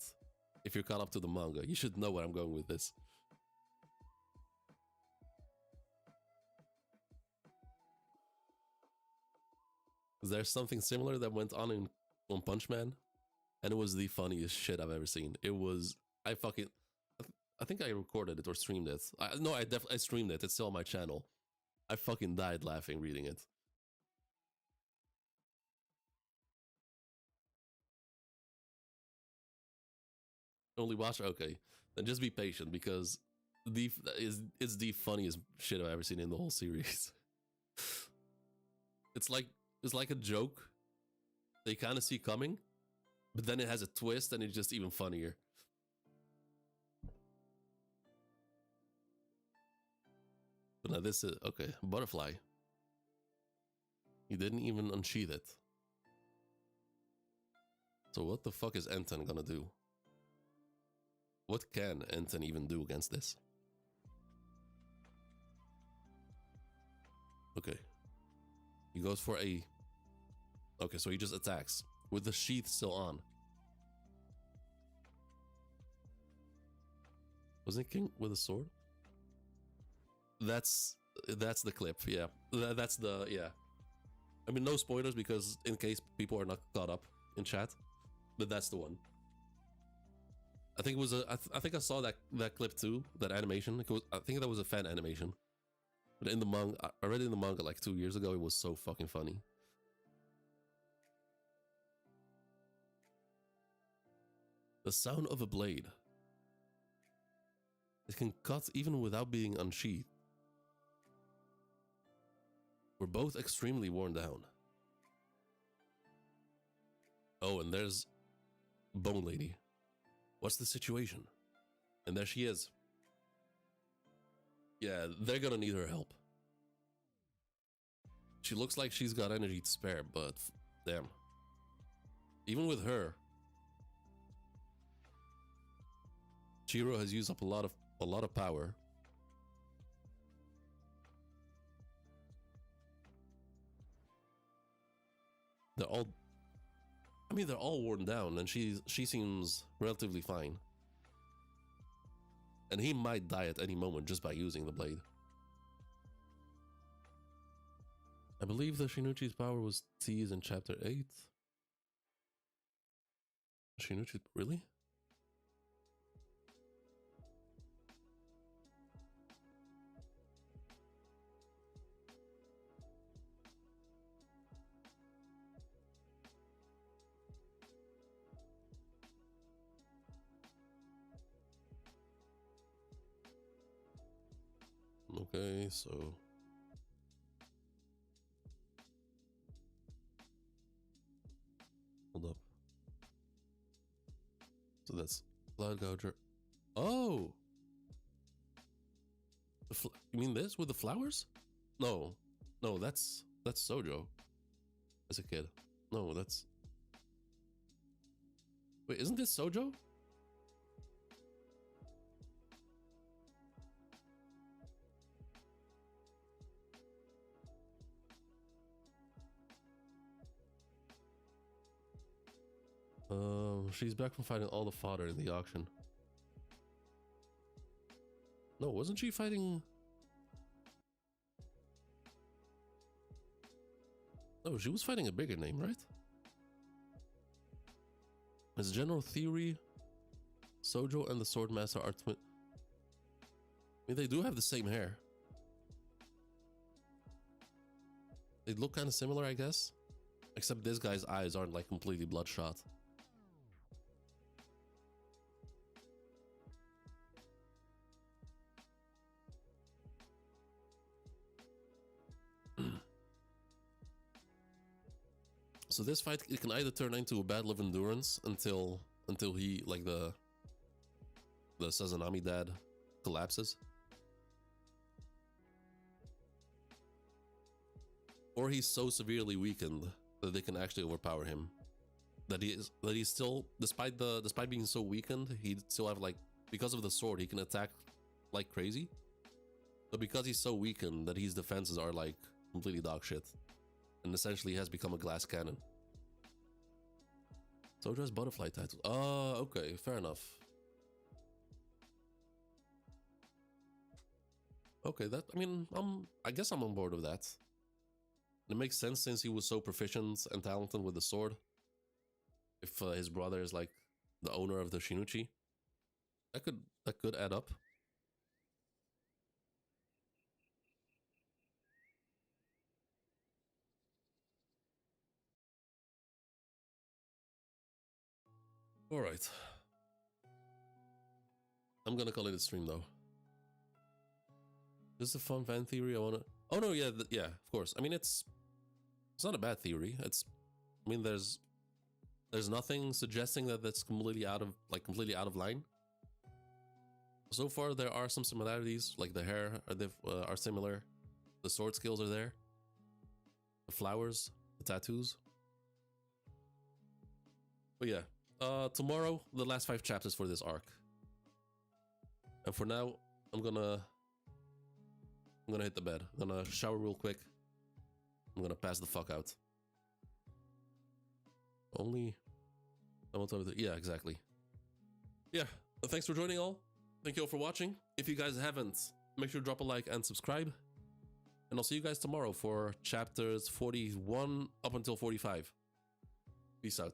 if you're caught up to the manga, you should know where I'm going with this. There's something similar that went on in One Punch Man, and it was the funniest shit I've ever seen. It was, I think I recorded it or streamed it. No, I definitely streamed it. It's still on my channel. I fucking died laughing reading it. Only watch? Okay. Then just be patient, because it's the funniest shit I've ever seen in the whole series. It's like a joke they kind of see coming, but then it has a twist and it's just even funnier. But now this is, okay, butterfly. He didn't even unsheath it. So what the fuck is Enten gonna do? What can Enten even do against this? Okay. He goes for a... Okay, so he just attacks with the sheath still on. Wasn't it King with a sword? That's the clip, yeah. That's the, yeah. I mean, no spoilers because in case people are not caught up in chat, but that's the one. I think it was a, I think I saw that clip too, that animation. I think that was a fan animation. But in the manga, I read it in the manga like 2 years ago. It was so fucking funny. The sound of a blade. It can cut even without being unsheathed. We're both extremely worn down. Oh, and there's Bone Lady. What's the situation? And there she is. Yeah, they're gonna need her help. She looks like she's got energy to spare, but damn. Even with her, Chiro has used up a lot of power. They're all worn down, and she seems relatively fine. And he might die at any moment just by using the blade. I believe the Shinichi's power was teased in chapter 8. Shinichi, really? Okay, so hold up. So that's Cloud Gouger. Oh, you mean this with the flowers? No, that's Sojo as a kid. No, that's wait, isn't this Sojo? She's back from fighting all the fodder in the auction. No, wasn't she fighting? No, she was fighting a bigger name, right? As general theory, Sojo and the Swordmaster are twin. I mean, they do have the same hair. They look kind of similar, I guess. Except this guy's eyes aren't like completely bloodshot. So this fight, it can either turn into a battle of endurance until he, like the Sazanami dad, collapses, or he's so severely weakened that they can actually overpower him. That he's still, despite being so weakened, he'd still have, like, because of the sword, he can attack like crazy. But because he's so weakened that his defenses are like completely dog shit, and essentially has become a glass cannon. Sojo has butterfly tattoos. Oh, okay, fair enough. Okay, that, I mean, I guess I'm on board with that. It makes sense since he was so proficient and talented with the sword. If his brother is like the owner of the Shinichi, that could add up. All right. I'm gonna call it a stream though. This is a fun fan theory. I wanna. Oh no, yeah, yeah, of course. I mean, it's not a bad theory. I mean, there's nothing suggesting that that's completely out of line. So far, there are some similarities, like the hair are similar, the sword skills are there. the flowers, the tattoos. But yeah, tomorrow, the last 5 chapters for this arc. And for now, I'm gonna hit the bed. I'm gonna shower real quick. I'm gonna pass the fuck out. Only... yeah, exactly. Yeah, thanks for joining all. Thank you all for watching. If you guys haven't, make sure to drop a like and subscribe. And I'll see you guys tomorrow for chapters 41 up until 45. Peace out.